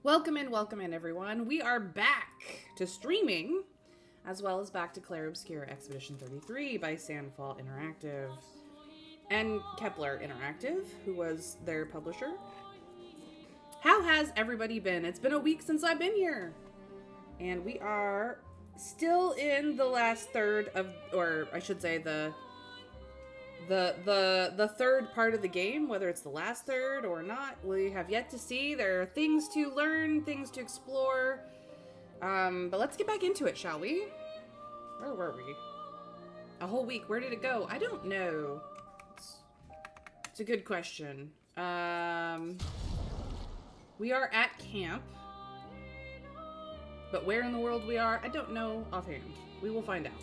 Welcome in, everyone. We are back to streaming, as well as back to Clair Obscure Expedition 33 by Sandfall Interactive and Kepler Interactive, who was their publisher. How has everybody been? It's been a week since I've been here. And we are still in the last third of, or I should say the third part of the game, whether it's the last third or not, we have yet to see. There are things to learn, things to explore. But let's get back into it, shall we? Where were we? A whole week. Where did it go? I don't know. It's a good question. We are at camp. But where in the world we are, I don't know offhand. We will find out.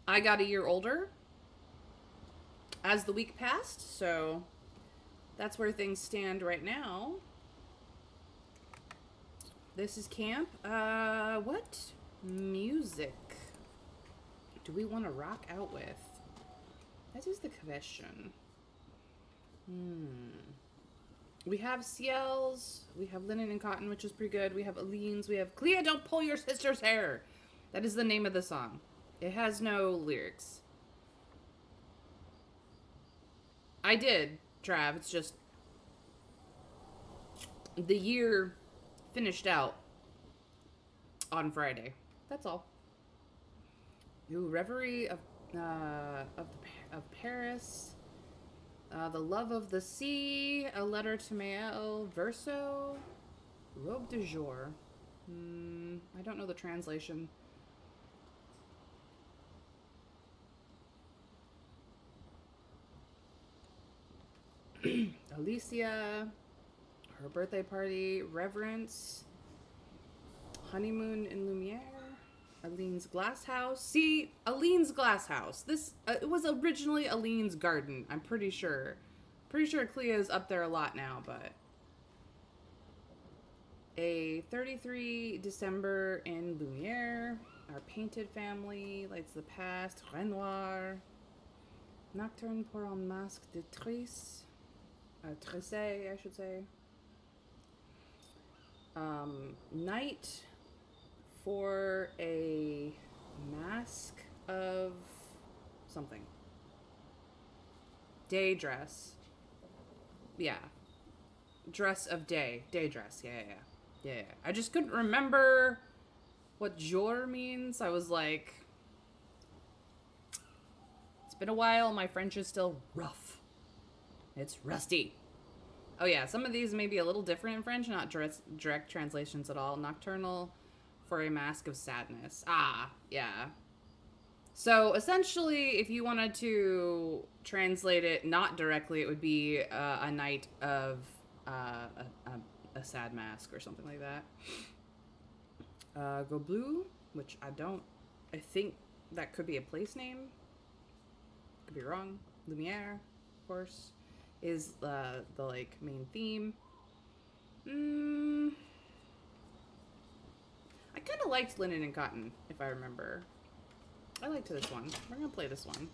I got a year older as the week passed, so that's where things stand right now. This is camp. What music do we want to rock out with? That is the question. We have Ciel's, we have Linen and Cotton, which is pretty good. We have Aline's, we have Clair, Don't Pull Your Sister's Hair. That is the name of the song. It has no lyrics. I did, Trav. It's just the year finished out on Friday. That's all. Ooh, Reverie of Paris. The Love of the Sea. A Letter to Mael. Verso. Robe de jour. I don't know the translation. Alicia, Her Birthday Party, Reverence, Honeymoon in Lumiere, Aline's Glass House. See, Aline's Glass House. This, it was originally Aline's Garden, I'm pretty sure. Pretty sure Clea's up there a lot now, but... A 33 December in Lumiere, Our Painted Family, Lights the Past, Renoir, Nocturne pour un masque de tresse. Tressé, I should say. Night for a mask of something. Day dress. Yeah. Dress of day. Day dress. Yeah. I just couldn't remember what jour means. I was like, it's been a while. My French is still rough. It's rusty. Oh yeah, some of these may be a little different in French, not direct translations at all. Nocturnal for a Mask of Sadness. Ah, yeah. So essentially, if you wanted to translate it not directly, it would be a night of a sad mask or something like that. Go Blue, which I think that could be a place name. Could be wrong. Lumiere, of course, is the like main theme. I kind of liked Linen and Cotton, if I remember. I liked this one. We're gonna play this one.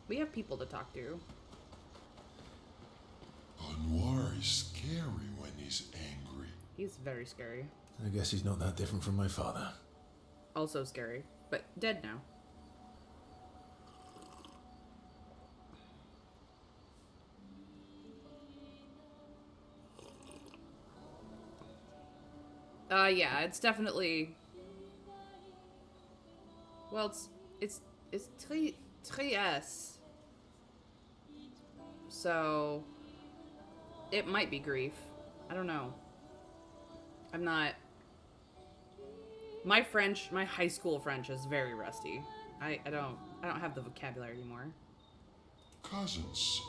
We have people to talk to. Noir is scary when he's angry. He's very scary. I guess he's not that different from my father. Also scary, but dead now. Yeah, it's definitely... Well, it's Trieste. So, it might be grief. I don't know. I'm not... My French, my high school French is very rusty. I don't have the vocabulary anymore. Cousins.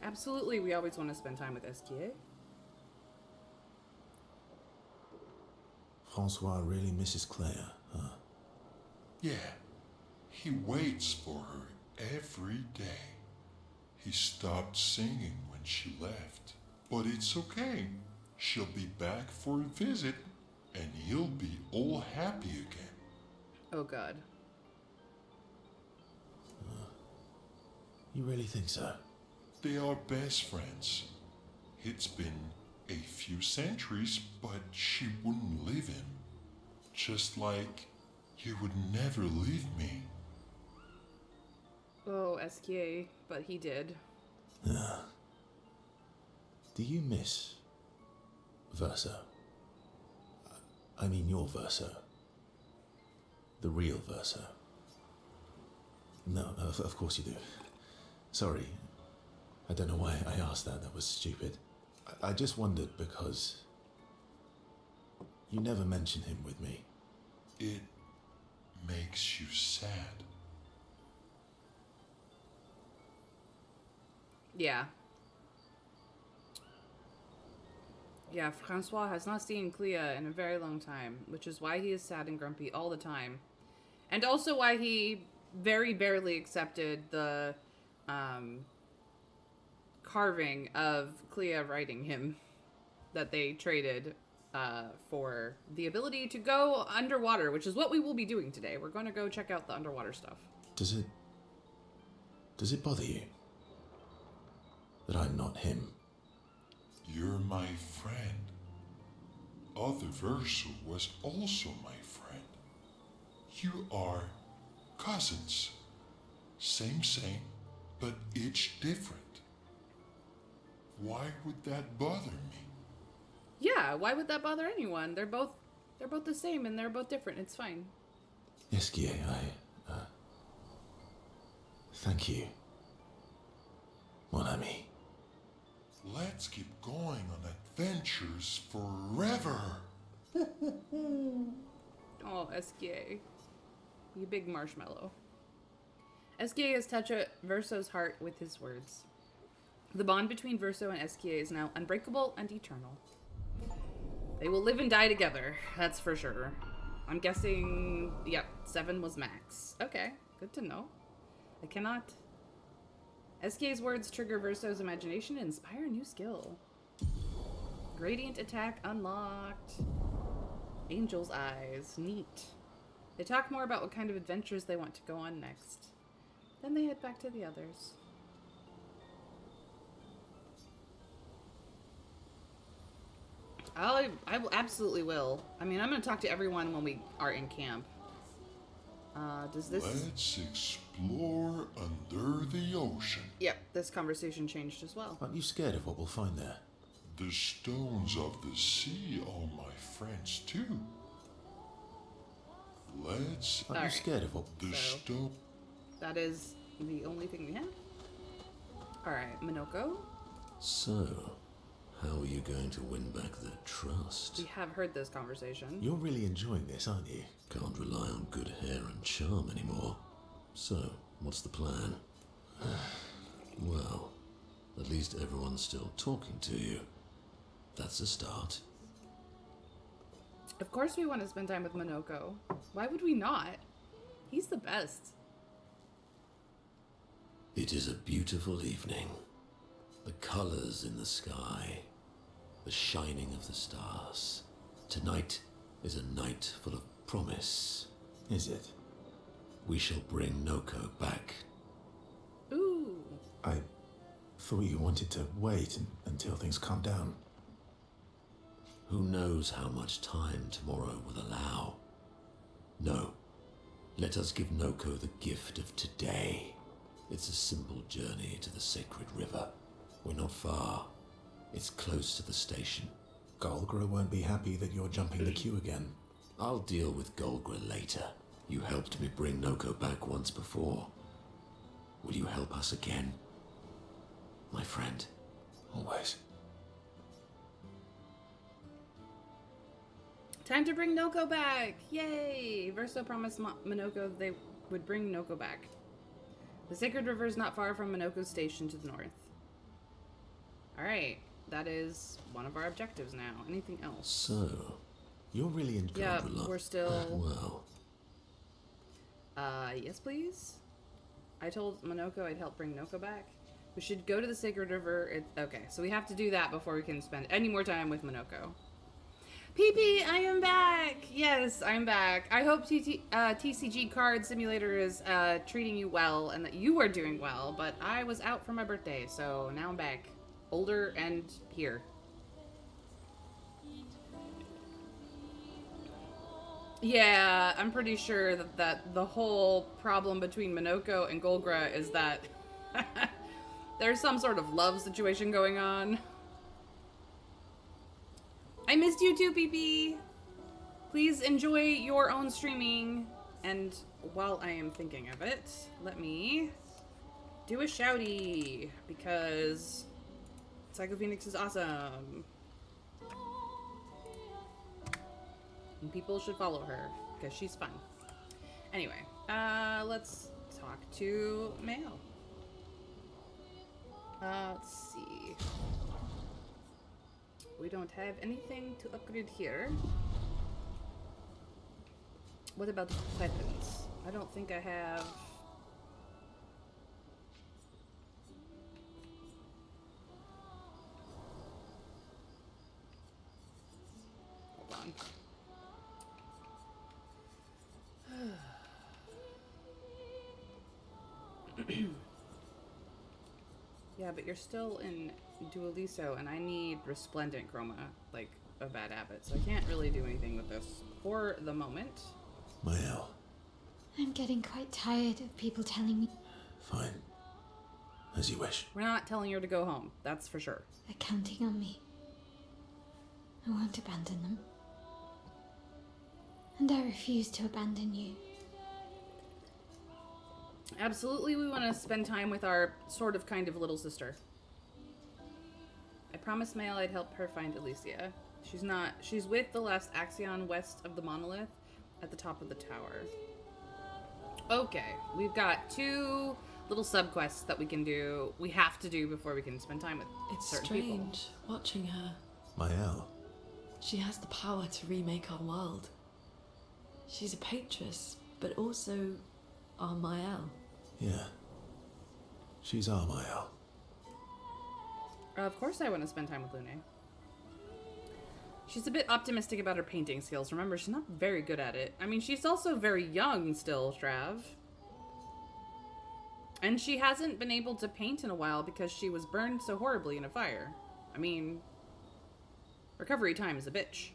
Absolutely, we always want to spend time with Esquier. Francois really misses Claire, huh? Yeah, he waits for her every day. He stopped singing when she left. But it's okay. She'll be back for a visit, and he'll be all happy again. Oh, God. You really think so? They are best friends. It's been a few centuries, but she wouldn't leave him. Just like you would never leave me. Oh, SKA, but he did. Do you miss Verso? I mean your Verso. The real Verso. No, of course you do. Sorry. I don't know why I asked that. That was stupid. I just wondered because you never mention him with me. It makes you sad. Yeah. Yeah, Francois has not seen Clea in a very long time, which is why he is sad and grumpy all the time. And also why he very barely accepted the carving of Clea writing him that they traded for the ability to go underwater, which is what we will be doing today. We're going to go check out the underwater stuff. Does it bother you that I'm not him? You're my friend. Other Verso was also my friend. You are cousins. Same, but each different. Why would that bother me? Yeah, why would that bother anyone? They're both the same and they're both different. It's fine. Yes, Kie, thank you, mon ami. Let's keep going on adventures forever. Oh, SKA. You big marshmallow. SKA has touched Verso's heart with his words. The bond between Verso and SKA is now unbreakable and eternal. They will live and die together, that's for sure. I'm guessing, yep, 7 was max. Okay, good to know. I cannot... SKA's words trigger Verso's imagination and inspire a new skill. Gradient attack unlocked. Angel's eyes, neat. They talk more about what kind of adventures they want to go on next. Then they head back to the others. I absolutely will. I mean, I'm going to talk to everyone when we are in camp. Does this... Let's explore under the ocean. Yep, this conversation changed as well. Aren't you scared of what we'll find there? The stones of the sea are my friends too. Let's... Aren't you scared of what... The So- stone... That is the only thing we have. Alright, Minoko. So, how are you going to win back their trust? We have heard this conversation. You're really enjoying this, aren't you? Can't rely on good hair and charm anymore. So, what's the plan? Well, at least everyone's still talking to you. That's a start. Of course we want to spend time with Minoko. Why would we not? He's the best. It is a beautiful evening. The colors in the sky, the shining of the stars. Tonight is a night full of promise. Is it? We shall bring Noko back. Ooh. I thought you wanted to wait until things calm down. Who knows how much time tomorrow will allow? No. Let us give Noko the gift of today. It's a simple journey to the sacred river. We're not far. It's close to the station. Golgra won't be happy that you're jumping the queue again. I'll deal with Golgra later. You helped me bring Noko back once before. Will you help us again? My friend. Always. Time to bring Noko back! Yay! Verso promised Minoko they would bring Noko back. The Sacred River is not far from Minoko's station to the north. Alright, that is one of our objectives now. Anything else? So, You're really enjoying Yeah, Golgra. we're still... Well, yes please? I told Minoko I'd help bring Noko back. We should go to the Sacred River. Okay, so we have to do that before we can spend any more time with Minoko. PP, I am back! Yes, I'm back. I hope TCG Card Simulator is treating you well and that you are doing well, but I was out for my birthday, so now I'm back. Older and here. Yeah, I'm pretty sure that the whole problem between Minoko and Golgra is that there's some sort of love situation going on. I missed you too, PP. Please enjoy your own streaming. And while I am thinking of it, let me do a shouty because Psycho Phoenix is awesome. And people should follow her because she's fun. Anyway, let's talk to Mail. Let's see. We don't have anything to upgrade here. What about weapons? I don't think I have... Hold on. Yeah, but you're still in Dualiso, and I need Resplendent Chroma, like a bad habit, so I can't really do anything with this for the moment. Mael. I'm getting quite tired of people telling me Fine. As you wish. We're not telling her to go home, that's for sure. they're counting on me. I won't abandon them. And I refuse to abandon you. Absolutely, we want to spend time with our sort of kind of little sister. I promised Mael I'd help her find Alicia. She's with the last Axion west of the monolith at the top of the tower. Okay, we've got 2 little subquests that we can do. We have to do before we can spend time with It's certain strange people. watching her. Mael. She has the power to remake our world. She's a Patress, but also our Mael. Yeah. She's our Mael. Of course I want to spend time with Lune. She's a bit optimistic about her painting skills. Remember, she's not very good at it. I mean, she's also very young still, Strav. And she hasn't been able to paint in a while because she was burned so horribly in a fire. I mean, recovery time is a bitch.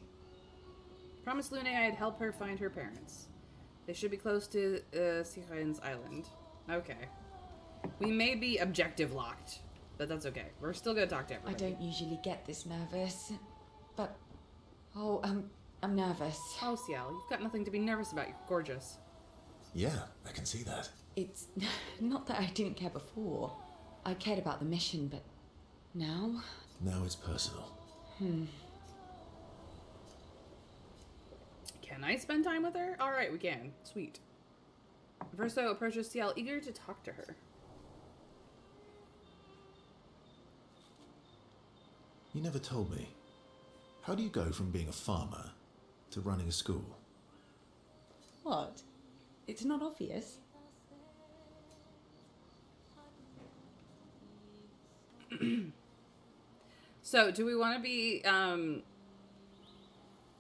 Promised Lune I'd help her find her parents. They should be close to Siren's island. Okay. We may be objective locked, but that's okay. We're still gonna talk to I everybody. don't usually get this nervous, but... Oh, I'm nervous. Oh, Ciel, you've got nothing to be nervous about. You're gorgeous. Yeah, I can see that. It's not that I didn't care before. I cared about the mission, but now? Now it's personal. Can I spend time with her? All right, we can. Sweet. Verso approaches Ciel, eager to talk to her. You never told me. How do you go from being a farmer to running a school? What? It's not obvious. So, do we want to be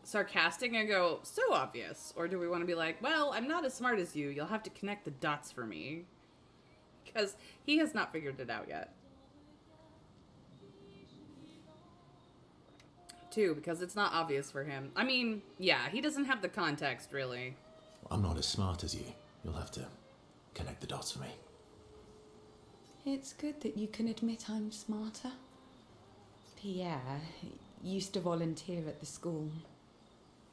sarcastic and go, so obvious? Or do we want to be like, well, I'm not as smart as you. You'll have to connect the dots for me. Because he has not figured it out yet. 2, because it's not obvious for him. I mean, yeah, he doesn't have the context, really. I'm not as smart as you. You'll have to connect the dots for me. It's good that you can admit I'm smarter. Pierre used to volunteer at the school,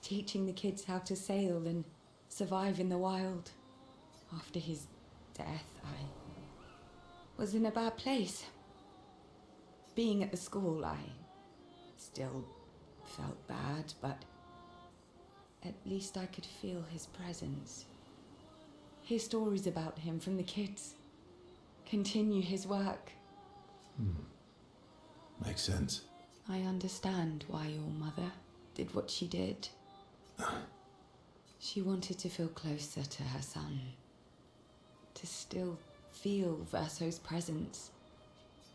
teaching the kids how to sail and survive in the wild. After his death, I was in a bad place. Being at the school, I still felt bad, but at least I could feel his presence. Hear stories about him from the kids. Continue his work. Makes sense. I understand why your mother did what she did. She wanted to feel closer to her son. To still feel Verso's presence.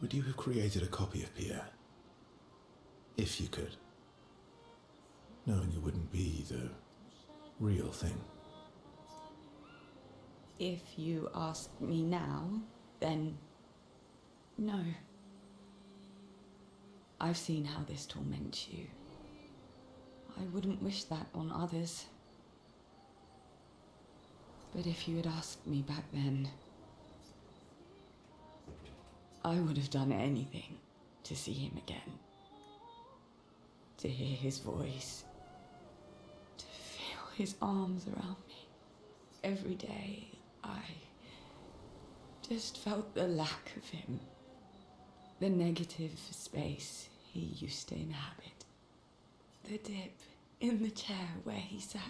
Would you have created a copy of Pierre? If you could. knowing it wouldn't be the real thing. If you ask me now, then no. I've seen how this torments you. I wouldn't wish that on others. But if you had asked me back then, I would have done anything to see him again. To hear his voice. To feel his arms around me. Every day, I just felt the lack of him. The negative space he used to inhabit. The dip in the chair where he sat.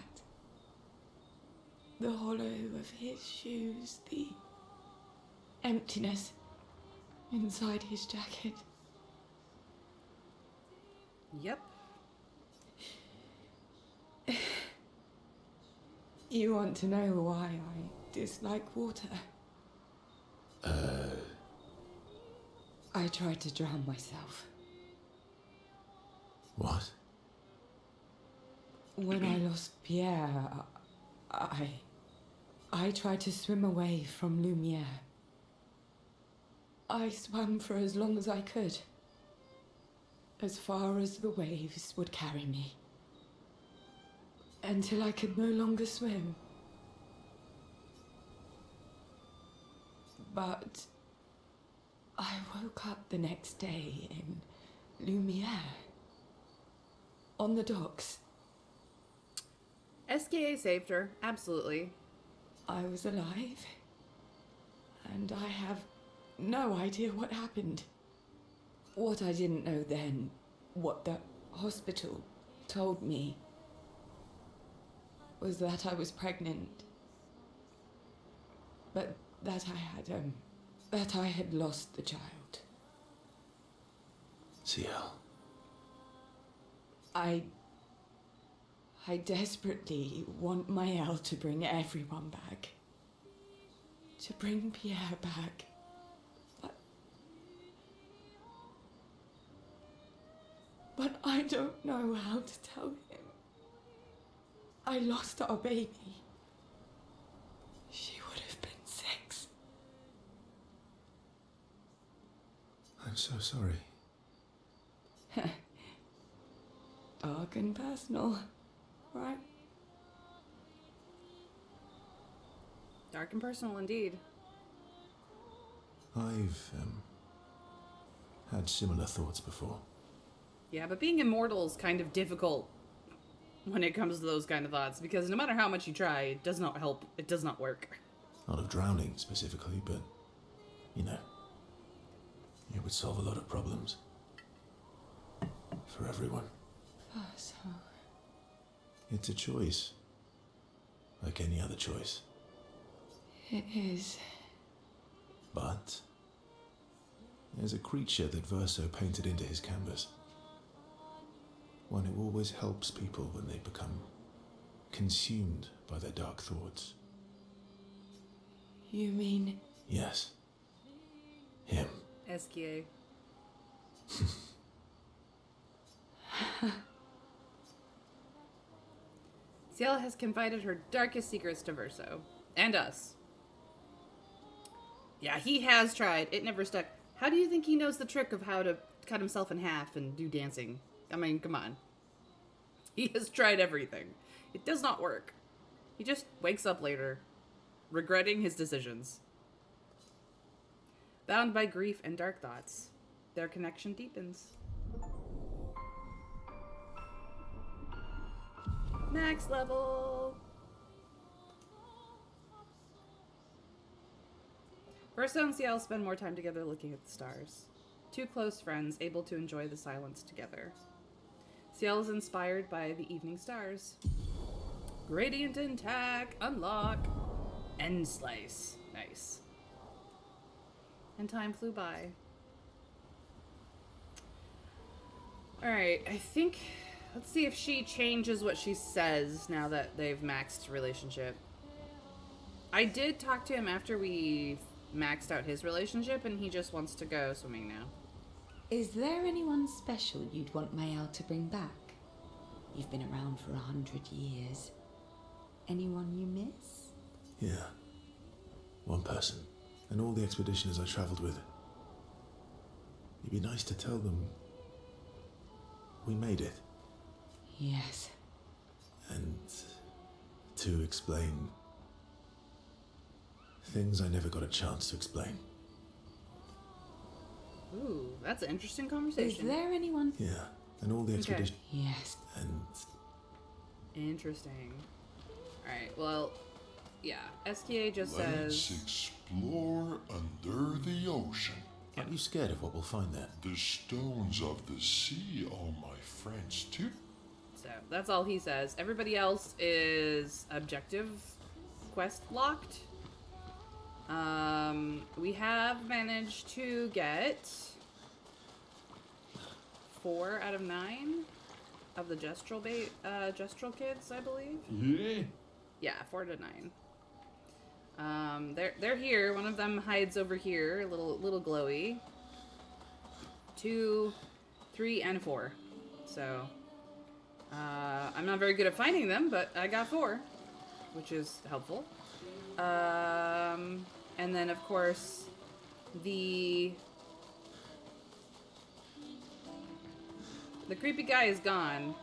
The hollow of his shoes. The emptiness inside his jacket. Yep. You want to know why I dislike water? I tried to drown myself. What? When I lost Pierre, I tried to swim away from Lumiere. I swam for as long as I could. As far as the waves would carry me. Until I could no longer swim. But I woke up the next day in Lumiere. On the docks. SKA saved her, absolutely. I was alive. And I have no idea what happened. What I didn't know then, what the hospital told me, was that I was pregnant. But that I had lost the child. CL. I desperately want Maëlle to bring everyone back. To bring Pierre back. But I don't know how to tell him. I lost our baby. She would have been 6. I'm so sorry. Dark and personal, right? Dark and personal indeed. I've had similar thoughts before. Yeah, but being immortal is kind of difficult when it comes to those kind of thoughts, because no matter how much you try, it does not help. It does not work. Not of drowning specifically, but, you know, it would solve a lot of problems. For everyone. Oh, so... It's a choice. Like any other choice. It is. But there's a creature that Verso painted into his canvas. One who always helps people when they become consumed by their dark thoughts. You mean... Yes. Him. SKA. Ciel has confided her darkest secrets to Verso. And us. Yeah, he has tried. It never stuck. How do you think he knows the trick of how to cut himself in half and do dancing? I mean, come on. He has tried everything. It does not work. He just wakes up later, regretting his decisions. Bound by grief and dark thoughts, their connection deepens. Max level! Verso and Ciel spend more time together looking at the stars. Two close friends able to enjoy the silence together. Ciel is inspired by the evening stars. Gradient intact, unlock, end slice. Nice. And time flew by. Alright, I think... Let's see if she changes what she says now that they've maxed relationship. I did talk to him after we maxed out his relationship, and he just wants to go swimming now. Is there anyone special you'd want Maëlle to bring back? You've been around for 100 years. Anyone you miss? Yeah. One person. And all the expeditioners I travelled with. It'd be nice to tell them we made it. Yes. And to explain things I never got a chance to explain. Ooh, that's an interesting Is conversation. there anyone? Yeah. And all the expedition. Yes. And Interesting. Alright, well, yeah. SKA just Let's says... explore under the ocean. aren't you scared of what we'll find there? The stones of the sea are my friends too. So, that's all he says. Everybody else is objective quest locked. We have managed to get 4 out of 9 of the Gestural kids, I believe. Yeah. Yeah, 4 to 9. They're here. One of them hides over here, little glowy. 2, 3, and 4. So, I'm not very good at finding them, but I got 4, which is helpful. And then of course, the creepy guy is gone.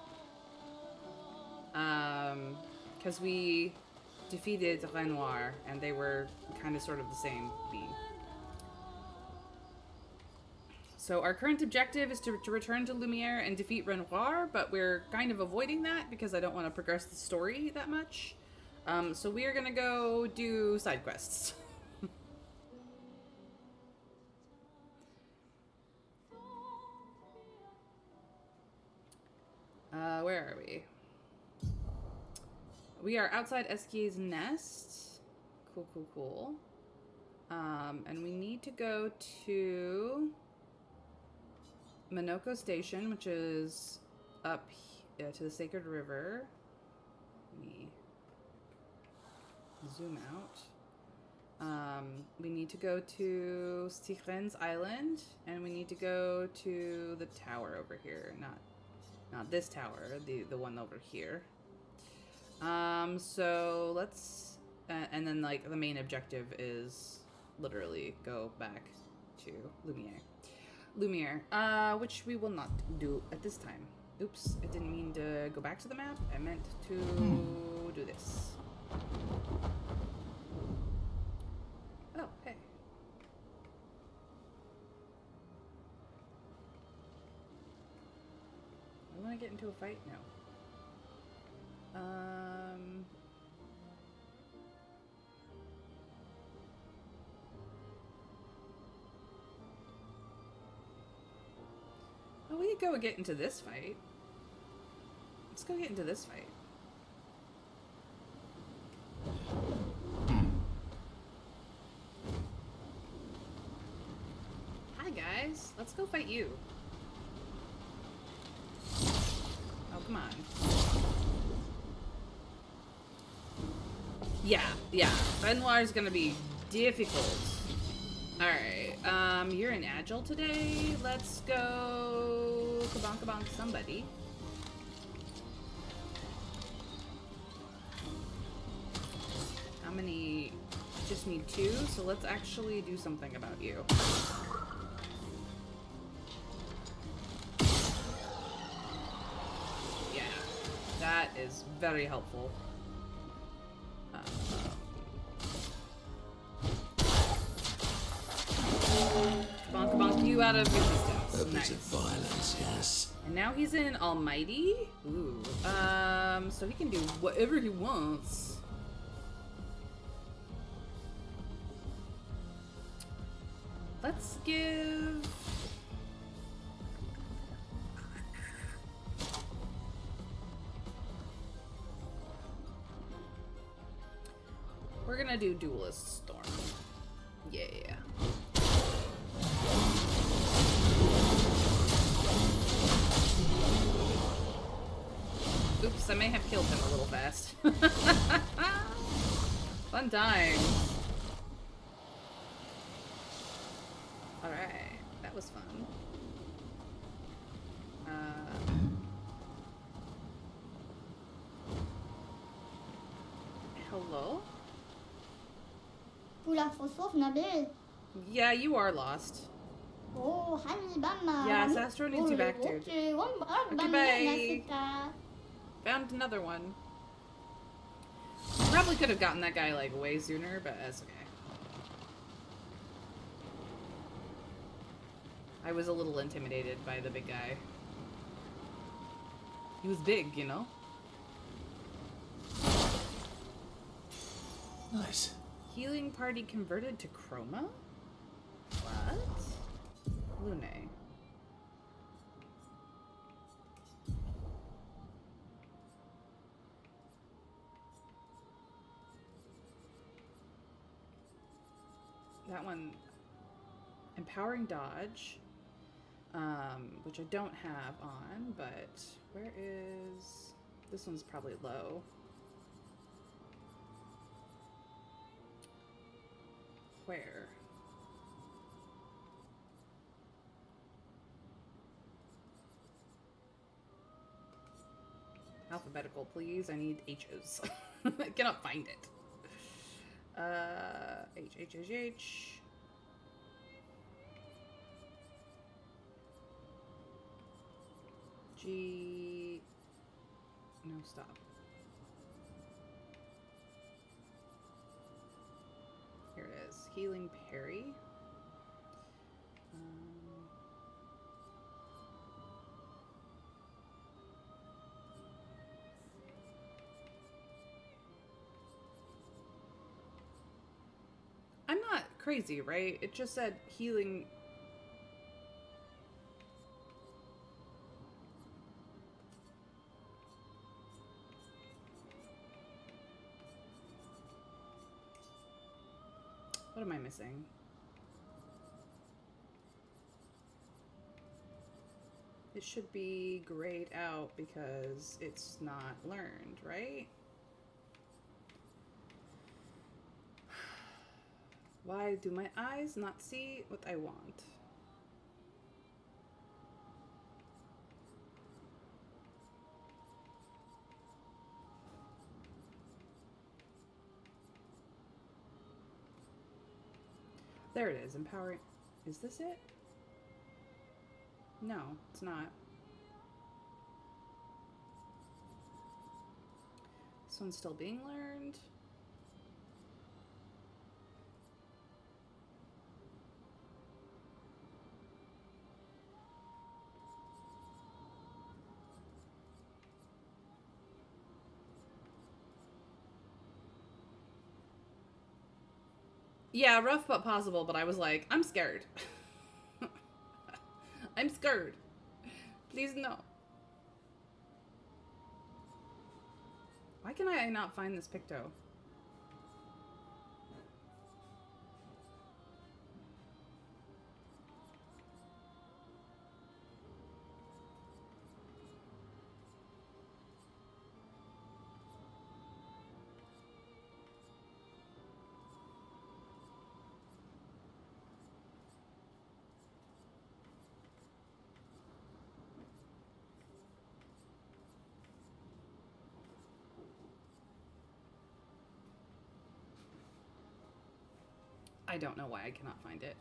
Because we defeated Renoir, and they were kind of sort of the same being. So our current objective is to return to Lumiere and defeat Renoir, but we're kind of avoiding that because I don't want to progress the story that much. So we are gonna go do side quests. Where are we? We are outside SKA's nest. Cool. And we need to go to Minoko Station, which is up to the Sacred River. Let me zoom out. We need to go to Stichren's Island, and we need to go to the tower over here. Not this tower, the one over here. So let's, and then like the main objective is literally go back to Lumiere, which we will not do at this time. Oops, I didn't mean to go back to the map. I meant to do this. Oh, hey. I want to get into a fight? No. Oh, we could go get into this fight. Let's go get into this fight. Hi, guys. Let's go fight you. Oh, come on. Yeah. Renoir's gonna be difficult. Alright, you're in Agile today. Let's go kabonk somebody. How many? Just need 2, so let's actually do something about you. Yeah, that is very helpful. Bonk you out of resistance. A bit Nice. of violence, yes. And now he's in Almighty. Ooh. So he can do whatever he wants. Let's give... We're gonna do Duelist Storm. Yeah. Oops, I may have killed him a little fast. Fun times. Alright, that was fun. Pula fossof nabil. Yeah, you are lost. Oh, hani bama. Yeah, Sastro needs you back, dude. Okay, bye. Found another one. Probably could have gotten that guy, like, way sooner, but that's okay. I was a little intimidated by the big guy. He was big, you know? Nice. Healing party converted to chroma? What? Lune. That one, empowering dodge, which I don't have on, but where is, this one's probably low. Where? Alphabetical, please. I need H's. I cannot find it. H. G. No, stop. Here it is. Healing parry. I'm not crazy, right? It just said healing. What am I missing? It should be grayed out because it's not learned, right? Why do my eyes not see what I want? There it is, empowering. Is this it? No, it's not. This one's still being learned. Yeah, rough but possible, but I was like, I'm scared. I'm scared. Please no. Why can I not find this picto? I don't know why I cannot find it.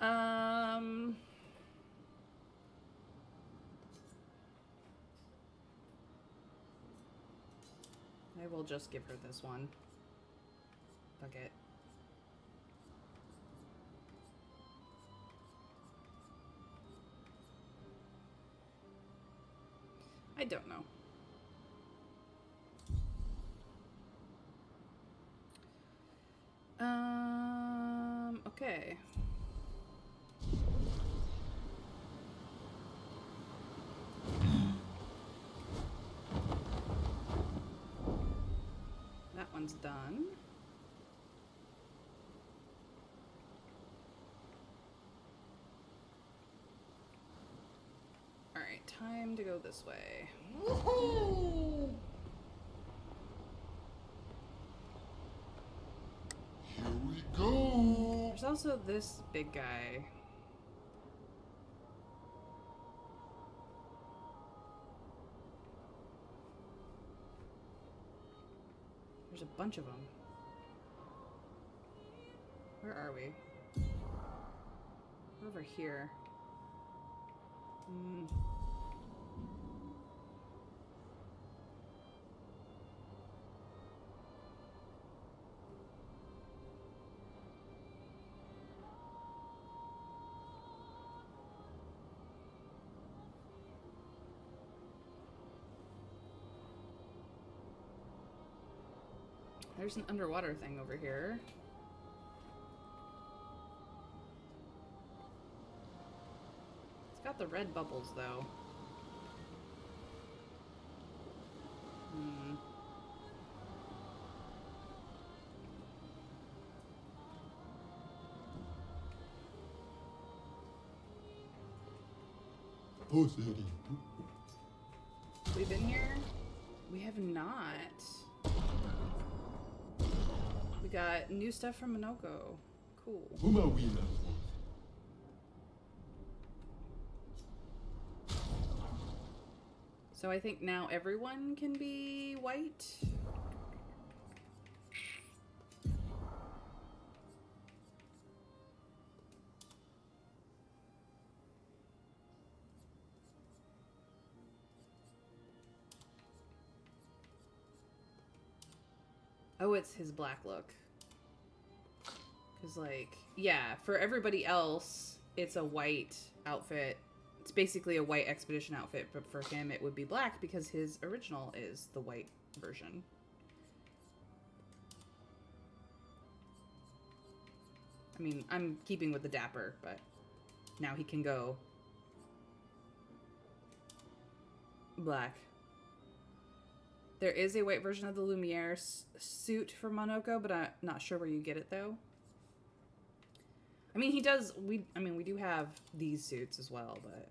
I will just give her this one. Fuck it. I don't know. Okay. That one's done. All right, time to go this way. Woohoo! Here we go. There's also this big guy. There's a bunch of them. are we? We're over here. There's an underwater thing over here. It's got the red bubbles, though. We've been here? We have not. We got new stuff from Minoko. Cool. So I think now everyone can be white. Oh, it's his black look. Because, like, yeah, for everybody else, it's a white outfit. It's basically a white expedition outfit, but for him it would be black because his original is the white version. I mean, I'm keeping with the dapper, but now he can go black. There is a white version of the Lumiere suit for Monoko, but I'm not sure where you get it, though. I mean, he does. We do have these suits as well, but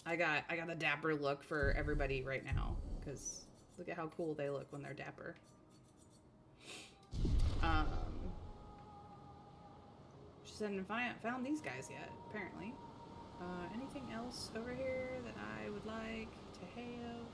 I got the dapper look for everybody right now because look at how cool they look when they're dapper. She said, "I found these guys yet." Apparently. Anything else over here that I would like to have?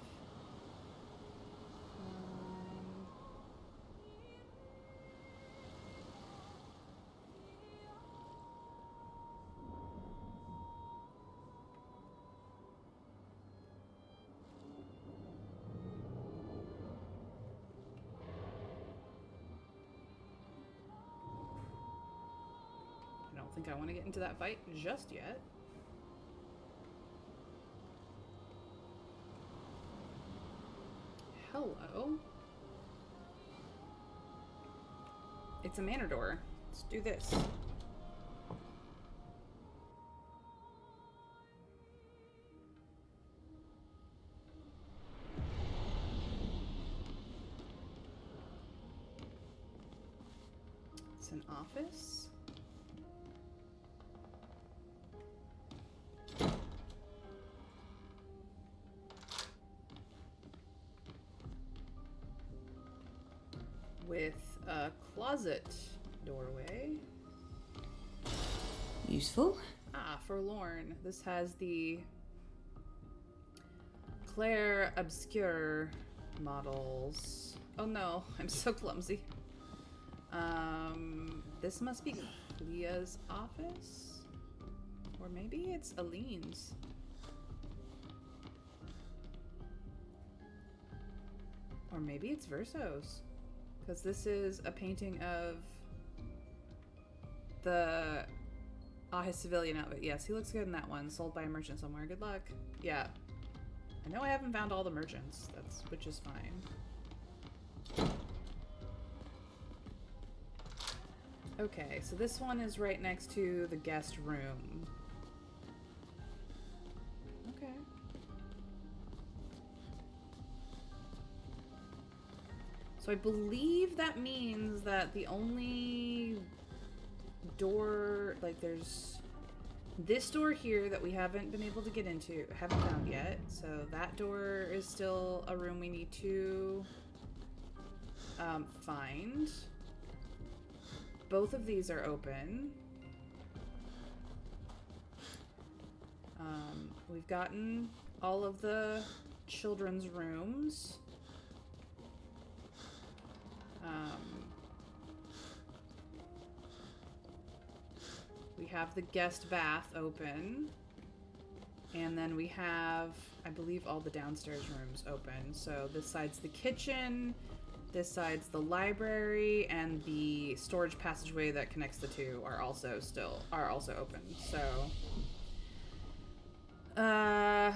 I don't think I want to get into that fight just yet. Hello. It's a manor door. Let's do this. It's an office. With a closet doorway. Useful. Ah, forlorn. This has the Clair obscure models. Oh no, I'm so clumsy. This must be Clea's office? Or maybe it's Aline's. Or maybe it's Verso's. Because this is a painting of the his civilian outfit. Yes, he looks good in that one. Sold by a merchant somewhere. Good luck. Yeah. I know I haven't found all the merchants. Which is fine. Okay, so this one is right next to the guest room. Okay. So I believe that means that the only door, like there's this door here that we haven't been able to get into, haven't found yet. So that door is still a room we need to find. Both of these are open. We've gotten all of the children's rooms. have the guest bath open. And then we have, I believe, all the downstairs rooms open. So this side's the kitchen, this side's the library, and the storage passageway that connects the two are also open. So I'm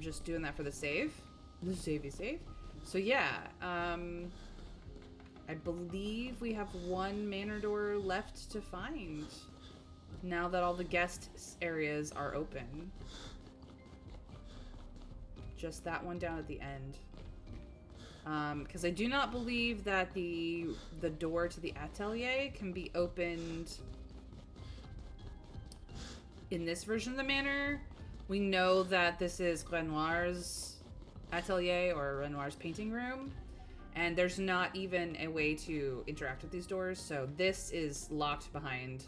just doing that for the save. The savey save. So yeah, I believe we have one manor door left to find. Now that all the guest areas are open. Just that one down at the end. Because I do not believe that the door to the atelier can be opened in this version of the manor. We know that this is Renoir's atelier or Renoir's painting room. And there's not even a way to interact with these doors. So this is locked behind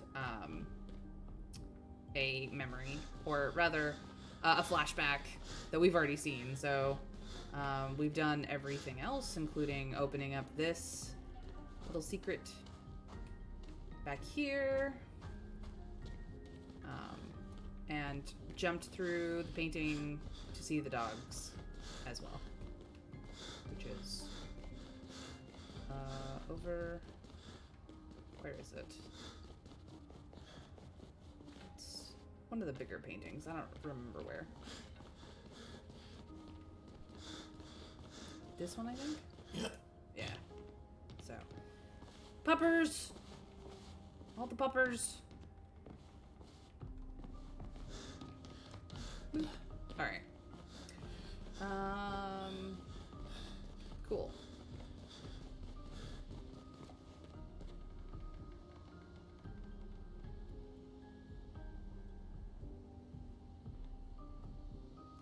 a memory, or rather a flashback that we've already seen. So we've done everything else, including opening up this little secret back here, and jumped through the painting to see the dogs as well, which is over, where is it? One of the bigger paintings. I don't remember where. This one, I think? Yeah. Yeah. So. Puppers! All the puppers. Alright. Cool.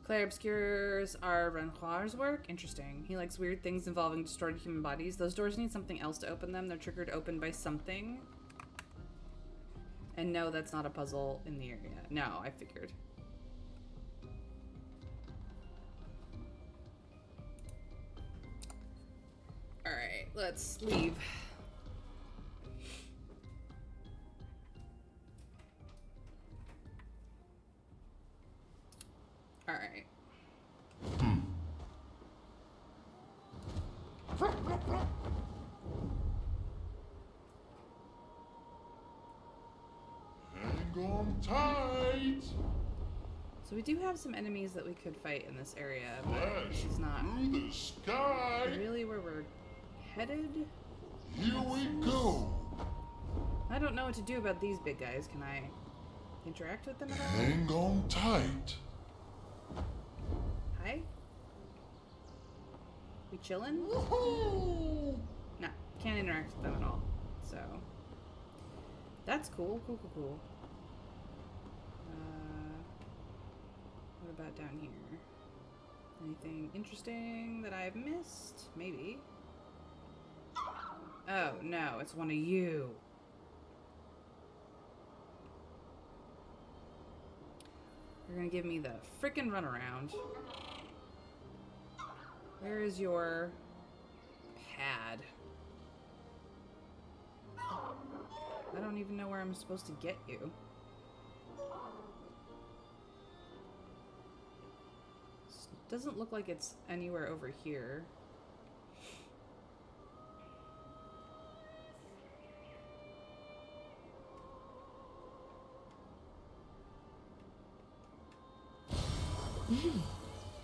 Clair obscures our Renoir's work. Interesting. He likes weird things involving distorted human bodies. Those doors need something else to open them. They're triggered open by something. And no, that's not a puzzle in the area. No, I figured. Alright, let's leave. Alright. Hang on tight. So we do have some enemies that we could fight in this area, but Flash this is not through the sky. really where we're headed. Here we go. I don't know what to do about these big guys. Can I interact with them at all? Hang on tight. Hi? We chillin'? Woohoo! No, can't interact with them at all. So, that's cool. Cool. What about down here? Anything interesting that I've missed? Maybe. Oh, no, it's one of you. You're gonna give me the frickin' runaround. Where is your pad? I don't even know where I'm supposed to get you. Doesn't look like it's anywhere over here.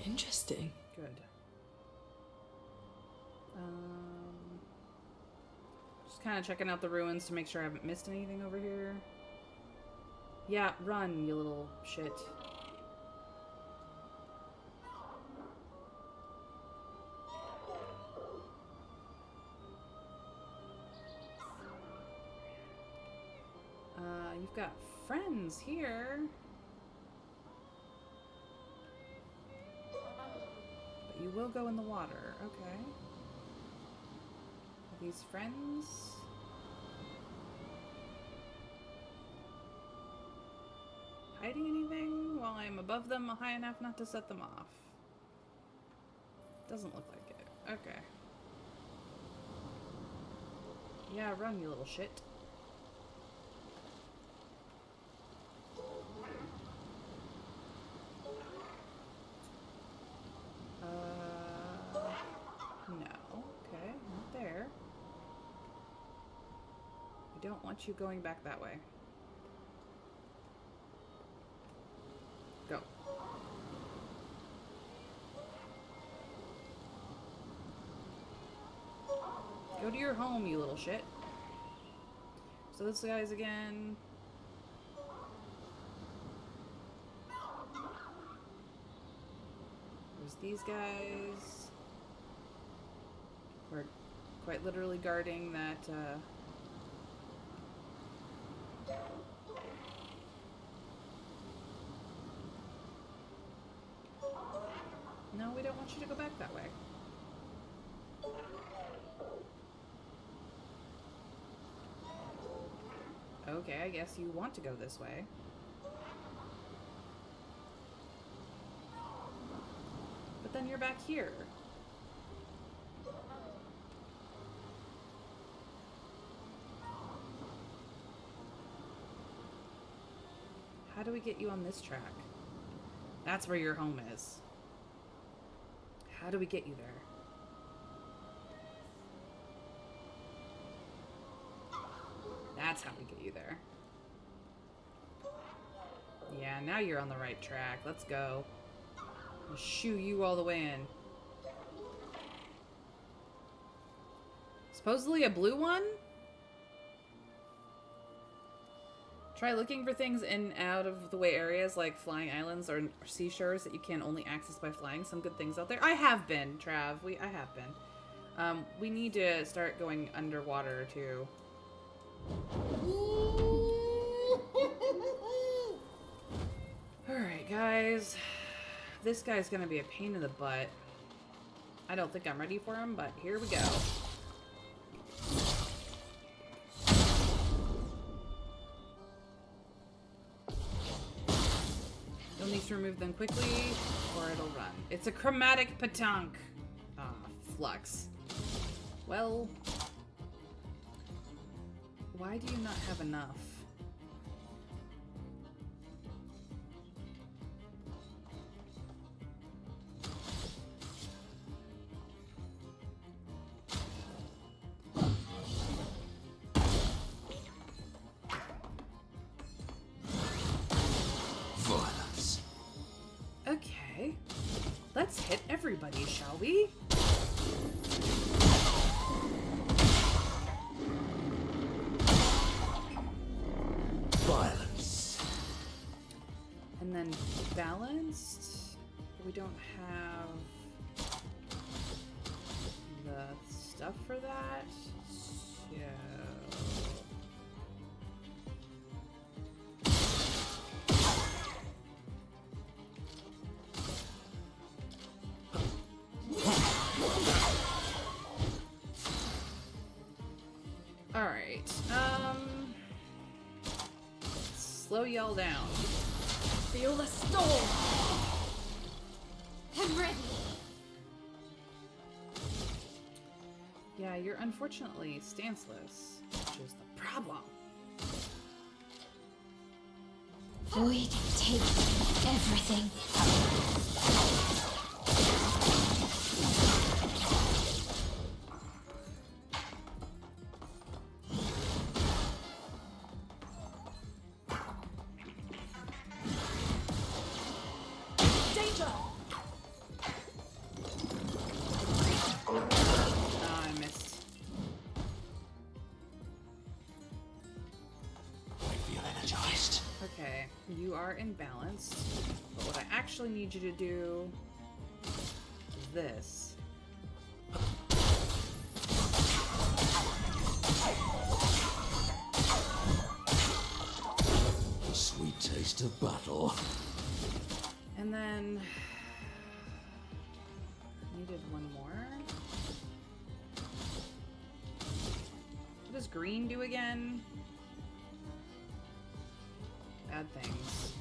Interesting. Good. Just kind of checking out the ruins to make sure I haven't missed anything over here. Yeah, run, you little shit. You've got friends here. But you will go in the water, okay. Are these friends? Hiding anything while I'm above them high enough not to set them off? Doesn't look like it. Okay. Yeah, run, you little shit. No. Okay, not there. I don't want you going back that way. Go. Go to your home, you little shit. So this guy's again. There's these guys. We're quite literally guarding that, No, we don't want you to go back that way. Okay, I guess you want to go this way. But then you're back here. How do we get you on this track? That's where your home is. How do we get you there? That's how we get you there. Yeah, now you're on the right track. Let's go. I'll shoo you all the way in. Supposedly a blue one? Try looking for things in out of the way areas like flying islands or seashores that you can only access by flying. Some good things out there. I have been, Trav. I have been. We need to start going underwater too. Alright, guys. This guy's gonna be a pain in the butt. I don't think I'm ready for him, but here we go. You'll need to remove them quickly, or it'll run. It's a chromatic petanque. Ah, flux. Well, why do you not have enough? Violence. Okay. Let's hit everybody, shall we? Violence. And then balanced. We don't have the stuff for that. So alright. Slow y'all down. Feel the storm. I'm ready. Yeah, you're unfortunately stanceless, which is the problem. Void takes everything. Danger! Ah, I missed. I feel energized. Okay, you are imbalanced, but what I actually need you to do is this. The sweet taste of battle. And then needed one more. What does green do again? Bad things.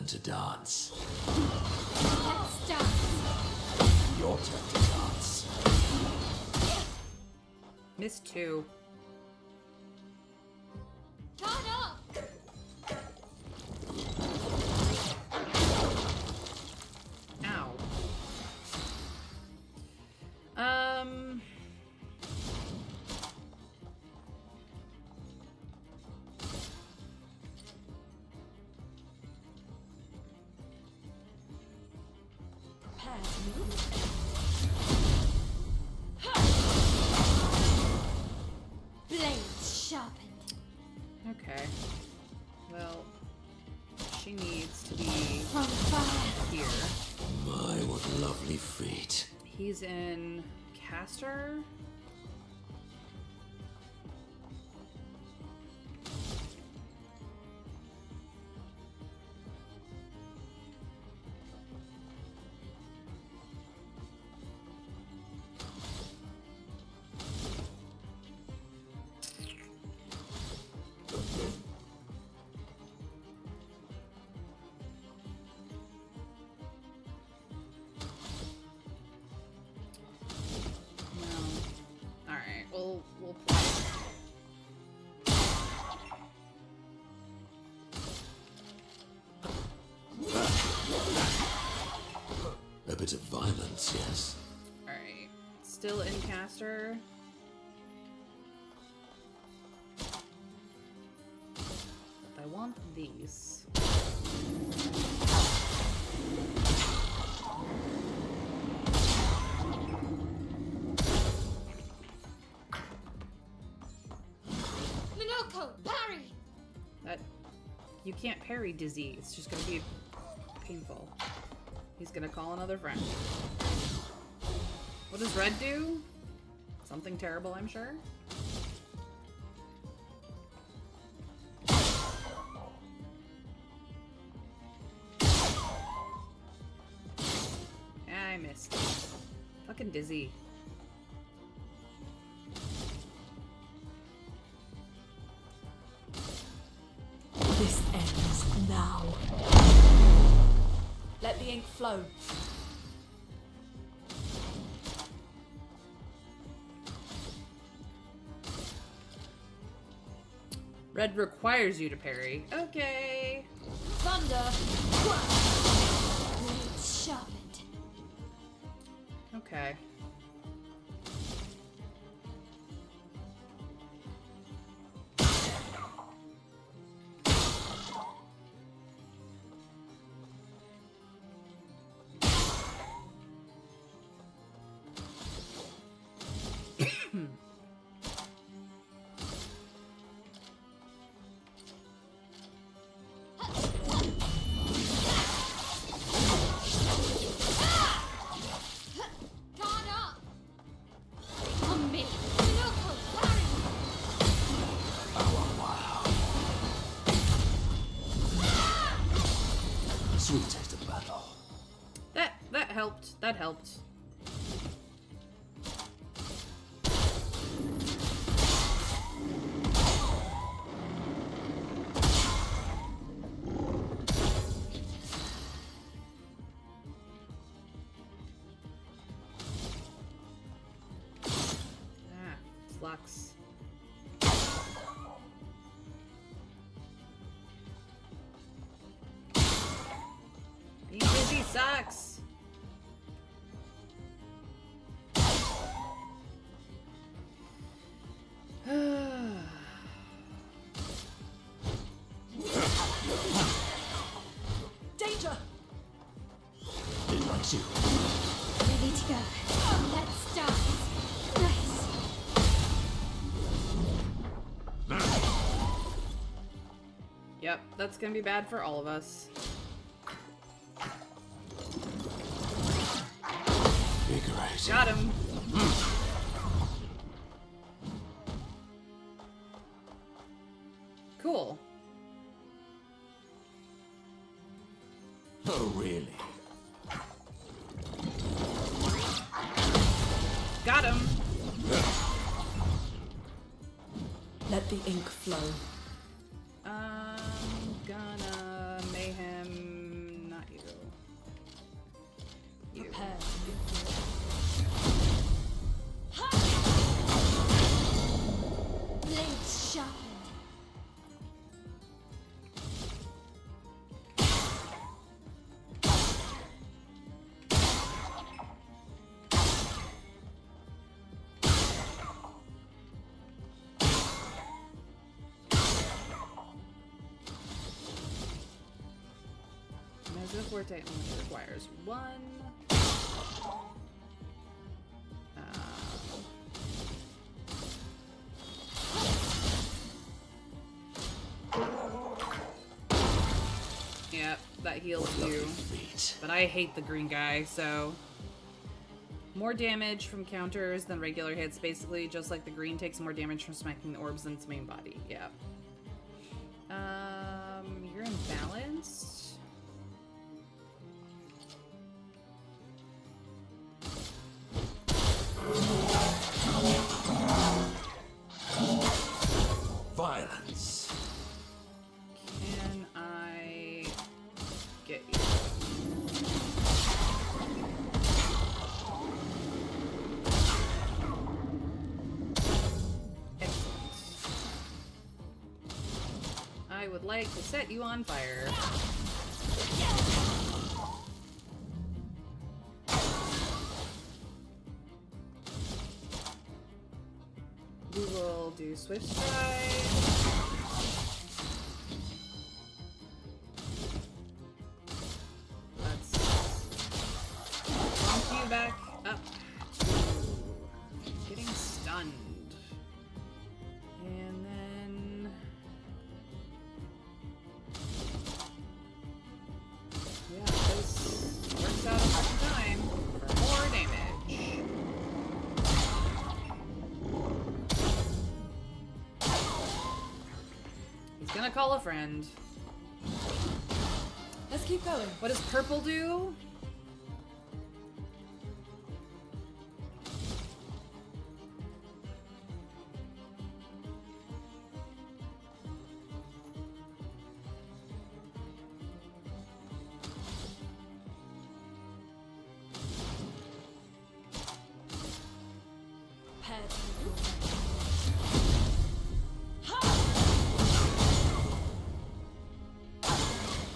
turn to dance. Let's dance. Your turn to dance. Missed 2. Turn up. Ow. Prepare to move. Blades sharpened. Okay. Well, she needs to be On fire. here. My, what lovely feet. He's in caster. No. All right. We'll play. A bit of violence, yes. All right. Still in caster. But I want these. Minoko, parry. That you can't parry Dizzy. It's just gonna be painful. He's gonna call another friend. What does Red do? Something terrible, I'm sure. Yeah, I missed. Fucking Dizzy. This ends now. Let the ink flow. Red requires you to parry. Okay. Thunder. Blades sharpened. Okay. Guard up. On me. Minoko, parry. Sweet taste of battle. That helped. That helped. Ah, flux. Being busy sucks. Danger. It likes you. Ready to go. Let's dance. Nice. Yep, that's gonna be bad for all of us. Vigorous. Got him. Cool. Oh, really? Got him. Let the ink flow. I'm gonna mayhem Forte only requires 1. Yep, that heals you. But I hate the green guy, so... More damage from counters than regular hits, basically, just like the green takes more damage from smacking the orbs in its main body. Yeah. You're imbalanced. Violence. Can I get you? I would like to set you on fire. We will do Swift Stride. Let's bump you back up to getting stunned. And then... yeah, this works out a second time for more damage. He's gonna call a friend. Let's keep going. What does purple do?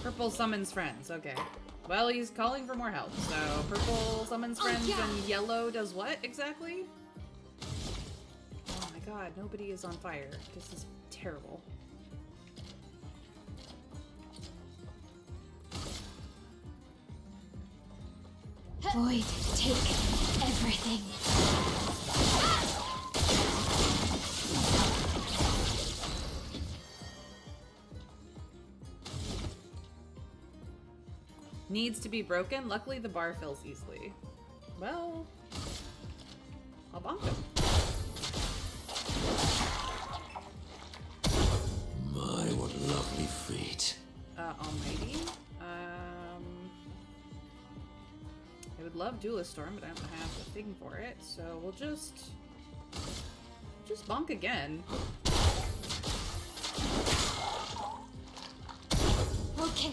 Purple summons friends. Okay. Well, he's calling for more help. So purple summons friends and yellow does what exactly? Oh my god, nobody is on fire. This is terrible. Void, take everything. Needs to be broken. Luckily, the bar fills easily. Well, I'll bonk him. My, what lovely feet. Almighty. I would love Duelist Storm, but I don't have the thing for it, so we'll just bonk again. Okay.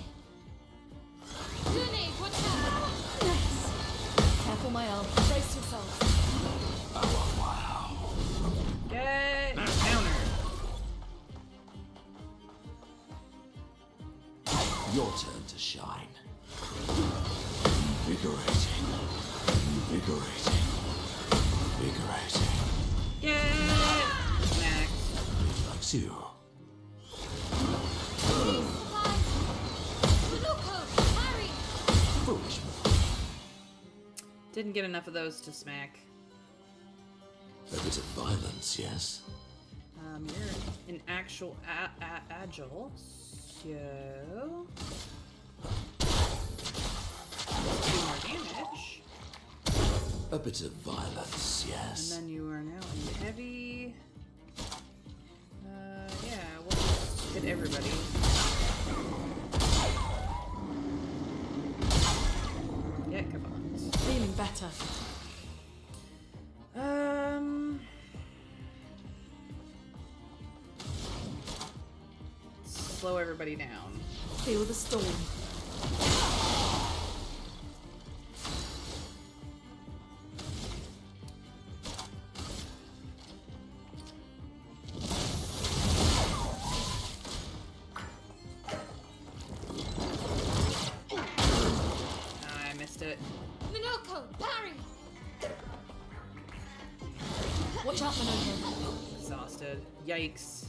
Careful my arm. Brace yourself. Get countered. Your turn to shine. Invigorating. Invigorating. Invigorating. Get smacked. He likes you. Foolish move. Didn't get enough of those to smack. A bit of violence, yes? You're an actual agile, so... do more damage. A bit of violence, yes? And then you are now in heavy. Yeah, we'll just hit everybody. Yeah, come on. Feeling better. Slow everybody down. Feel the storm. I missed it. Minoko, parry! Watch out, Minoko. Exhausted. Yikes.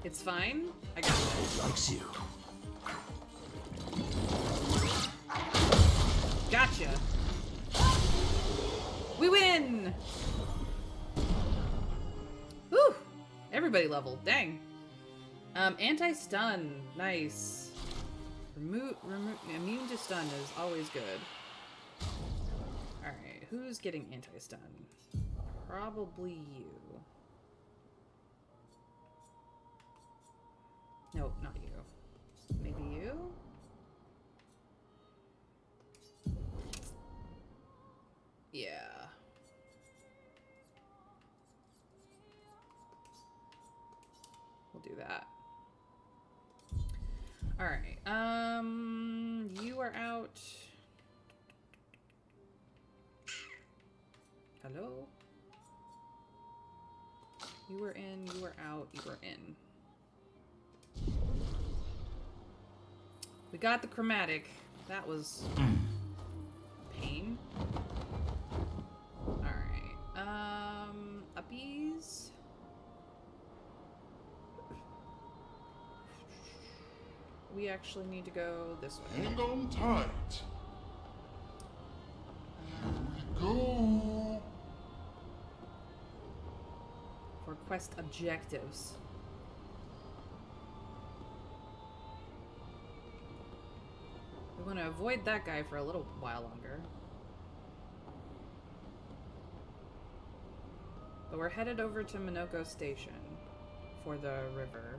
It's fine. I got this. Likes you. Gotcha. We win! Whew! Everybody leveled. Dang. Anti-stun. Nice. Immune to stun is always good. Alright, who's getting anti-stun? Probably you. Nope, not you. Maybe you? Yeah. We'll do that. Alright, you are out. Hello? You were in, you were out, you were in. We got the chromatic. That was pain. Alright. Uppies. We actually need to go this way. Hang on tight. Here we go. For quest objectives. We want to avoid that guy for a little while longer. But we're headed over to Minoko Station for the river.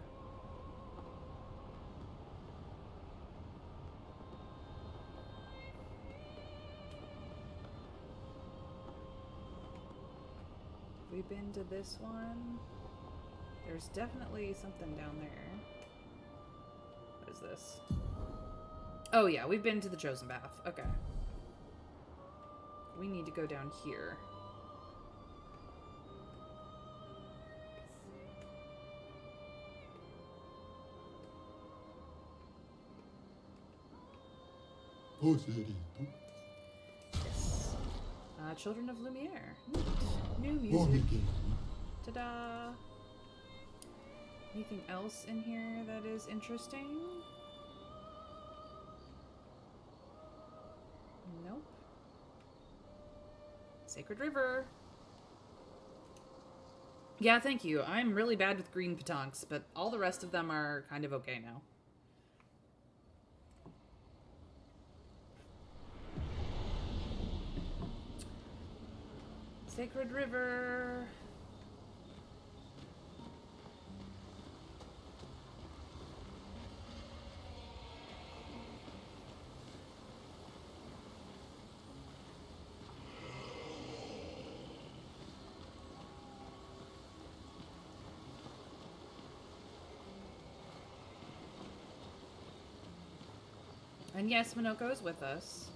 We've been to this one. There's definitely something down there. What is this? Oh yeah, we've been to the Chosen Path. Okay. We need to go down here. Yes. Children of Lumiere. Neat. New music. Ta-da! Anything else in here that is interesting? Nope. Sacred River. Yeah, thank you. I'm really bad with green petanques, but all the rest of them are kind of okay now. Sacred River. And yes, Minoko is with us.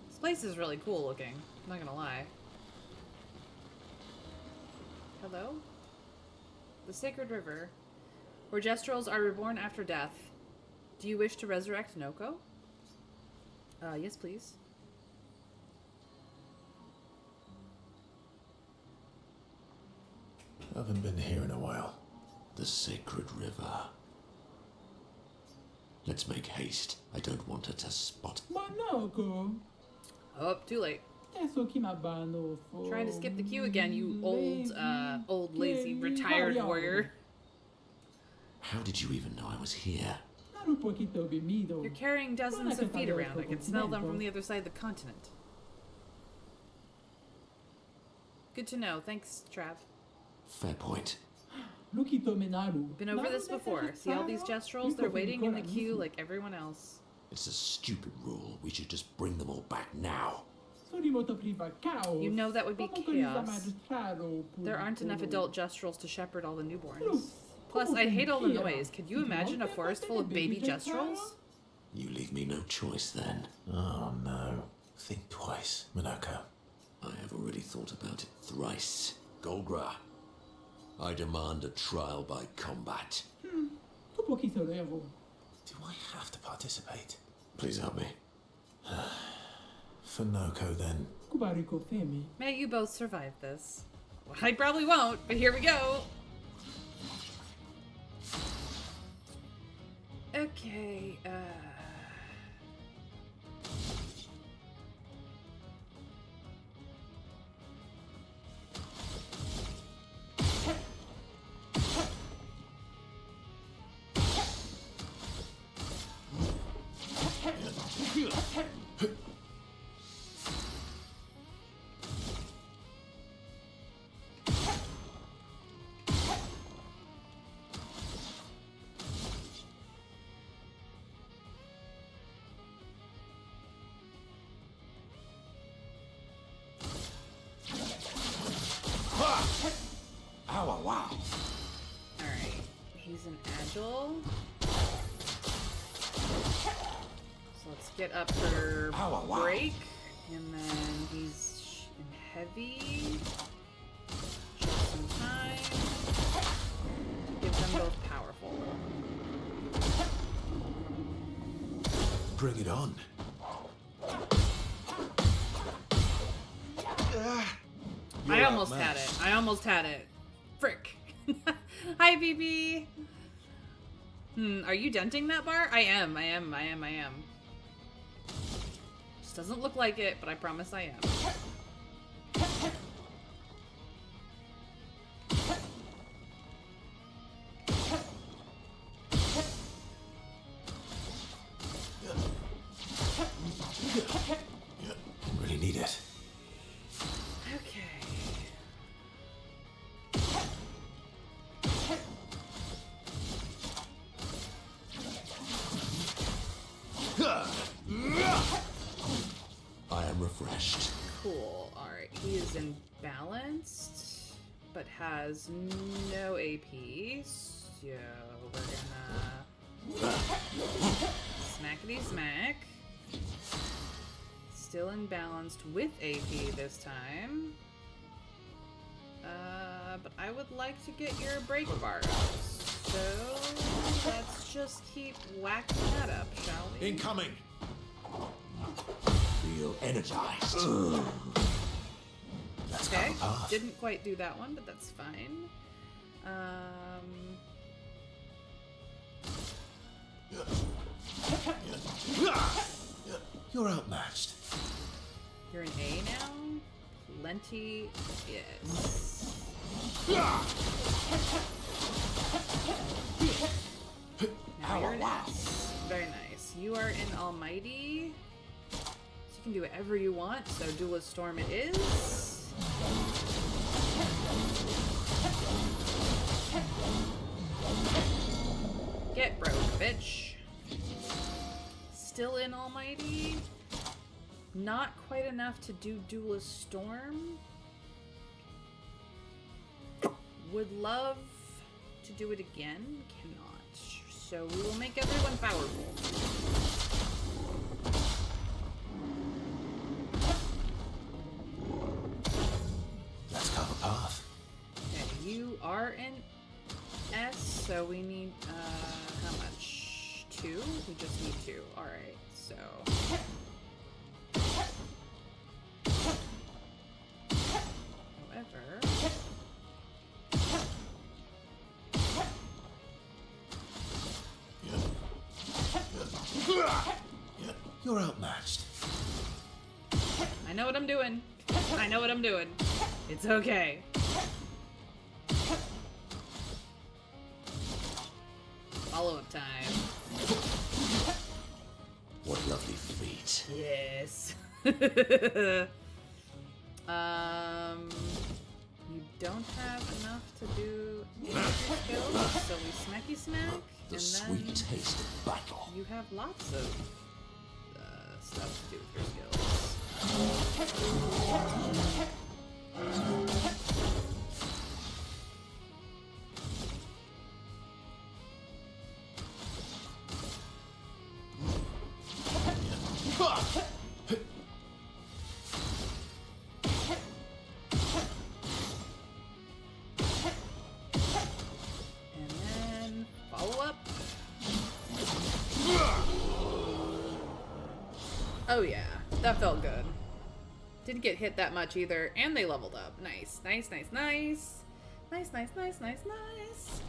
This place is really cool looking, I'm not gonna lie. Hello? The Sacred River, where Gestrels are reborn after death. Do you wish to resurrect Noko? Yes, please. I haven't been here in a while. The Sacred River. Let's make haste. I don't want her to spot. Manoko. Oh, too late. Trying to skip the queue again, you old, lazy, retired warrior. How did you even know I was here? You're carrying dozens of feet around. I can smell them from the other side of the continent. Good to know. Thanks, Trav. Fair point. Been over this before. See all these Gestrels? They're waiting in the queue like everyone else. It's a stupid rule. We should just bring them all back now. You know that would be chaos. There aren't enough adult Gestrels to shepherd all the newborns. Plus, I hate all the noise. Could you imagine a forest full of baby Jestrels? You leave me no choice then. Oh no. Think twice, Minako. I have already thought about it thrice. Golgra, I demand a trial by combat. Do I have to participate? Please help me. For Noko, then. May you both survive this. Well, I probably won't, but here we go. Okay, Ow, wow. alright. He's an agile. So let's get up for break. And then he's in heavy. Just some time. Give them both powerful. Bring it on. I almost had it. I almost had it. Frick. Hi, BB. Are you denting that bar? I am. Just doesn't look like it, but I promise I am. Really need it. Okay. I am refreshed. Cool. Alright. He is imbalanced, but has no AP. So we're gonna smackety smack. Still imbalanced with AP this time. But I would like to get your break bar up. So let's just keep whacking that up, shall we? Incoming! Feel energized. Let's Okay, have a path. didn't quite do that one, but that's fine. You're outmatched. You're an A now? Plenty, yes. Now you're an S. Very nice. You are an Almighty. So you can do whatever you want, so Duelist Storm it is. Get broke, bitch. Still in Almighty. Not quite enough to do Duelist Storm. Would love to do it again. Cannot. So we will make everyone powerful. Let's carve a path. Okay, you are an S, so we need, how much? 2? We just need 2. Alright, so. However. You're outmatched. I know what I'm doing. I know what I'm doing. It's okay. Follow-up time. What lovely feet. Yes. You don't have enough to do any skills, so we smacky smack, The and sweet then taste of battle. you have lots of stuff to do with your skills. And then follow up. Oh yeah, that felt good. Didn't get hit that much either, and they leveled up. Nice, nice, nice, nice. Nice, nice, nice, nice, nice.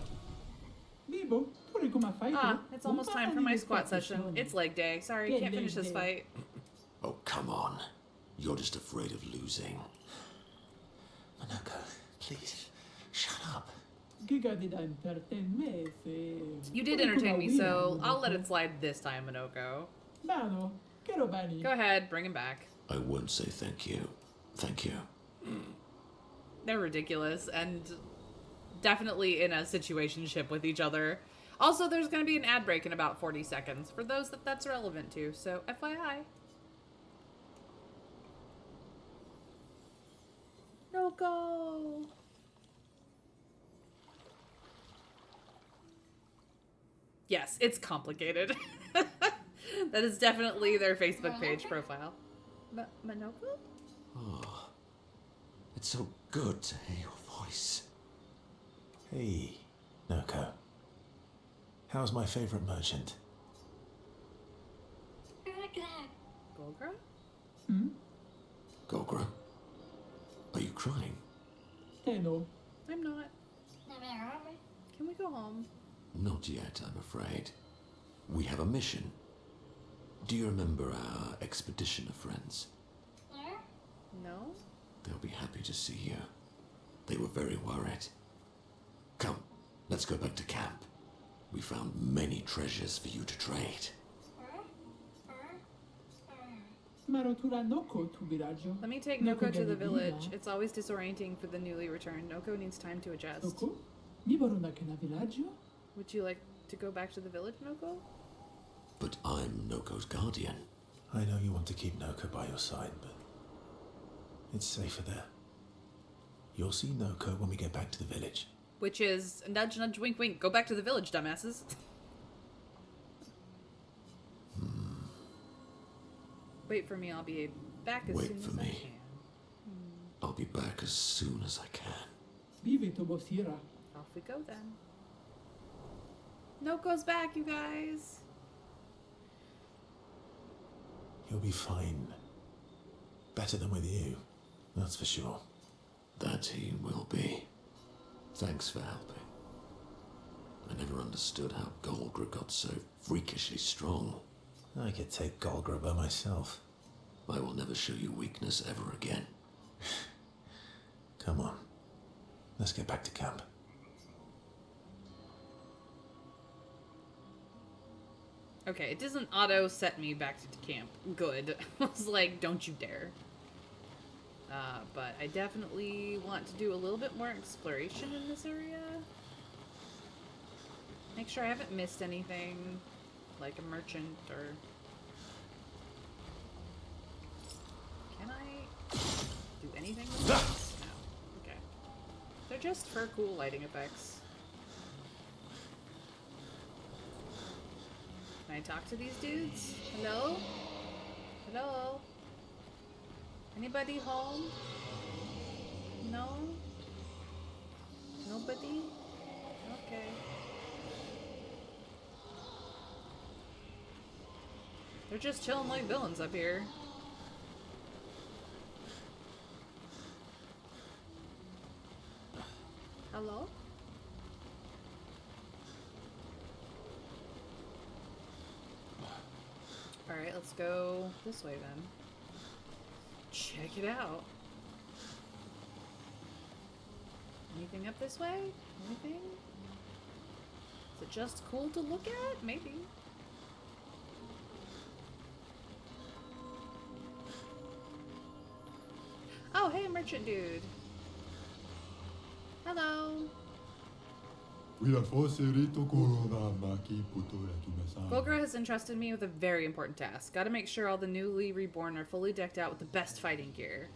Ah, it's almost time for my squat session. It's leg day. Sorry, can't finish this fight. Oh, come on. You're just afraid of losing. Monoko, please, shut up. You did entertain me, so I'll let it slide this time, Minoko. Go ahead, bring him back. I won't say thank you. Thank you. They're ridiculous and definitely in a situationship with each other. Also, there's going to be an ad break in about 40 seconds for those that's relevant to, so FYI. No go. Yes, it's complicated. That is definitely their Facebook page profile. Minoko? Oh, it's so good to hear your voice. Hey, Noko. How's my favorite merchant? Golgra? Gogra, are you crying? I'm not. Can we go home? Not yet, I'm afraid. We have a mission. Do you remember our expedition of friends? No? They'll be happy to see you. They were very worried. Come, let's go back to camp. We found many treasures for you to trade. Let me take Noko to the village. It's always disorienting for the newly returned. Noko needs time to adjust. Would you like to go back to the village, Noko? But I'm Noko's guardian. I know you want to keep Noko by your side, but it's safer there. You'll see Noko when we get back to the village. Which is nudge, nudge, wink, wink. Go back to the village, dumbasses. Wait for me. I'll be back as Wait soon for as I me. can. I'll be back as soon as I can. Off we go then. Noko's back, you guys. He'll be fine. Better than with you, that's for sure. That he will be. Thanks for helping. I never understood how Golgra got so freakishly strong. I could take Golgra by myself. I will never show you weakness ever again. Come on. Let's get back to camp. Okay, it doesn't auto set me back to camp. Good. I was like, don't you dare. But I definitely want to do a little bit more exploration in this area. Make sure I haven't missed anything, like a merchant or... Can I do anything with this? No. Okay. They're just for cool lighting effects. Can I talk to these dudes? Hello? Hello? Anybody home? No? Nobody? Okay. They're just chilling like villains up here. Hello? Alright, let's go this way then. Check it out. Anything up this way? Anything? Is it just cool to look at? Maybe. Oh, hey, merchant dude. Hello. Golgra has entrusted me with a very important task. Gotta make sure all the newly reborn are fully decked out with the best fighting gear.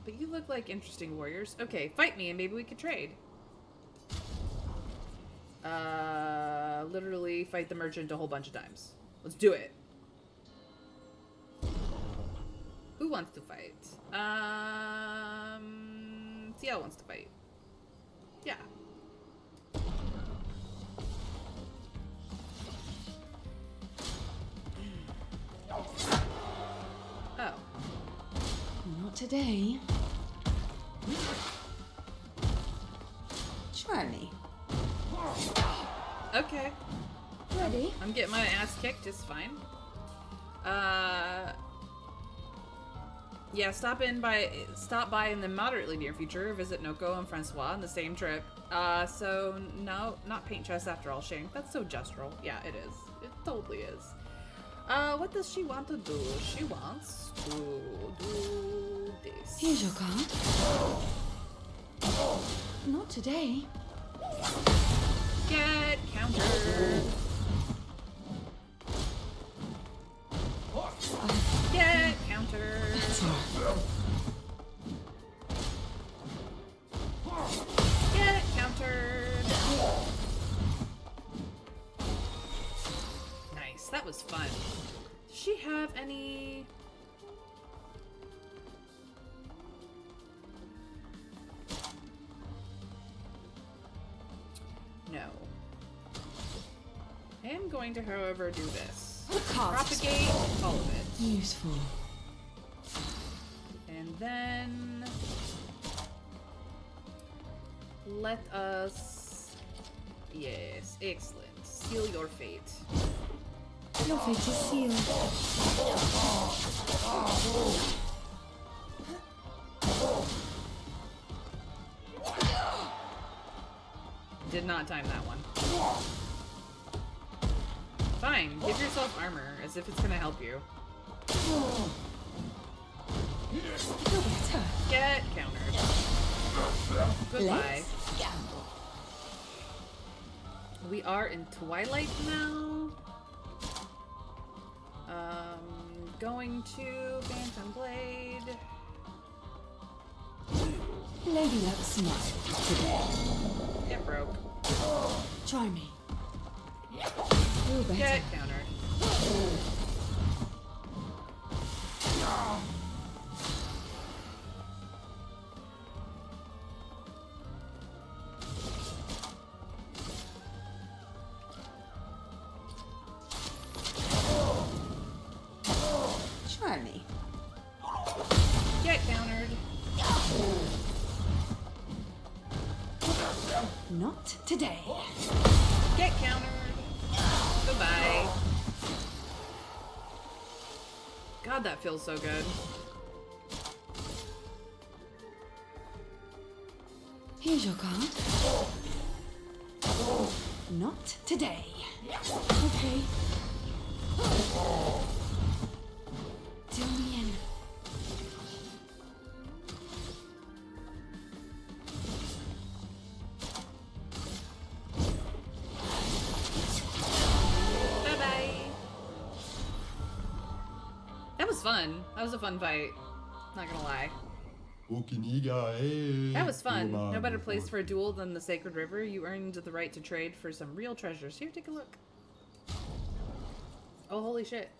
But you look like interesting warriors. Okay, fight me and maybe we could trade. Literally fight the merchant a whole bunch of times. Let's do it. wants to fight? CL wants to fight. Yeah. Oh. Not today. Try me. Okay. Ready? I'm getting my ass kicked, it's fine. Yeah, stop by in the moderately near future. Visit Noko and Francois on the same trip. So no, not paint chest after all, Shane. That's so gestural. Yeah, it is. It totally is. What does she want to do? She wants to do this. Here's your card. Not today. Get countered. Get countered. Get countered. Nice. That was fun. Does she have any... No. I am going to, however, do this. Propagate all of it. Useful. And then... let us... Yes, excellent. Seal your fate. Your fate is sealed. Did not time that one. Fine, give yourself armor, as if it's gonna help you. Feel better. Get countered. Goodbye. Let's gamble. We are in Twilight now. Going to Phantom Blade. Lady Luck smile today. Get broke. Try me. Feel better. Get countered. Try me. Get countered. Not today. Get countered. Goodbye. God, that feels so good. Here's your card. Not today. Okay. Till me in. Bye-bye. That was fun. That was a fun fight. Not gonna lie. That was fun. No better place for a duel than the Sacred River. You earned the right to trade for some real treasures. Here, take a look. Oh, holy shit.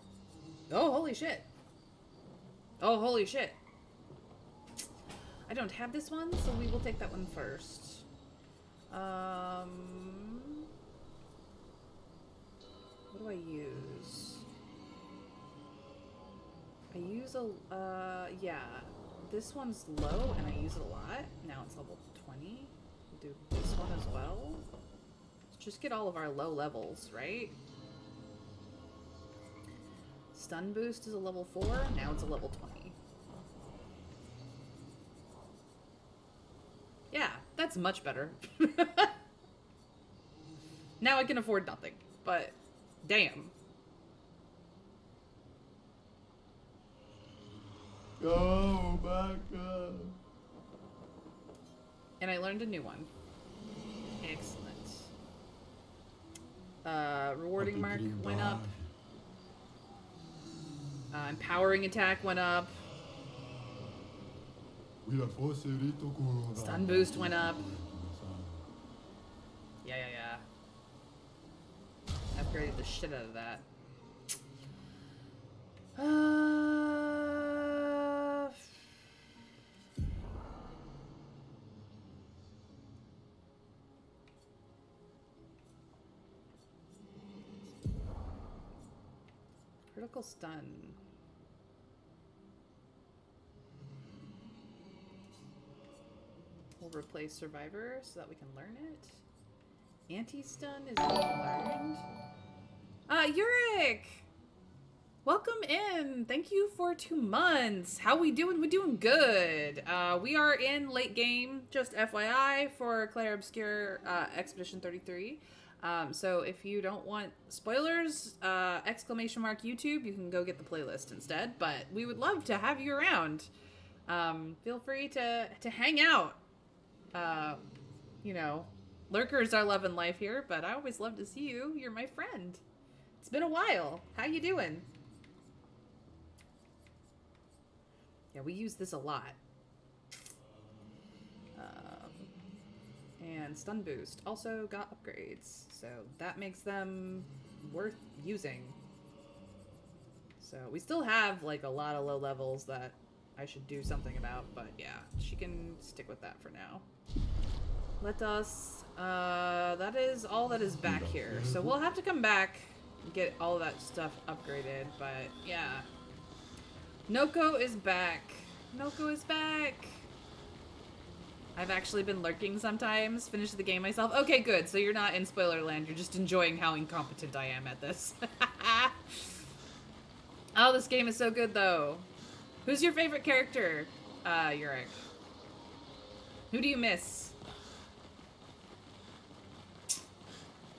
Oh, holy shit. Oh, holy shit. I don't have this one, so we will take that one first. What do I use? I use a, yeah. This one's low, and I use it a lot. Now it's level 20. We'll do this one as well. Just get all of our low levels, right? Stun boost is a level 4. Now it's a level 20. Yeah, that's much better. Now I can afford nothing, but damn. Go back up. And I learned a new one. Excellent. Rewarding mark went up. Empowering attack went up. Stun boost went up. Yeah. Upgraded the shit out of that. Critical stun. We'll replace survivor so that we can learn it. Anti-stun is being learned. Yurik! Welcome in. Thank you for 2 months. How we doing? We doing good. We are in late game, just FYI, for Clair Obscure Expedition 33. So if you don't want spoilers, exclamation mark YouTube, you can go get the playlist instead. But we would love to have you around. Feel free to hang out. You know, lurkers are loving life here, but I always love to see you. You're my friend. It's been a while. How you doing? Yeah, we use this a lot. And stun boost also got upgrades, so that makes them worth using. So we still have like a lot of low levels that I should do something about, but yeah, she can stick with that for now. Let us, that is all that is back here. So we'll have to come back and get all that stuff upgraded, but yeah. Noko is back. Noko is back. I've actually been lurking sometimes, finish the game myself. Okay, good. So you're not in spoiler land. You're just enjoying how incompetent I am at this. Oh, this game is so good, though. Who's your favorite character, Yurik? Who do you miss?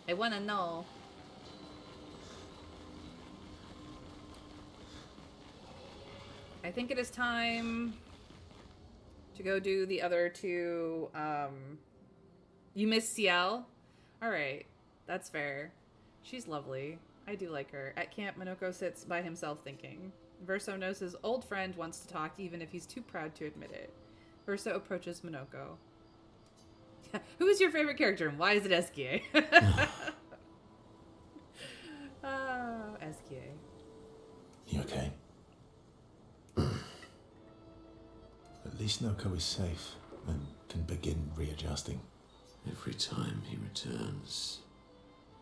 I want to know. I think it is time to go do the other 2. You miss Ciel? Alright, that's fair. She's lovely. I do like her. At camp, Minoko sits by himself thinking. Verso knows his old friend wants to talk even if he's too proud to admit it. Verso approaches Minoko. Who is your favorite character and why is it Eskie? Eskie. You okay? At least Noko is safe and can begin readjusting. Every time he returns,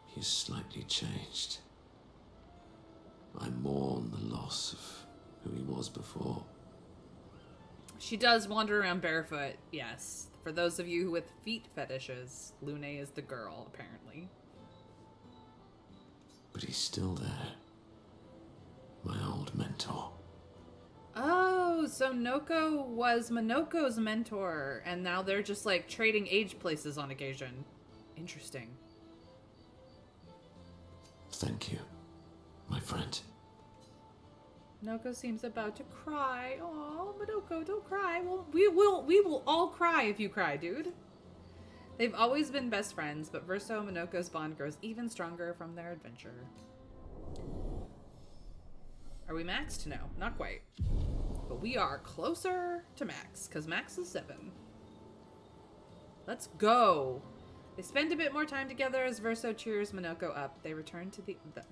he's slightly changed. I mourn the loss of who he was before. She does wander around barefoot, yes. For those of you with feet fetishes, Lune is the girl, apparently. But he's still there. My old mentor. Oh, so Noko was Minoko's mentor, and now they're just like trading age places on occasion. Interesting. Thank you, my friend. Noko seems about to cry. Oh, Minoko, don't cry. Well, we will all cry if you cry, dude. They've always been best friends, but Verso and Minoko's bond grows even stronger from their adventure. Are we maxed? No, not quite. But we are closer to max, because max is 7. Let's go. They spend a bit more time together as Verso cheers Minoko up. They return to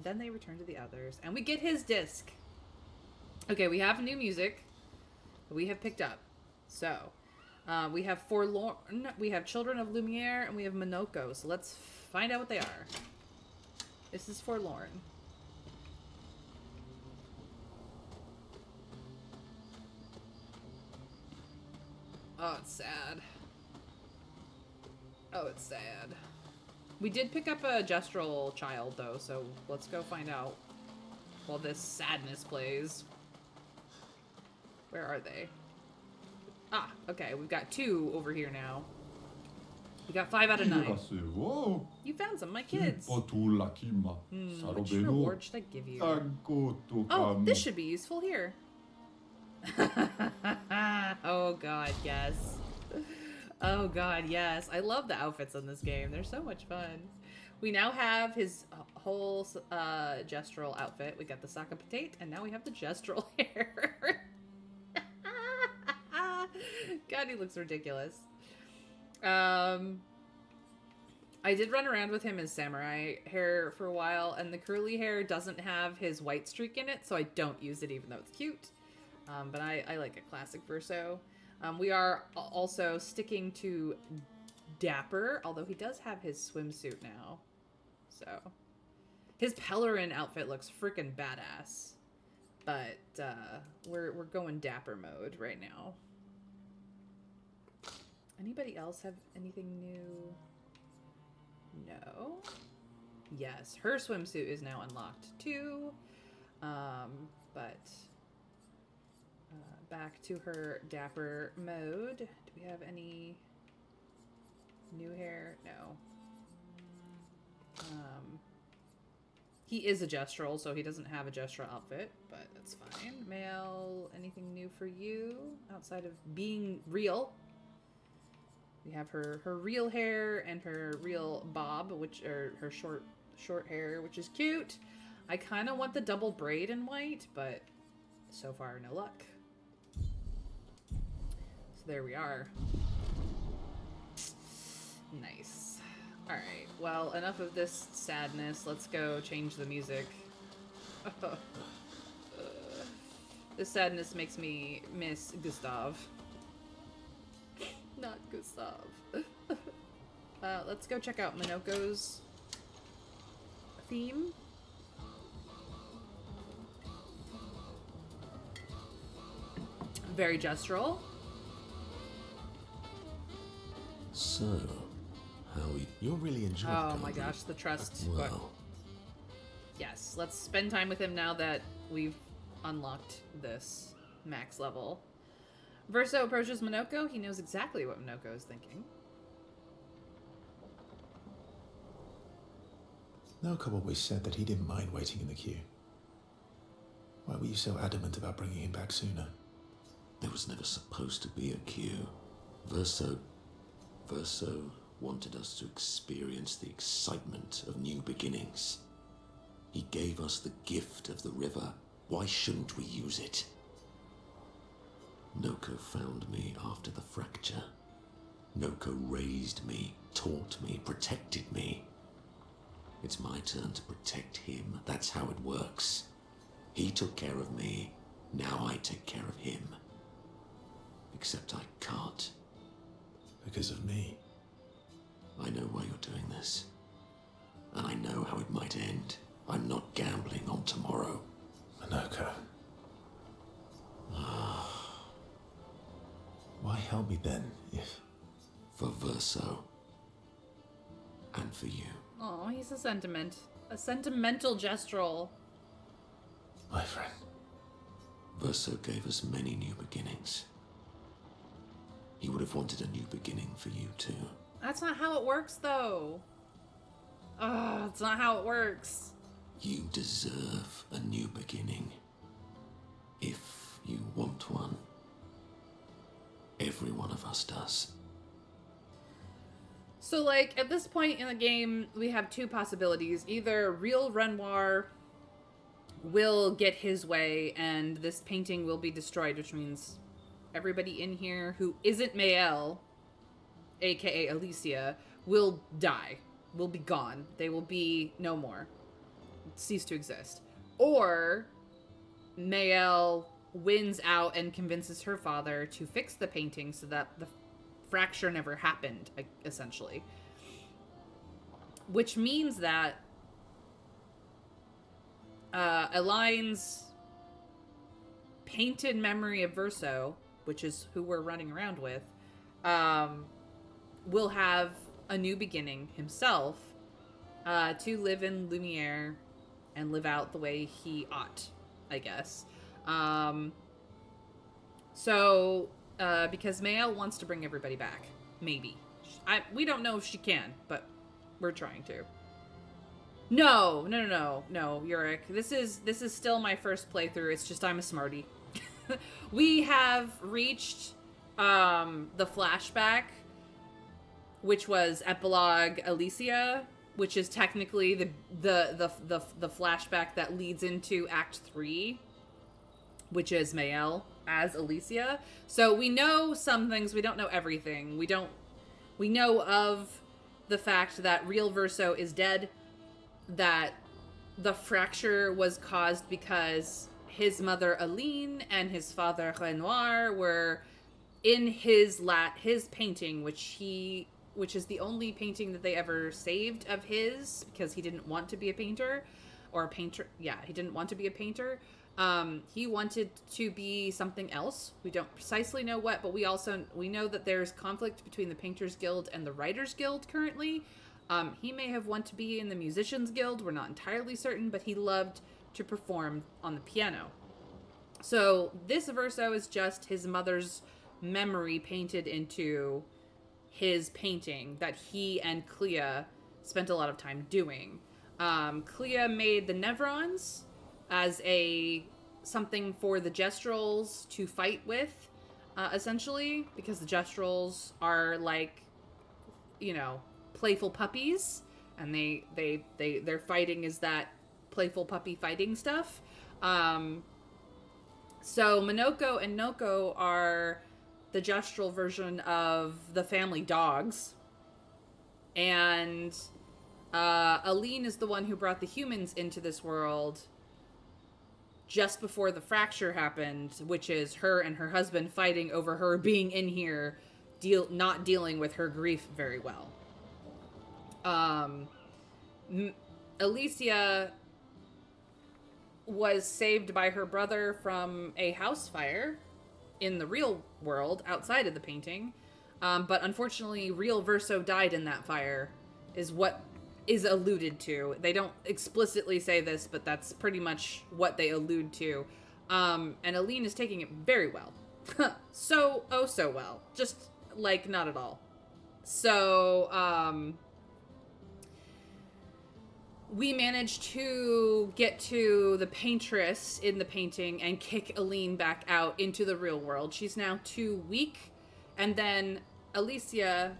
then they return to the others, and we get his disc. Okay, we have new music that we have picked up. So, we have Forlorn, we have Children of Lumiere, and we have Minoko. So let's find out what they are. This is Forlorn. Oh, it's sad. Oh, it's sad. We did pick up a gestural child, though, so let's go find out while this sadness plays. Where are they? Ah, okay, we've got 2 over here now. We got 5 out of 9. You found some, my kids. Which reward should I give you? Oh, this should be useful here. Oh god, yes. Oh god, yes. I love the outfits in this game. They're so much fun. We now have his whole gestural outfit. We got the Saka Potate, and now we have the gestural hair. God, he looks ridiculous. I did run around with him as samurai hair for a while, and the curly hair doesn't have his white streak in it, so I don't use it even though it's cute. But I like a classic Verso. We are also sticking to Dapper, although he does have his swimsuit now. So his Pellerin outfit looks freaking badass. But we're going dapper mode right now. Anybody else have anything new? No. Yes, her swimsuit is now unlocked too. But back to her dapper mode. Do we have any new hair? No. He is a gestural, so he doesn't have a gestural outfit, but that's fine. Male, anything new for you outside of being real? We have her real hair and her real bob, which are her short hair, which is cute. I kind of want the double braid in white, but so far no luck. So there we are. Nice. All right. Well, enough of this sadness. Let's go change the music. This sadness makes me miss Gustav. Not Gustav. Let's go check out Minoko's theme. Very gestural. So, you're really enjoying Oh my gosh, the trust. Well, Yes, let's spend time with him now that we've unlocked this max level. Verso approaches Minoko. He knows exactly what Minoko is thinking. Noko always said that he didn't mind waiting in the queue. Why were you so adamant about bringing him back sooner? there was never supposed to be a queue. Verso wanted us to experience the excitement of new beginnings. He gave us the gift of the river. Why shouldn't we use it? Noko found me after the fracture. Noko raised me, taught me, protected me. It's my turn to protect him. That's how it works. He took care of me. Now I take care of him. Except I can't. Because of me. I know why you're doing this. And I know how it might end. I'm not gambling on tomorrow. Minoko. Why help me then, if... For Verso. And for you. Oh, he's a sentimental gestural. My friend. Verso gave us many new beginnings. He would have wanted a new beginning for you too. That's not how it works, though. Oh, it's not how it works. You deserve a new beginning. If you want one. Every one of us does. So, like, at this point in the game, we have two possibilities. Either real Renoir will get his way, and this painting will be destroyed, which means everybody in here who isn't Mael, aka Alicia, will die. Will be gone. They will be no more. Cease to exist. Or Mael wins out and convinces her father to fix the painting so that the fracture never happened, essentially. Which means that Aline's painted memory of Verso, which is who we're running around with, will have a new beginning himself to live in Lumiere and live out the way he ought, I guess. Because Mael wants to bring everybody back. Maybe. We don't know if she can, but we're trying to. No, Yurik. This is still my first playthrough. It's just I'm a smarty. We have reached the flashback, which was epilogue Alicia, which is technically the flashback that leads into Act 3, which is Mael as Alicia. So we know some things, we don't know everything. We know of the fact that real Verso is dead, that the fracture was caused because his mother Aline and his father Renoir were in his painting, which is the only painting that they ever saved of his, because he didn't want to be a painter, or a painter. Yeah, he didn't want to be a painter. He wanted to be something else. We don't precisely know what, but we know that there's conflict between the Painters Guild and the Writers Guild currently. He may have wanted to be in the Musicians Guild. We're not entirely certain, but he loved to perform on the piano. So this verso is just his mother's memory painted into his painting that he and Clea spent a lot of time doing. Clea made the Nevrons as something for the Gestrels to fight with, essentially, because the Gestrels are like, playful puppies, and their fighting is that playful puppy fighting stuff. So Minoko and Noko are the Gestural version of the family dogs. And Aline is the one who brought the humans into this world just before the fracture happened, which is her and her husband fighting over her being in here, not dealing with her grief very well. Alicia was saved by her brother from a house fire in the real world outside of the painting. But unfortunately, real Verso died in that fire, is what is alluded to. They don't explicitly say this, but that's pretty much what they allude to. And Aline is taking it very well. so well. Just, not at all. So, we managed to get to the paintress in the painting and kick Aline back out into the real world. She's now too weak. And then Alicia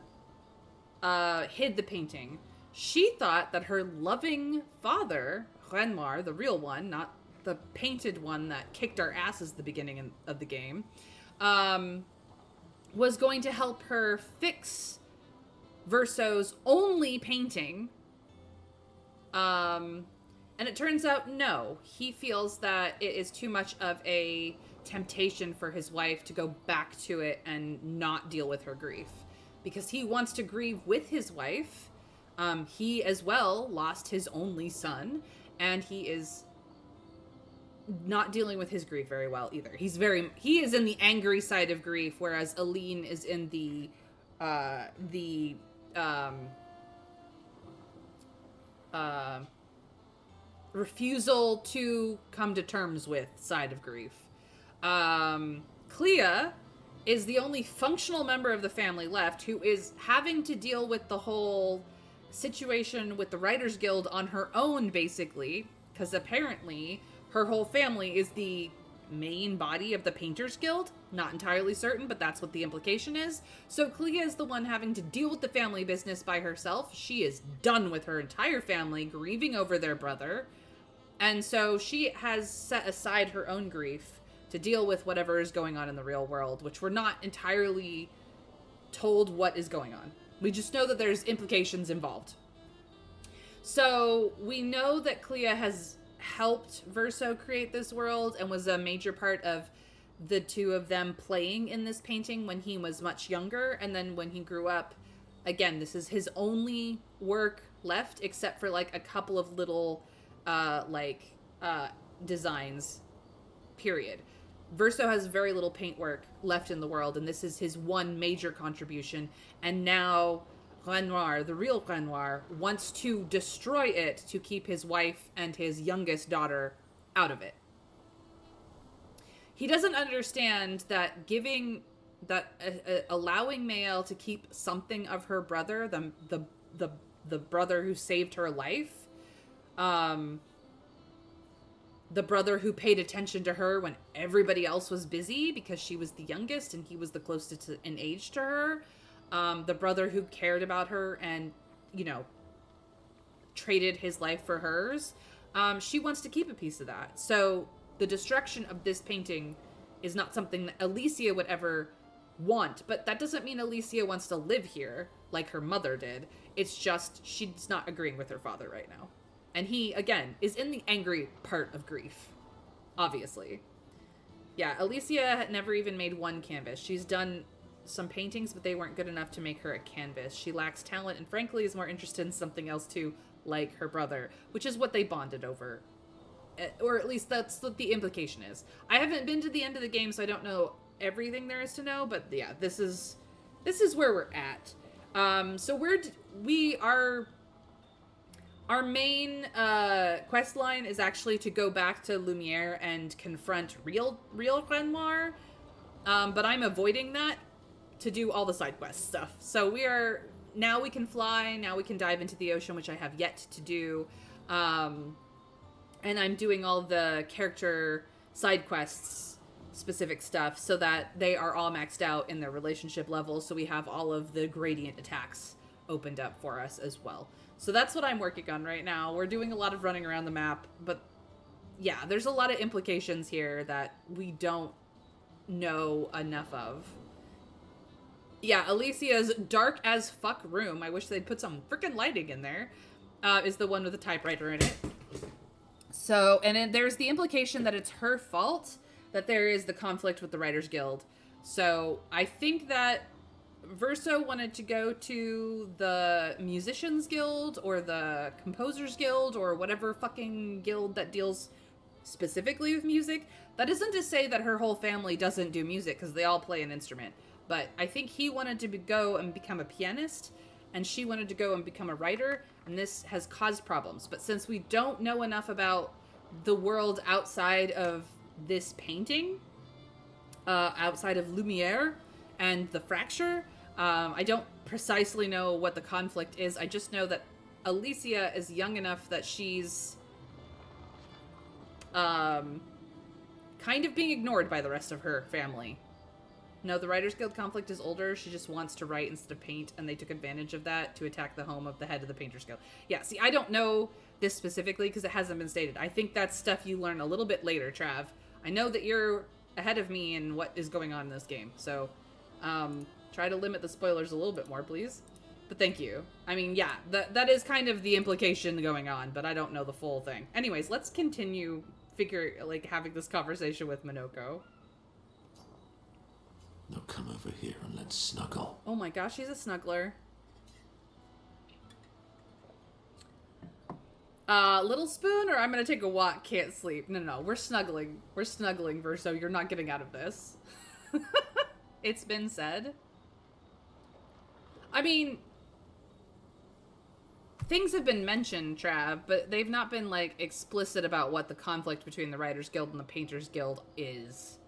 hid the painting. She thought that her loving father, Renoir, the real one, not the painted one that kicked our asses at the beginning of the game, was going to help her fix Verso's only painting. And it turns out, no. He feels that it is too much of a temptation for his wife to go back to it and not deal with her grief. Because he wants to grieve with his wife. He, as well, lost his only son. And he is not dealing with his grief very well, either. He is in the angry side of grief, whereas Aline is in the refusal to come to terms with side of grief. Clea is the only functional member of the family left who is having to deal with the whole situation with the Writers Guild on her own, basically, because apparently her whole family is the main body of the Painters Guild. Not entirely certain, but that's what the implication is. So Clea is the one having to deal with the family business by herself. She is done with her entire family grieving over their brother. And so she has set aside her own grief to deal with whatever is going on in the real world, which we're not entirely told what is going on. We just know that there's implications involved. So we know that Clea has helped Verso create this world and was a major part of the two of them playing in this painting when he was much younger. And then when he grew up, again, this is his only work left, except for a couple of little designs, period. Verso has very little paintwork left in the world, and this is his one major contribution. And now Renoir, the real Renoir, wants to destroy it to keep his wife and his youngest daughter out of it. He doesn't understand that allowing Maëlle to keep something of her brother, the brother who saved her life, the brother who paid attention to her when everybody else was busy because she was the youngest and he was the closest in age to her, the brother who cared about her and, traded his life for hers, she wants to keep a piece of that. So the destruction of this painting is not something that Alicia would ever want, but that doesn't mean Alicia wants to live here like her mother did. It's just she's not agreeing with her father right now. And he, again, is in the angry part of grief, obviously. Yeah, Alicia had never even made one canvas. She's done some paintings, but they weren't good enough to make her a canvas. She lacks talent and, frankly, is more interested in something else, too, like her brother, which is what they bonded over or at least that's what the implication is. I haven't been to the end of the game, so I don't know everything there is to know, but yeah, this is where we're at. So our main quest line is actually to go back to Lumiere and confront real Renoir, but I'm avoiding that to do all the side quest stuff. So now we can fly, now we can dive into the ocean, which I have yet to do, and I'm doing all the character side quests specific stuff so that they are all maxed out in their relationship levels, so we have all of the gradient attacks opened up for us as well. So that's what I'm working on right now. We're doing a lot of running around the map, but yeah, there's a lot of implications here that we don't know enough of. Yeah, Alicia's dark as fuck room, I wish they'd put some freaking lighting in there, is the one with the typewriter in it. So, and then there's the implication that it's her fault that there is the conflict with the Writers Guild. So I think that Verso wanted to go to the Musicians Guild or the Composers Guild or whatever fucking guild that deals specifically with music. That isn't to say that her whole family doesn't do music, because they all play an instrument. But I think he wanted to go and become a pianist, and she wanted to go and become a writer, and this has caused problems. But since we don't know enough about the world outside of this painting, outside of Lumiere and the fracture, I don't precisely know what the conflict is. I just know that Alicia is young enough that she's kind of being ignored by the rest of her family. No, the Writers Guild conflict is older. She just wants to write instead of paint, and they took advantage of that to attack the home of the head of the Painters Guild. Yeah, see, I don't know this specifically because it hasn't been stated. I think that's stuff you learn a little bit later, Trav. I know that you're ahead of me in what is going on in this game, so try to limit the spoilers a little bit more, please. But thank you. I mean, yeah, that is kind of the implication going on, but I don't know the full thing. Anyways, let's continue having this conversation with Minoko. Now come over here and let's snuggle. Oh my gosh, she's a snuggler. Little spoon, or I'm gonna take a walk, can't sleep. No, we're snuggling. We're snuggling, Verso. You're not getting out of this. It's been said. I mean, things have been mentioned, Trav, but they've not been, explicit about what the conflict between the Writers Guild and the Painters Guild is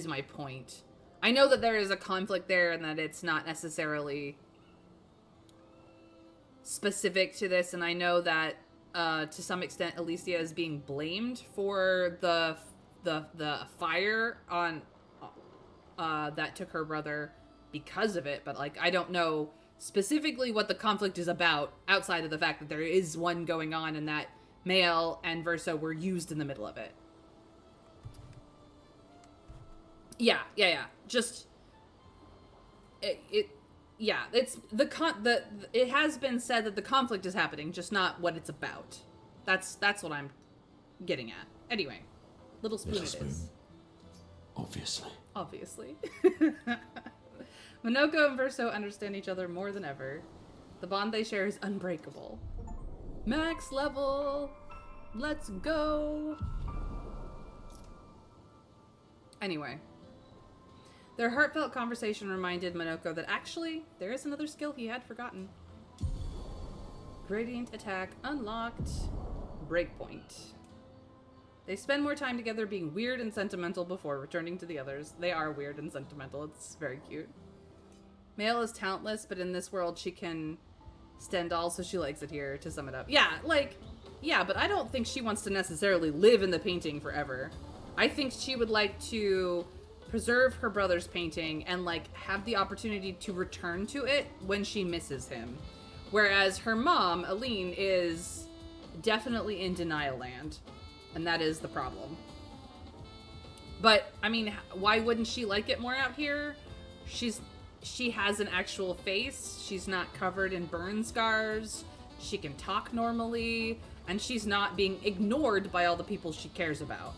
my point. I know that there is a conflict there and that it's not necessarily specific to this, and I know that to some extent Alicia is being blamed for the fire on that took her brother because of it, but I don't know specifically what the conflict is about outside of the fact that there is one going on and that Mael and Verso were used in the middle of it. Yeah. Just it's it has been said that the conflict is happening, just not what it's about. That's what I'm getting at. Anyway, little spoon it is. Obviously. Minoko and Verso understand each other more than ever. The bond they share is unbreakable. Max level. Let's go. Anyway. Their heartfelt conversation reminded Minoko that actually, there is another skill he had forgotten. Gradient attack unlocked. Breakpoint. They spend more time together being weird and sentimental before returning to the others. They are weird and sentimental. It's very cute. Mael is talentless, but in this world she can stand all, so she likes it here, to sum it up. Yeah, but I don't think she wants to necessarily live in the painting forever. I think she would like to preserve her brother's painting and have the opportunity to return to it when she misses him. Whereas her mom, Aline, is definitely in denial land, and that is the problem. But I mean, why wouldn't she like it more out here? She has an actual face. She's not covered in burn scars. She can talk normally, and she's not being ignored by all the people she cares about.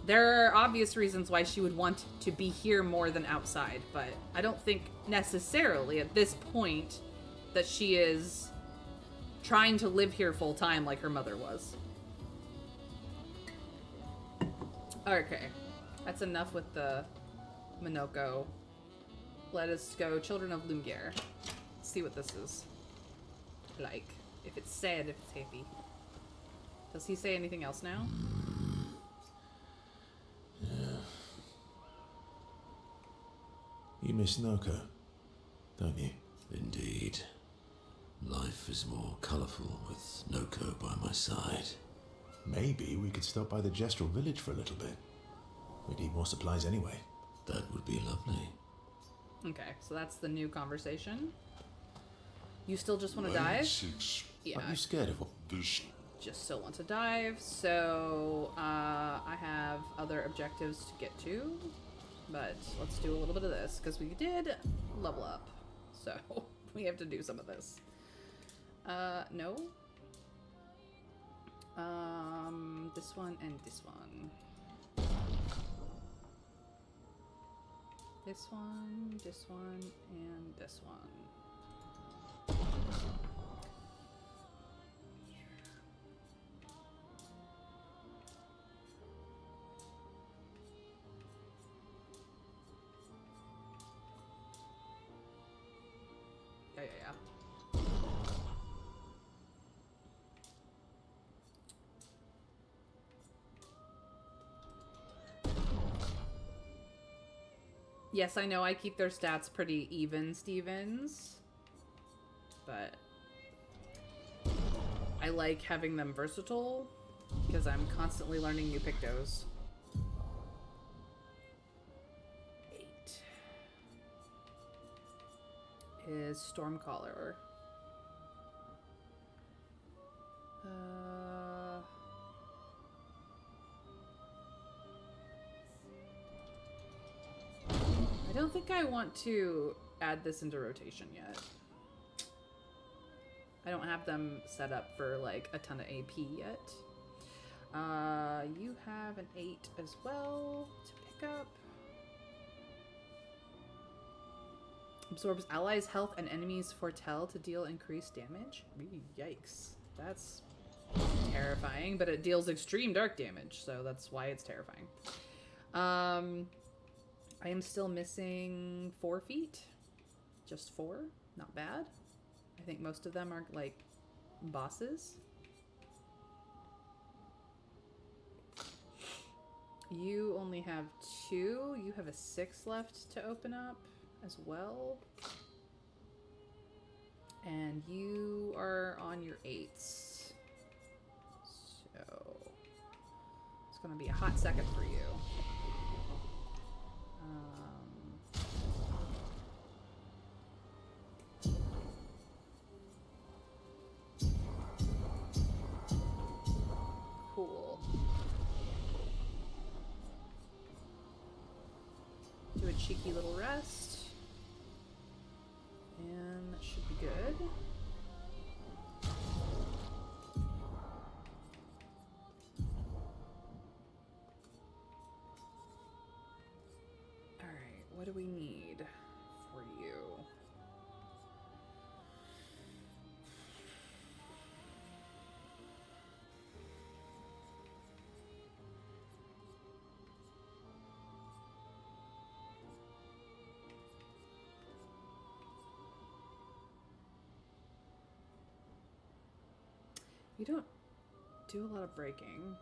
There are obvious reasons why she would want to be here more than outside, but I don't think necessarily at this point that she is trying to live here full time like her mother was. Okay. That's enough with the Minoko. Let us go Children of Lumiere. See what this is like. If it's sad, if it's happy. Does he say anything else now? Yeah. You miss Noko, don't you? Indeed. Life is more colourful with Noko by my side. Maybe we could stop by the Gestural village for a little bit. We need more supplies anyway. That would be lovely. Okay, so that's the new conversation. You still just want to dive? Yeah, Aren't you scared of what? just still want to dive. So I have other objectives to get to, but let's do a little bit of this because we did level up, so we have to do some of this. No. This one and this one. This one, and this one. Yeah. Yes, I know I keep their stats pretty even, Stevens. But I like having them versatile because I'm constantly learning new Pictos. 8 is Stormcaller. I don't think I want to add this into rotation yet. I don't have them set up for like a ton of AP yet. You have an 8 as well to pick up. Absorbs allies' health and enemies' foretell to deal increased damage. Yikes. That's terrifying, but it deals extreme dark damage, so that's why it's terrifying. I am still missing 4 feet. Just 4. Not bad. I think most of them are like bosses. You only have 2. You have a 6 left to open up as well. And you are on your 8s. So it's going to be a hot second for you. Cool. Do a cheeky little rest. And that should be good. Alright, what do we need for you? You don't do a lot of breaking.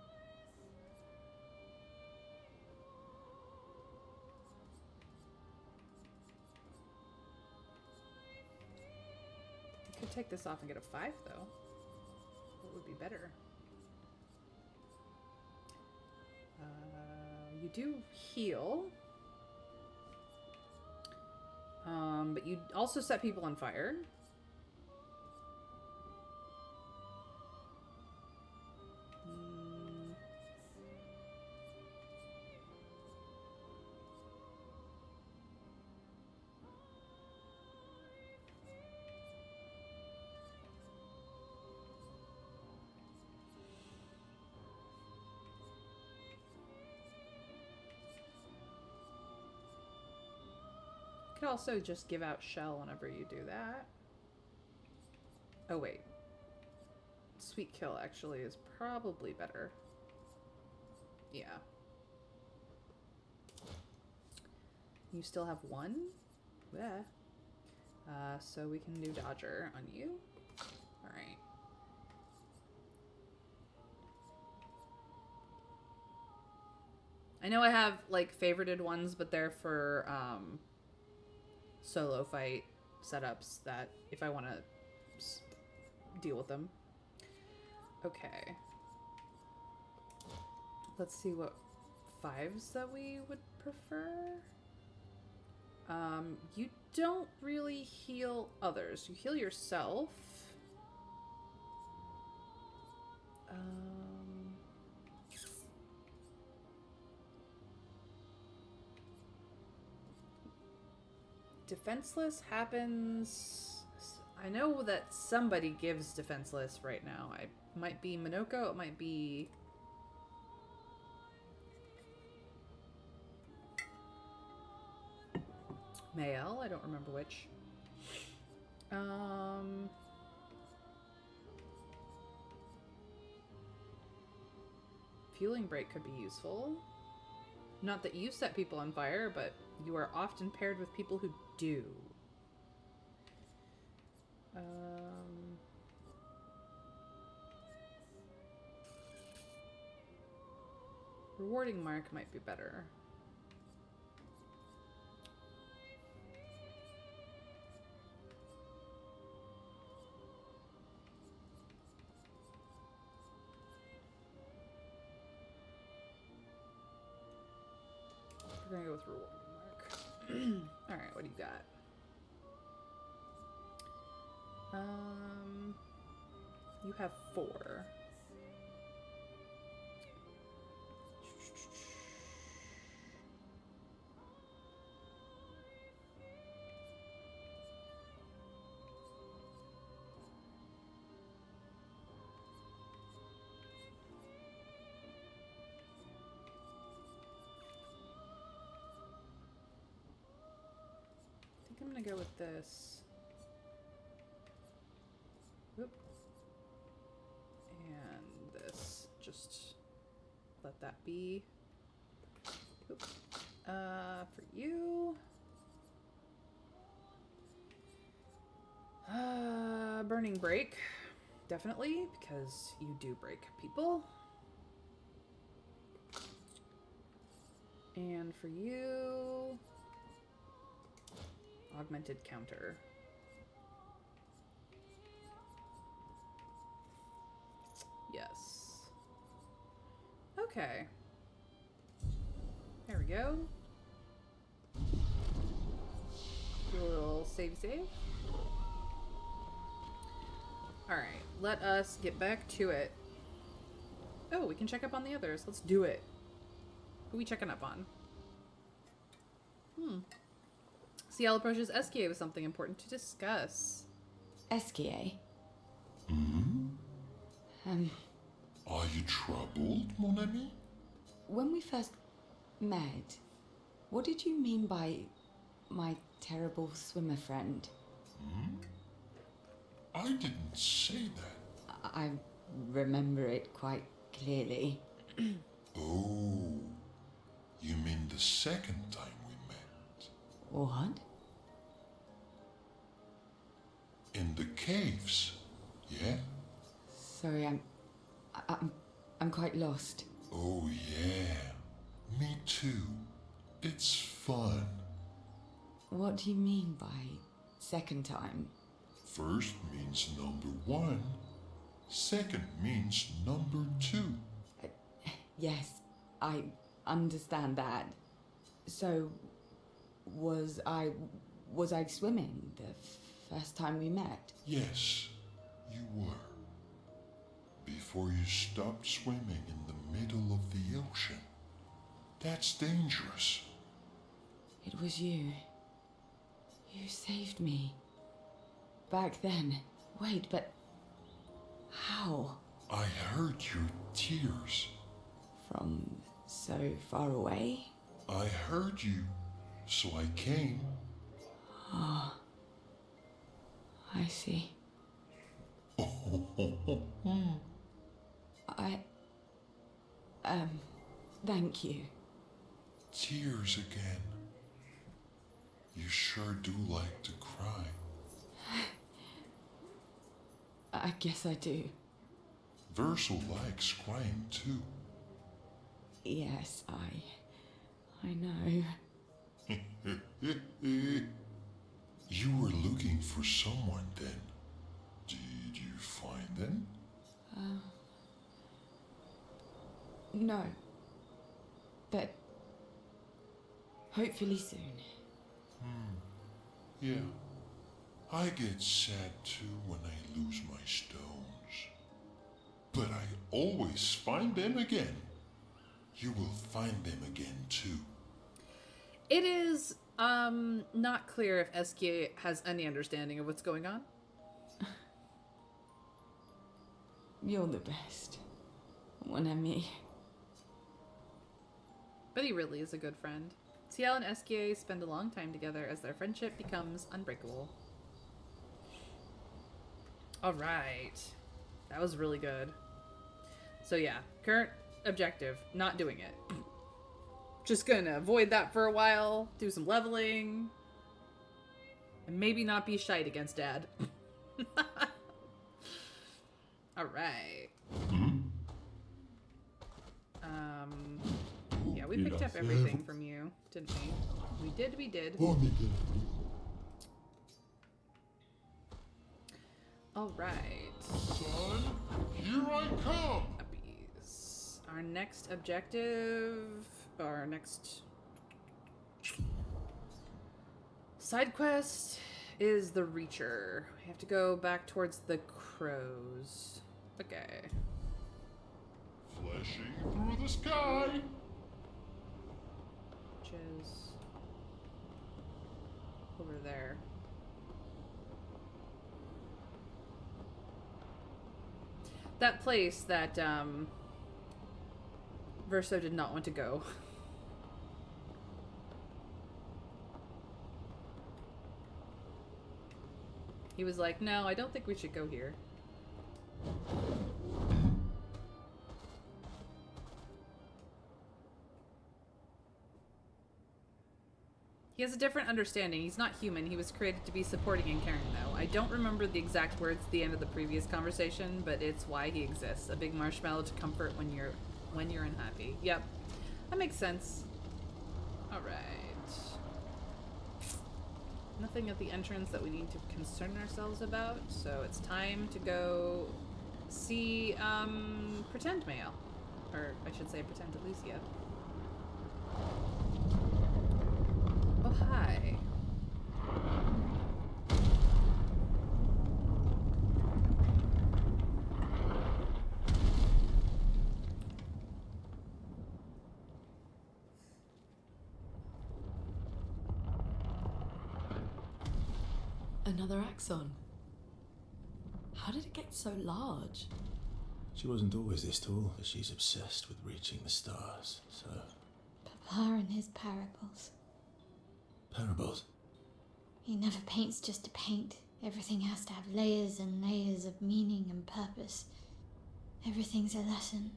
You could take this off and get a 5, though. What would be better? You do heal. But you also set people on fire. Could also just give out shell whenever you do that. Oh wait. Sweet kill actually is probably better. Yeah. You still have one? Yeah. So we can do Dodger on you. Alright. I know I have, like, favorited ones, but they're for, solo fight setups that if I want to deal with them. Okay. Let's see what 5s that we would prefer. You don't really heal others. You heal yourself. Defenseless happens... I know that somebody gives defenseless right now. It might be Minoko, it might be... Mael, I don't remember which. Fueling break could be useful. Not that you set people on fire, but you are often paired with people who do. Rewarding mark might be better. We're gonna go with rewarding mark. Alright, what do you got? You have 4. I think I'm gonna go with this. Whoop. And this. Just let that be. Whoop. For you. Burning break. Definitely, because you do break people. And for you... augmented counter. Yes. Okay. There we go. Do a little save. Alright, let us get back to it. Oh, we can check up on the others. Let's do it. Who are we checking up on? Ciel approaches Esquier with something important to discuss. Esquier? Are you troubled, mon ami? When we first met, what did you mean by my terrible swimmer friend? I didn't say that. I remember it quite clearly. Oh, you mean the second time we met? What? In the caves, yeah? Sorry, I'm quite lost. Oh yeah, me too. It's fun. What do you mean by second time? First means number 1. Second means number 2. Yes, I understand that. So, was I swimming the first time we met? Yes, you were. Before you stopped swimming in the middle of the ocean. That's dangerous. It was you. You saved me. Back then. Wait, but how? I heard your tears. From so far away? I heard you, so I came. Ah, I see. Thank you. Tears again. sure do like to cry. I guess I do. Verso likes crying too. Yes, I know. You were looking for someone then. Did you find them? No. But hopefully soon. Yeah. I get sad too when I lose my stones. But I always find them again. You will find them again too. It is not clear if Eskia has any understanding of what's going on. You're the best. Mon ami. But he really is a good friend. Ciel and Eskia spend a long time together as their friendship becomes unbreakable. Alright. That was really good. So yeah, current objective, not doing it. Just gonna avoid that for a while, do some leveling, and maybe not be shite against Dad. Alright. Yeah, we picked up everything from you, didn't we? We did. Alright. Son, here I come! Puppies. Our next objective, or our next side quest is the Reacher. We have to go back towards the crows. Okay. Flashing through the sky! Which is over there. That place that Verso did not want to go. He was like, no, I don't think we should go here. He has a different understanding. He's not human. He was created to be supporting and caring, though. I don't remember the exact words at the end of the previous conversation, but it's why he exists. A big marshmallow to comfort when you're unhappy. Yep. That makes sense. Alright. Nothing at the entrance that we need to concern ourselves about, so it's time to go see, Pretend Mail. Or, I should say, Pretend Alicia. Oh, hi. Another axon. How did it get so large? She wasn't always this tall, but she's obsessed with reaching the stars, so... Papa and his parables. Parables? He never paints just to paint. Everything has to have layers and layers of meaning and purpose. Everything's a lesson.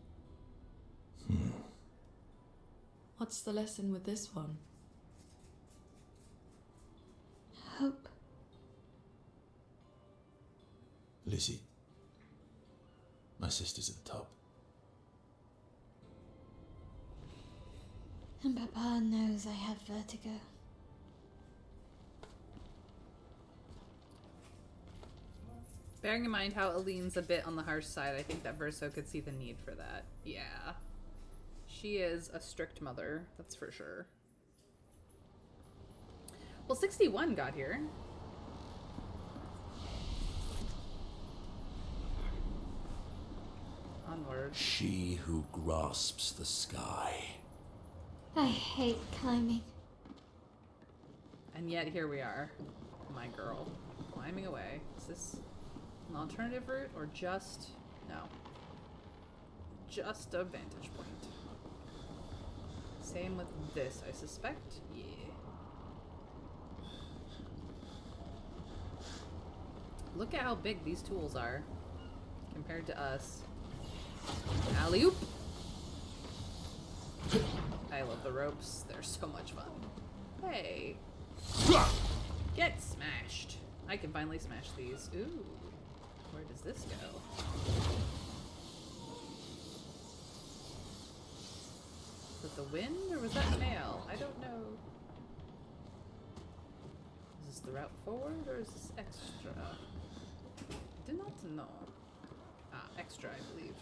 What's the lesson with this one? Hope. Lizzie. My sister's at the top. And Papa knows I have vertigo. Bearing in mind how Aline's a bit on the harsh side, I think that Verso could see the need for that. Yeah. She is a strict mother, that's for sure. Well, 61 got here. Onward. She who grasps the sky. I hate climbing. And yet here we are. My girl. Climbing away. Is this an alternative route or just... No. Just a vantage point. Same with this, I suspect. Yeah. Look at how big these tools are compared to us. Alley-oop! I love the ropes. They're so much fun. Hey. I can finally smash these. Ooh. Where does this go? Was it the wind or was that mail? I don't know. Is this the route forward or is this extra? I do not know. Ah, extra, I believe.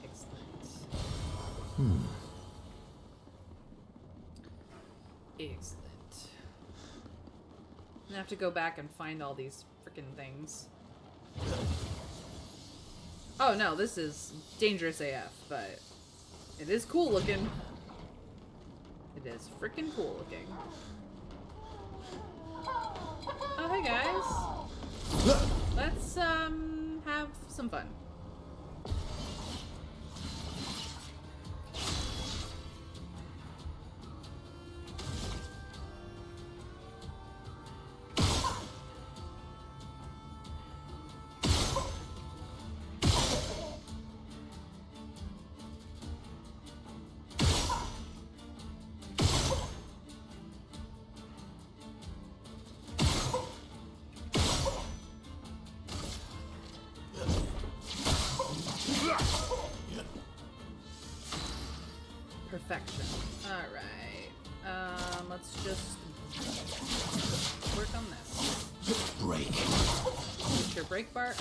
Excellent. Excellent. I'm gonna have to go back and find all these freaking things. Oh no, this is dangerous AF, but it is cool looking. It is freaking cool looking. Oh, hey guys. Let's have some fun. Perfection. Alright. Let's just work on this. Break. Put your break bar up.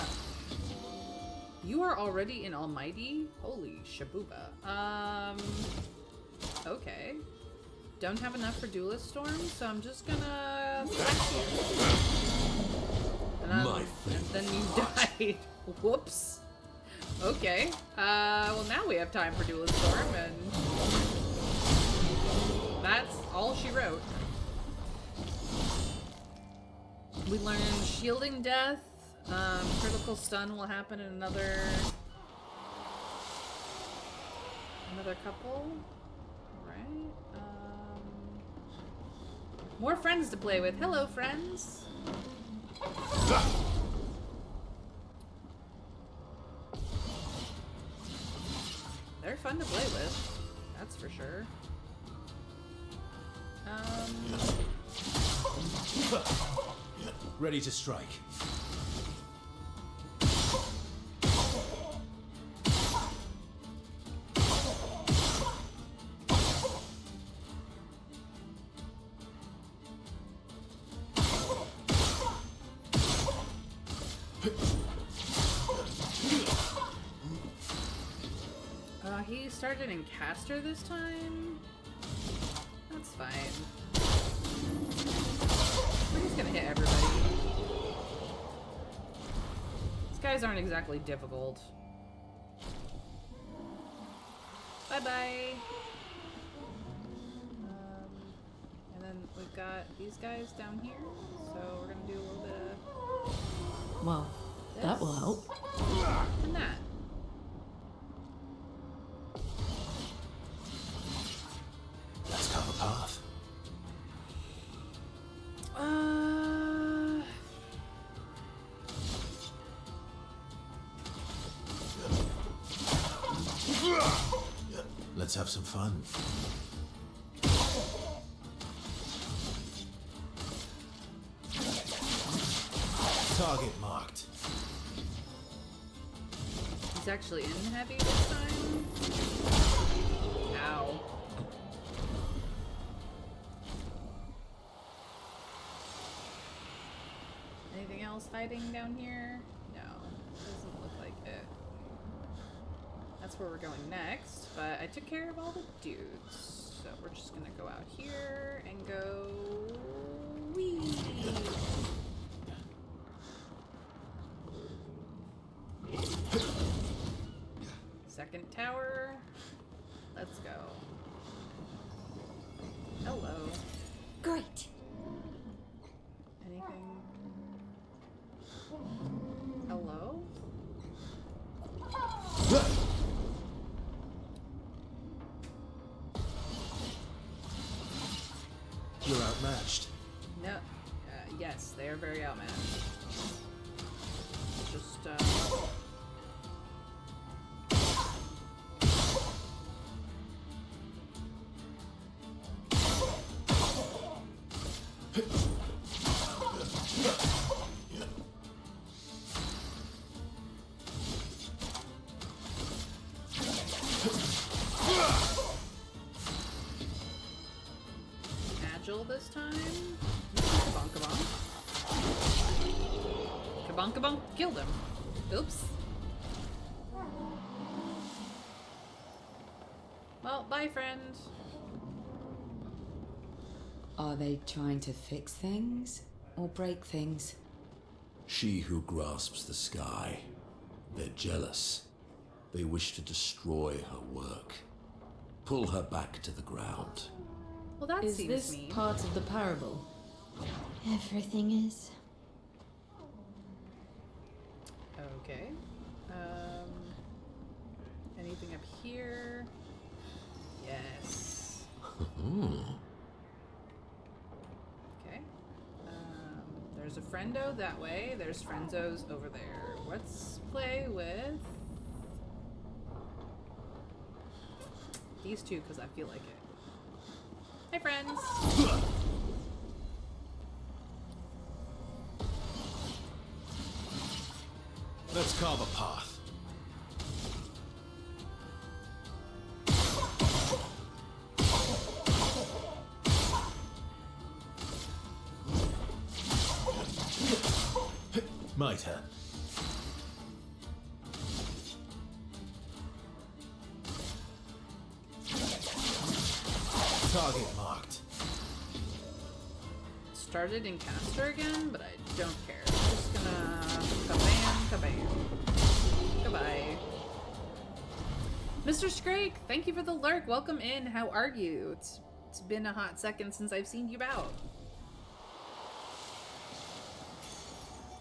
You are already in Almighty? Holy shabuba. Okay. Don't have enough for Duelist Storm, so I'm just gonna whack you. And then you died. Whoops. Okay. Well now we have time for Duelist Storm, and that's all she wrote. We learned Shielding Death. Critical Stun will happen in another couple. Right? More friends to play with. Hello, friends. They're fun to play with, that's for sure. Ready to strike. He started in caster this time. That's fine. We're just gonna hit everybody. These guys aren't exactly difficult. Bye-bye. And then we've got these guys down here. So we're gonna do a little bit of Well, this. that will help. And that. Let's cover path. Let's have some fun. Target marked. He's actually in heavy this time. Ow. Anything else hiding down here? No, doesn't look like it. That's where we're going next, but I took care of all the dudes. So we're just gonna go out here and go... Whee! Second tower. Let's go. Hello. Great. Anything? Hello? You're outmatched. No. Yes, they are very outmatched. Just, this time. Kabonk, kabonk. Kabonk, kabonk. Killed him. Oops. Well, bye, friend. Are they trying to fix things or break things? She who grasps the sky. They're jealous. They wish to destroy her work. Pull her back to the ground. Well, that Is seems this mean. part of the parable? Everything is. Okay. Anything up here? Yes. Okay. There's a friendo that way. There's frienzos over there. Let's play with these two because I feel like it. Hi, friends. Let's carve a path. My turn. Target marked. Started in caster again, but I don't care. I'm just gonna kabam, kabam. Goodbye. Mr. Scrake, thank you for the lurk. Welcome in. How are you? It's been a hot second since I've seen you out.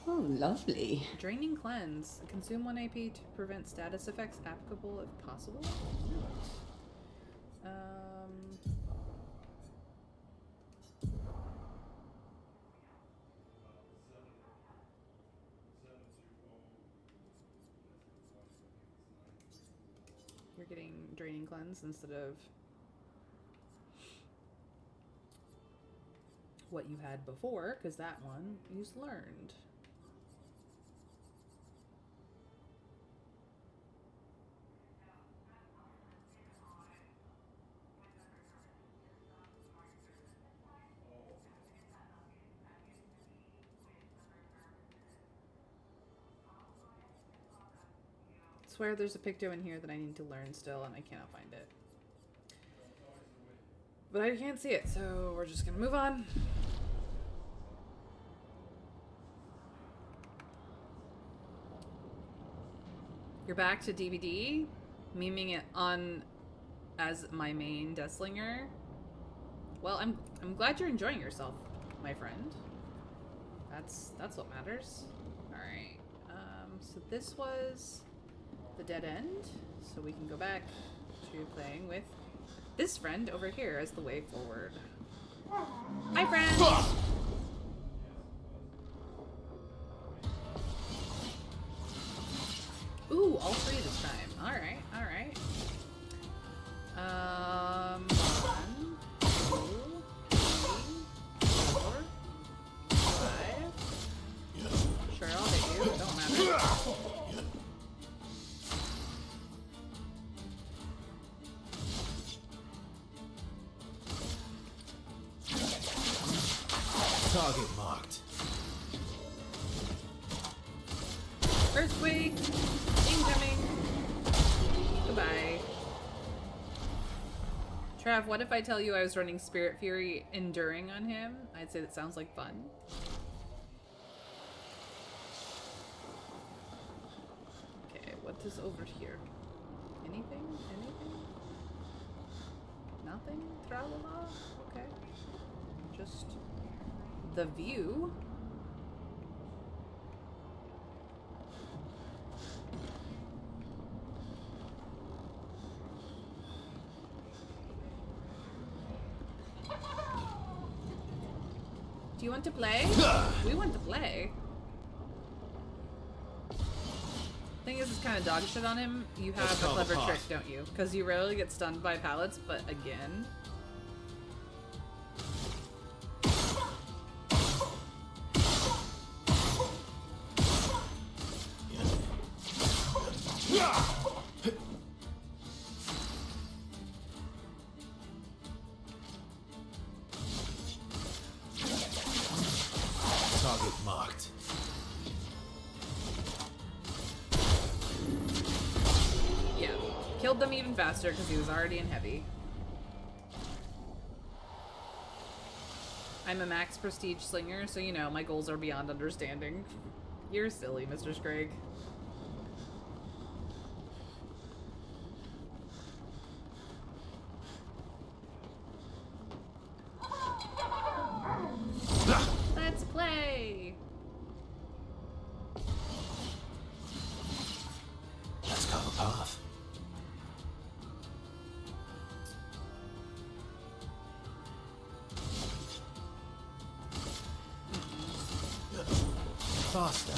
Oh, lovely. Draining Cleanse. Consume 1 AP to prevent status effects applicable if possible. You're getting Draining Cleanse instead of what you had before, because that one you've learned. I swear there's a Picto in here that I need to learn still, and I cannot find it. But I can't see it, so we're just gonna move on. You're back to DVD, memeing it on as my main Deathslinger. Well, I'm glad you're enjoying yourself, my friend. That's what matters. All right. So this was the dead end, so we can go back to playing with this friend over here as the way forward. Hi, friend! Ooh, all three this time. Alright, alright. 1, 2, 3, 4, 5. Sure, I'll hit you. Don't matter. Target marked. Earthquake! Incoming! Goodbye. Trav, what if I tell you I was running Spirit Fury Enduring on him? I'd say that sounds like fun. Okay, what is over here? Anything? Anything? Nothing? Tra-la-la? Okay. Just the view. Do you want to play? We want to play. Thing is, it's kind of dog shit on him. You have a clever trick, don't you? Because you rarely get stunned by pallets, but again. bookmarked. Yeah. Killed them even faster because he was already in heavy. I'm a max prestige slinger, so you know, my goals are beyond understanding. You're silly, Mr. Scragg. Let's play! Let's carve a path. Faster.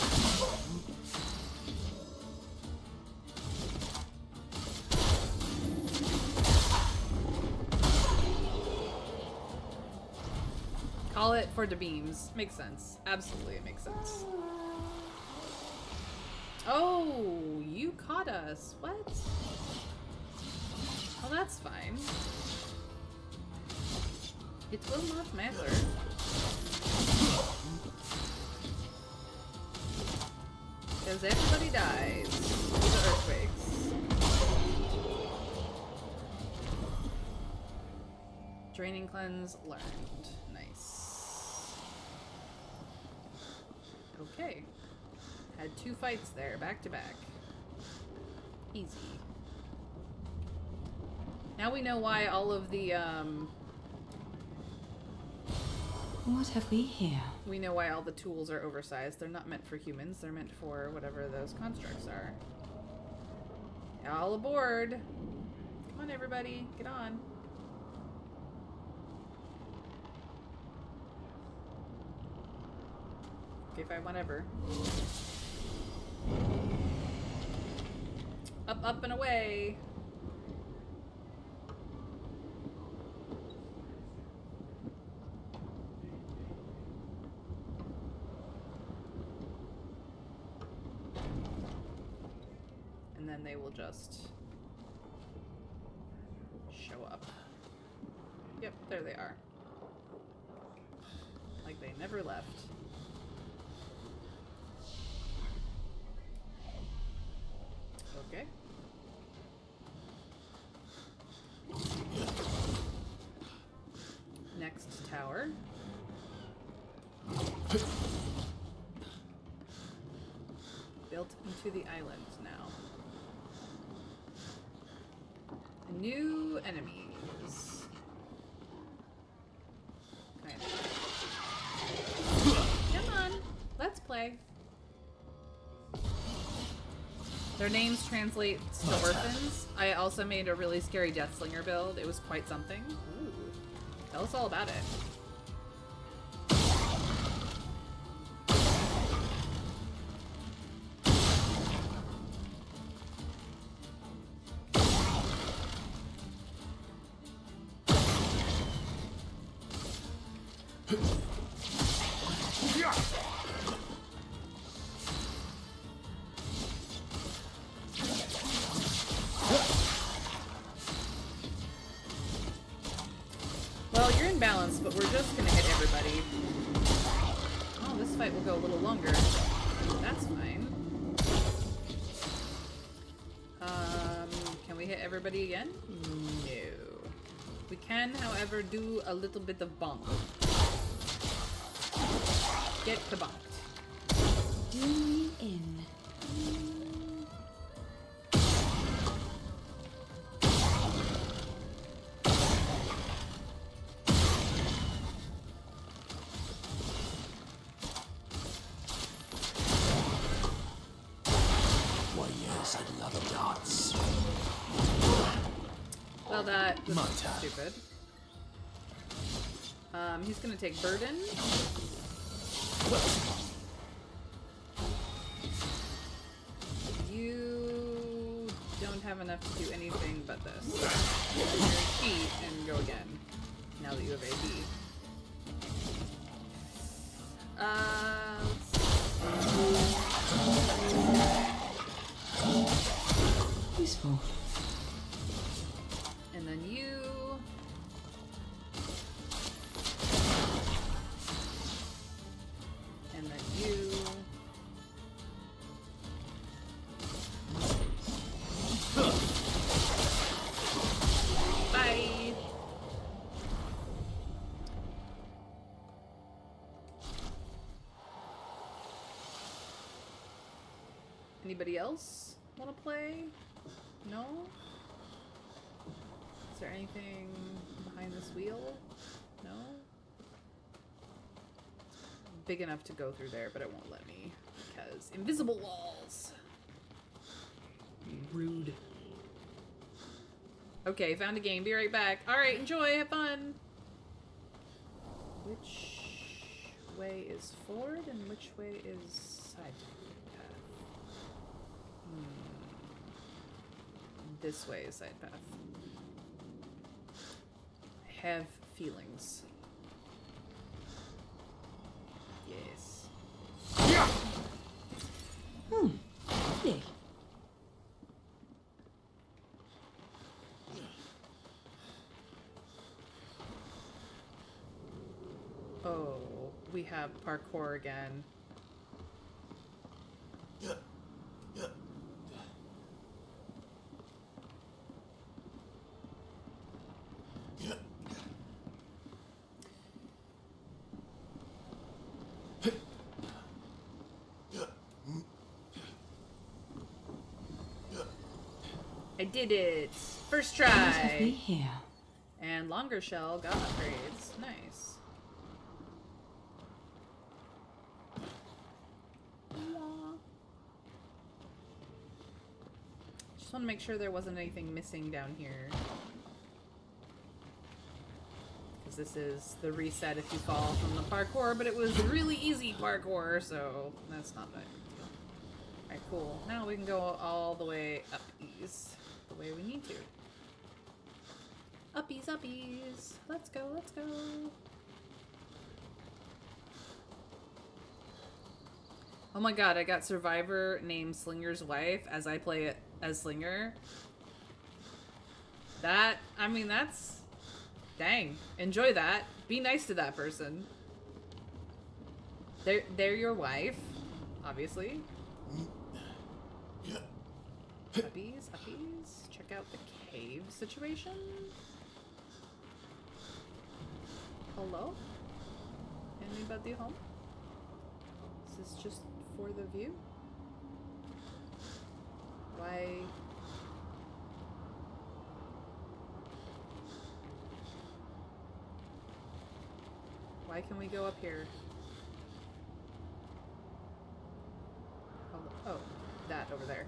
Call it for the beams. Makes sense. Absolutely, it makes sense. Oh, you caught us. What? Well, that's fine. It will not matter. Because everybody dies to the earthquakes. Draining cleanse learned. Nice. Okay. Had 2 fights there, back to back. Easy. Now we know why all of the, What have we here? we know why all the tools are oversized. They're not meant for humans. They're meant for whatever those constructs are. All aboard. Come on, everybody. Get on. Okay, fine, whatever. Up, up, and away. And then they will just show up. Yep, there they are. Like they never left. Okay. Next tower. Built into the island now. New enemies. Kind of. Come on, let's play. Their names translate to orphans. I also made a really scary Deathslinger build. It was quite something. Ooh. Tell us all about it. Well, you're in balance, but we're just gonna hit everybody. Oh, this fight will go a little longer. That's fine. Can we hit everybody again? No. We can, however, do a little bit of bonk. Get kabonked. Do me in. Warriors and love darts. Well, that was My turn. stupid. He's gonna take burden. You don't have enough to do anything but this. You're heat and go again. Now that you have AP. Useful. And then you. And then Anybody else want to play? No? Is there anything behind this wheel? No? Big enough to go through there, but it won't let me because invisible walls. Rude. Okay, found a game. Be right back. Alright, enjoy. Have fun. Which way is forward and which way is side path? This way is side path. I have feelings. Yes. Lovely. Oh, we have parkour again. I did it! First What have we try! here? And longer shell got upgrades. Nice. Just want to make sure there wasn't anything missing down here. Because this is the reset if you fall from the parkour, but it was really easy parkour, so that's not bad. Alright, cool. Now we can go all the way up ease. The way we need to. Uppies, uppies. Let's go, let's go. Oh my god, I got Survivor named Slinger's wife as I play it as Slinger. That, I mean, that's... Dang. Enjoy that. Be nice to that person. They're your wife, obviously. Uppies, uppies. Check out the cave situation. Hello? Anybody home? Is this just for the view? Why? Why can we go up here? Oh, that over there.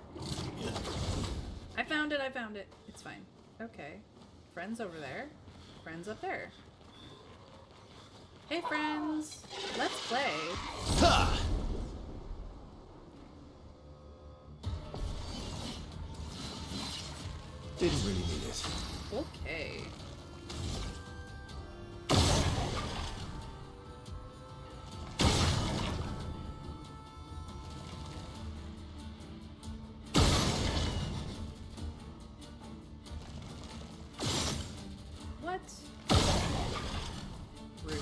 I found it, I found it. It's fine. Okay. Friends over there. Friends up there. Hey friends! Let's play! Ha! Didn't really need it. Okay. What? Rude.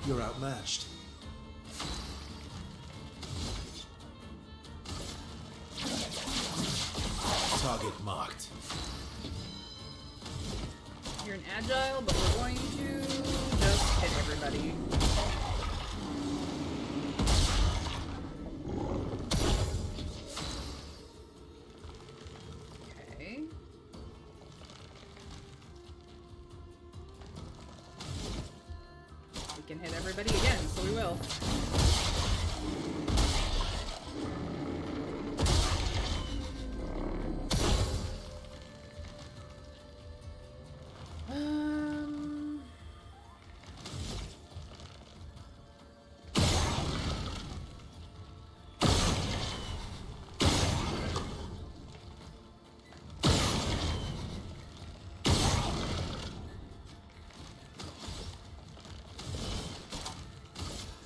You're outmatched. Target marked. You're an agile, but we're going to just hit everybody. Okay. We can hit everybody again, so we will.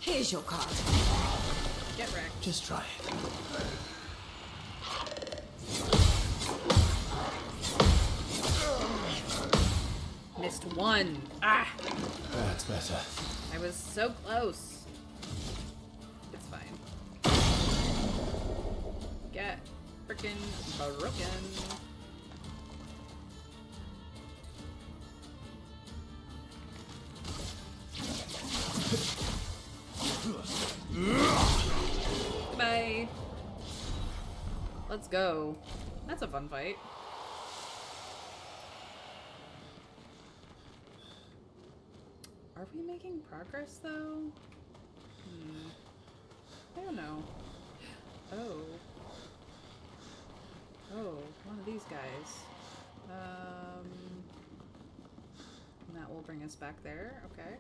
Here's your card. Get wrecked. Just try it. Missed one. Ah! That's better. I was so close. It's fine. Get frickin' broken. Let's go. That's a fun fight. Are we making progress, though? I don't know. Oh. Oh, one of these guys. And that will bring us back there. Okay.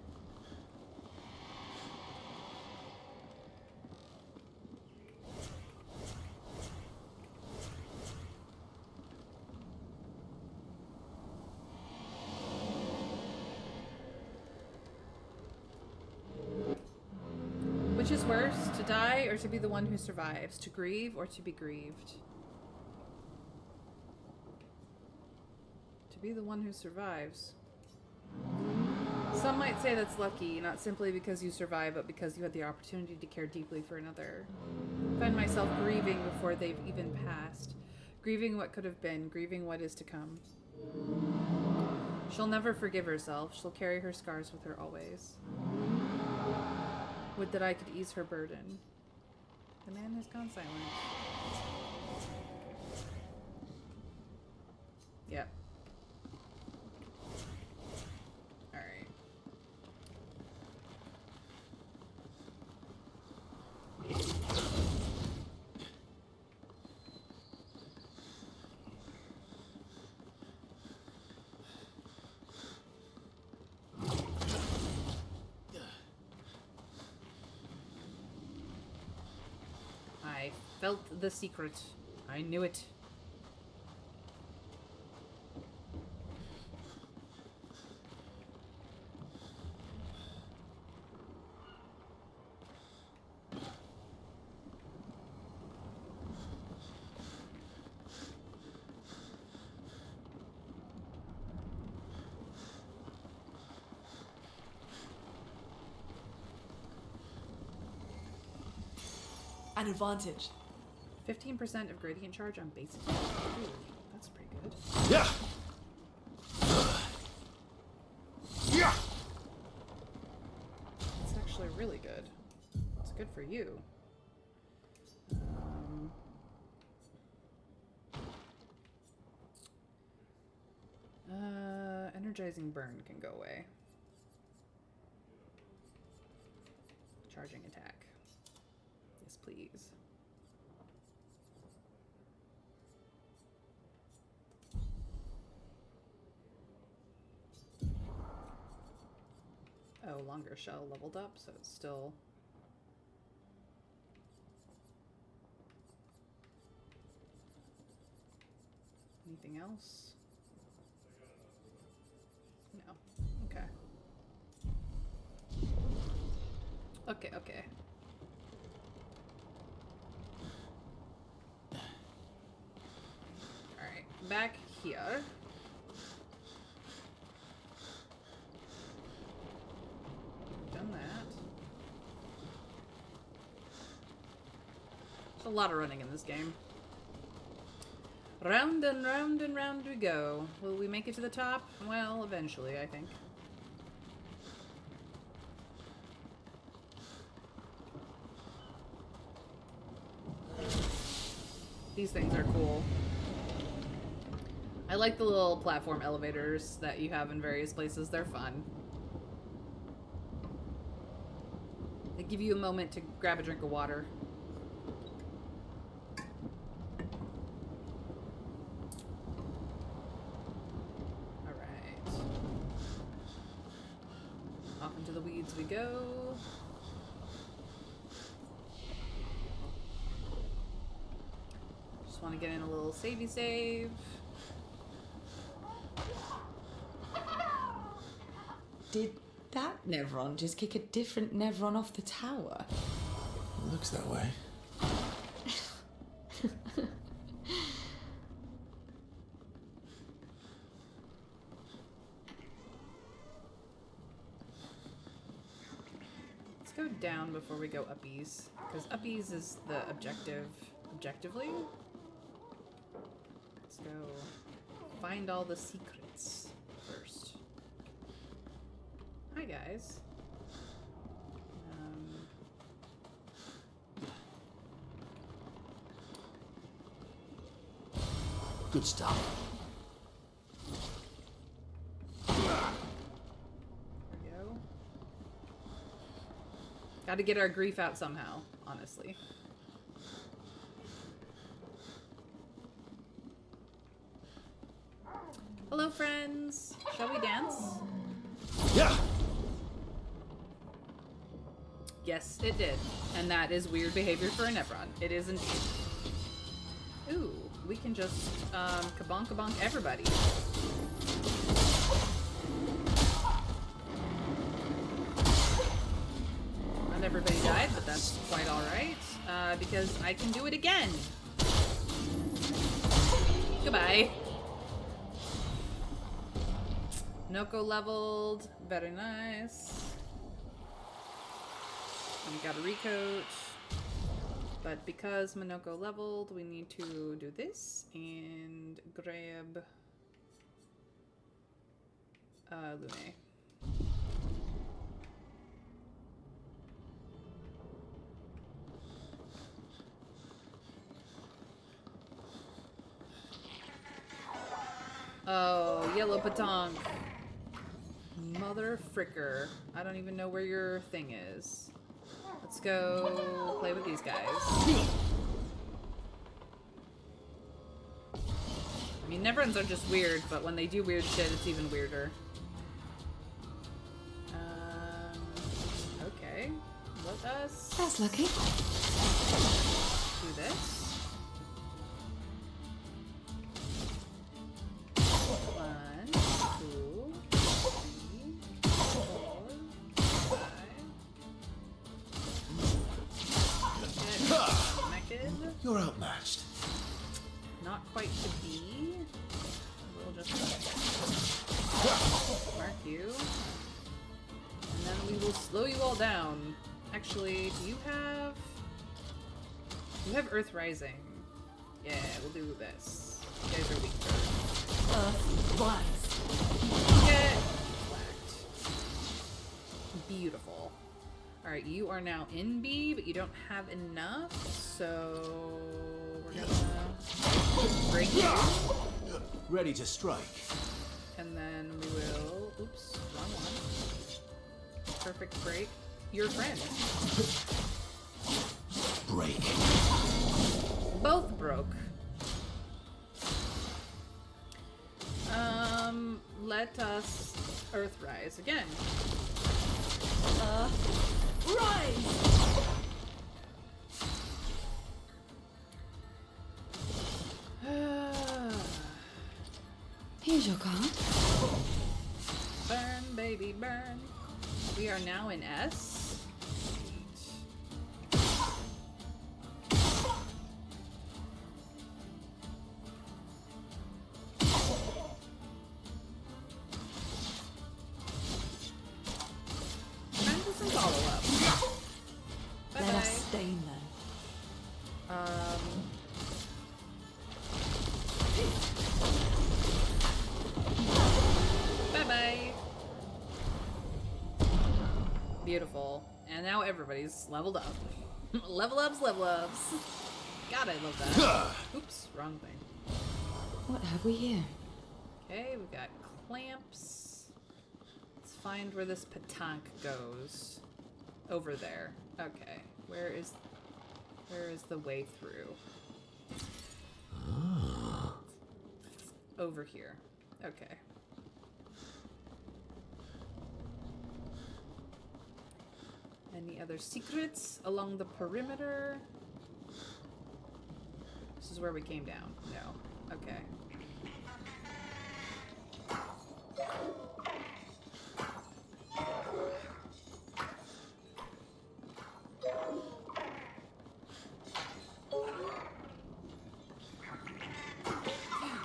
Which is worse, to die or to be the one who survives? To grieve or to be grieved? To be the one who survives. Some might say that's lucky, not simply because you survive, but because you had the opportunity to care deeply for another. I find myself grieving before they've even passed. Grieving what could have been, grieving what is to come. She'll never forgive herself. She'll carry her scars with her always. Would that I could ease her burden. The man has gone silent. Yep. Alright. I felt the secret. I knew it. An advantage. 15% of gradient charge on basic. Ooh, that's pretty good. Yeah. Yeah. It's actually really good. It's good for you. Energizing burn can go away. Charging attack. Yes, please. Oh, longer shell leveled up, so it's still... Anything else? No. Okay. Okay, okay. Alright, back here. Done that. There's a lot of running in this game. Round and round and round we go. Will we make it to the top? Well, eventually, I think. These things are cool. I like the little platform elevators that you have in various places. They're fun. They give you a moment to grab a drink of water. Alright. Off into the weeds we go. Just want to get in a little savey save. Did that Nevron just kick a different Nevron off the tower? It looks that way. Let's go down before we go uppies, because uppies is the objective. Objectively? Let's go find all the secrets first. Hi, guys. Good stuff. There we go. Gotta get our grief out somehow, honestly. Hello, friends. Shall we dance? Yeah. Yes, it did. And that is weird behavior for a Nevron. It is indeed. Ooh, we can just kabonk kabonk everybody. Not everybody died, but that's quite alright. Because I can do it again. Goodbye. Noko leveled. Very nice. We got a recoach. But because Minoko leveled, we need to do this and grab Lume. Oh, yellow petanque. Mother fricker. I don't even know where your thing is. Let's go play with these guys. I mean, Neverons are just weird, but when they do weird shit, it's even weirder. Okay. Let us That's lucky. do this. 1, 2, 3, 4, 5. Naked. You're outmatched. Not quite to be. We'll just mark you. And then we will slow you all down. Actually, do you have... You have Earth Rising. Yeah, we'll do this. You guys are weak to Earth. Rise. Get whacked. Beautiful. Alright, you are now in B, but you don't have enough, so we're gonna break you. Ready to strike. And then we will... Oops, wrong one. Perfect break. Your friend. Break. Both broke. Let us Earthrise again. Rise! Here's your card. Burn, baby, burn. We are now in S. Time for some follow-up. Let Bye-bye. us stain them. Bye-bye. Beautiful. And now everybody's leveled up. Level ups, level ups. God, I love that. Oops, wrong thing. What have we here? Okay, we've got clamps. Let's find where this petanque goes. Over there. Okay. Where is the way through? Over here. Okay. Any other secrets along the perimeter? This is where we came down. No. Okay.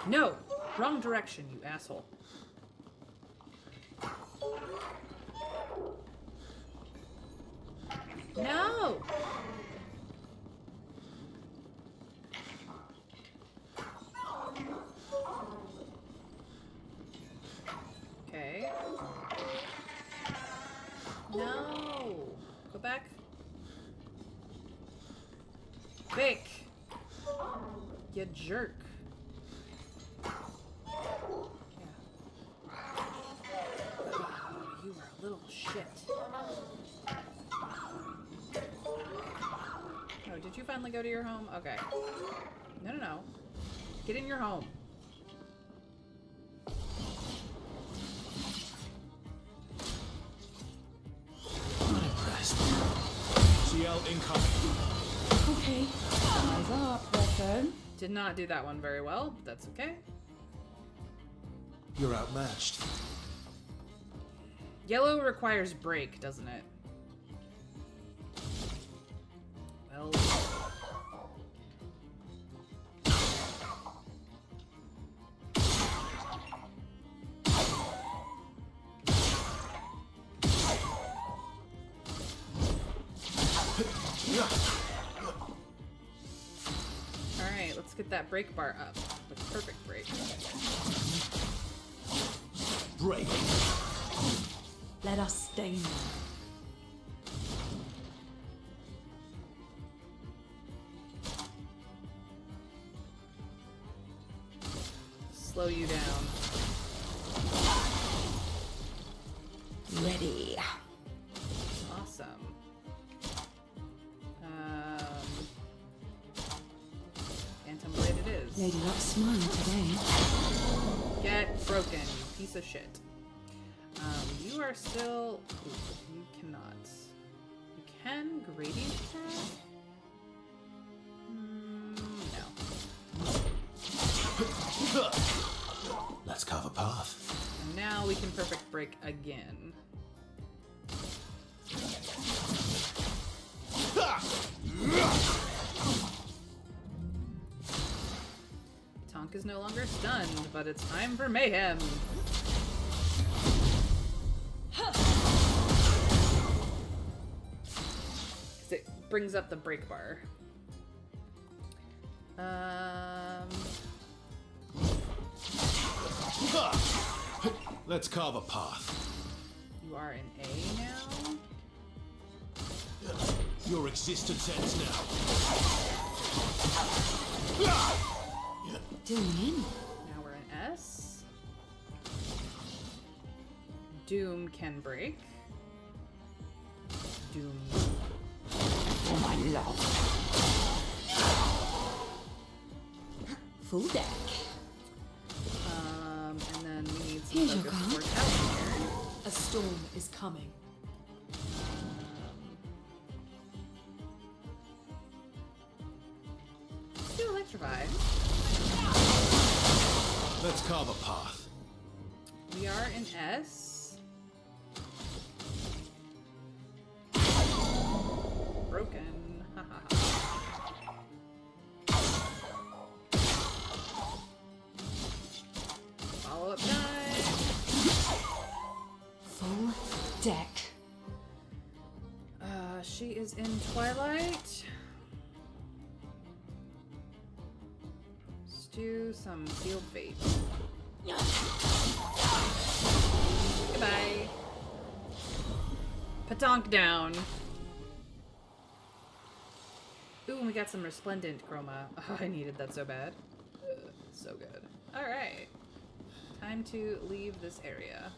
No! Wrong direction, you asshole. No! Okay. No! Go back. Quick! You jerk. shit. Oh, did you finally go to your home? Okay. No, no, no. Get in your home. Not impressed. CL incoming. Okay. Eyes up, Beckham. Did not do that one very well, but that's okay. You're outmatched. Yellow requires break, doesn't it? Well... Alright, let's get that break bar up. With perfect break. Break. Let us stain them. Slow you down. Ready. Awesome. Phantom Blade it is. Lady Luck's smiling today. Get broken, you piece of shit. You are still... Ooh, you cannot. You can gradient attack? No. Let's carve a path. And now we can perfect break again. Tonk is no longer stunned, but it's time for mayhem. 'Cause it brings up the break bar. Let's carve a path. You are in A now? Your existence ends now. Doing in. Now we're in S. Doom can break. Doom. Oh, my love. Full deck. And then we need some Here's your focus card. for Kepler. A storm is coming. Let's do Electrify. Let's carve a path. We are in S. Broken. Ha ha ha. Follow up time. Full deck. She is in Twilight. Let's do some Sealed Fate. Goodbye. Patonk down. Ooh, and we got some Resplendent Chroma. Oh, I needed that so bad. So good. Alright. Time to leave this area.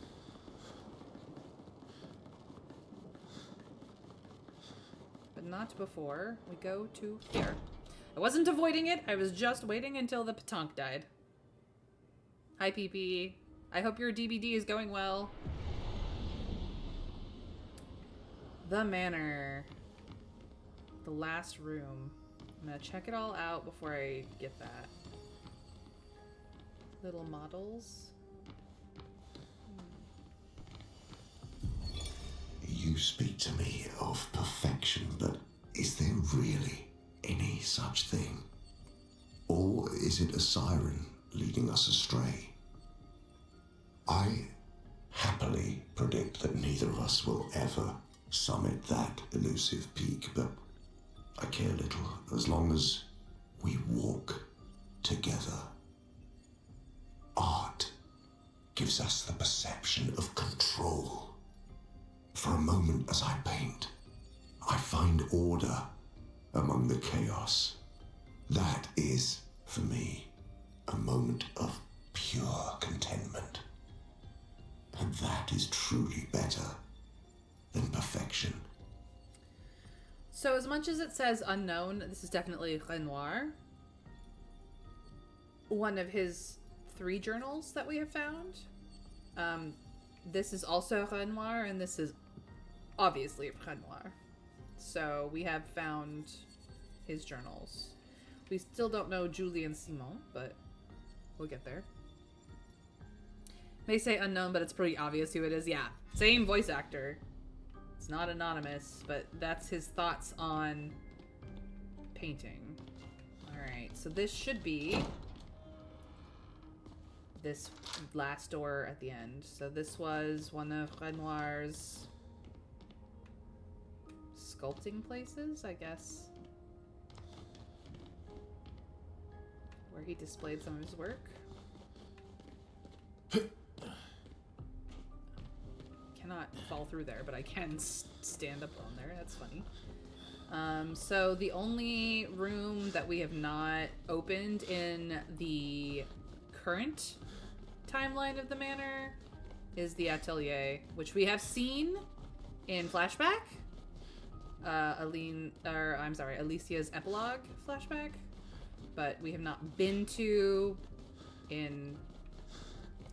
But not before we go to here. I wasn't avoiding it, I was just waiting until the Patonk died. Hi, PP. I hope your DBD is going well. The Manor. The last room. I'm gonna check it all out before I get that. Little models. You speak to me of perfection, but is there really any such thing? Or is it a siren leading us astray? I happily predict that neither of us will ever summit that elusive peak, but I care little as long as we walk together. Art gives us the perception of control. For a moment as I paint, I find order among the chaos. That is, for me, a moment of pure contentment. And that is truly better So as much as it says unknown, this is definitely Renoir. One of his 3 journals that we have found. This is also Renoir, and this is obviously Renoir. So we have found his journals. We still don't know Julian Simon, but we'll get there. They say unknown, but it's pretty obvious who it is. Yeah, same voice actor. It's not anonymous, but that's his thoughts on painting. Alright, so this should be this last door at the end. So this was one of Renoir's sculpting places, I guess. Where he displayed some of his work. Cannot fall through there, but I can stand up on there. That's funny. So the only room that we have not opened in the current timeline of the manor is the atelier, which we have seen in flashback. Alicia's epilogue flashback, but we have not been to in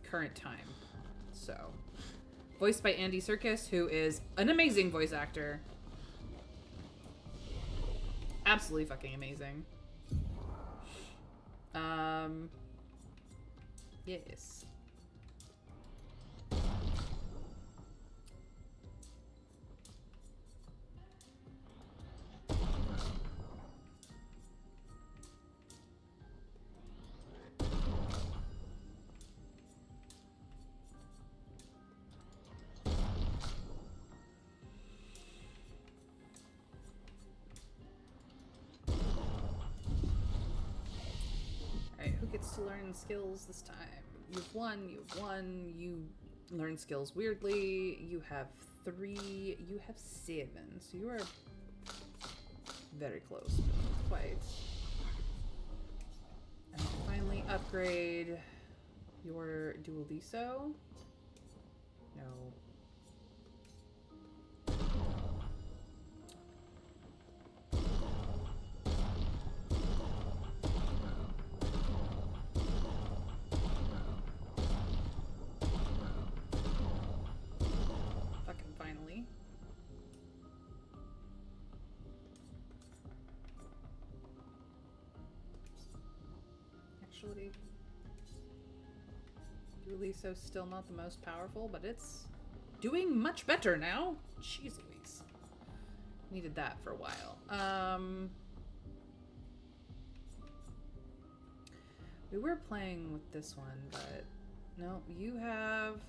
current time. So, voiced by Andy Serkis, who is an amazing voice actor. Absolutely fucking amazing. Yes. Gets to learn skills this time. You've won, you learn skills weirdly. You have 3, you have 7, so you are very close, but not quite. And finally upgrade your Dualiso. No. Actually, Dualiso's still not the most powerful, but it's doing much better now. Jeez Louise. Needed that for a while. We were playing with this one, but no, you have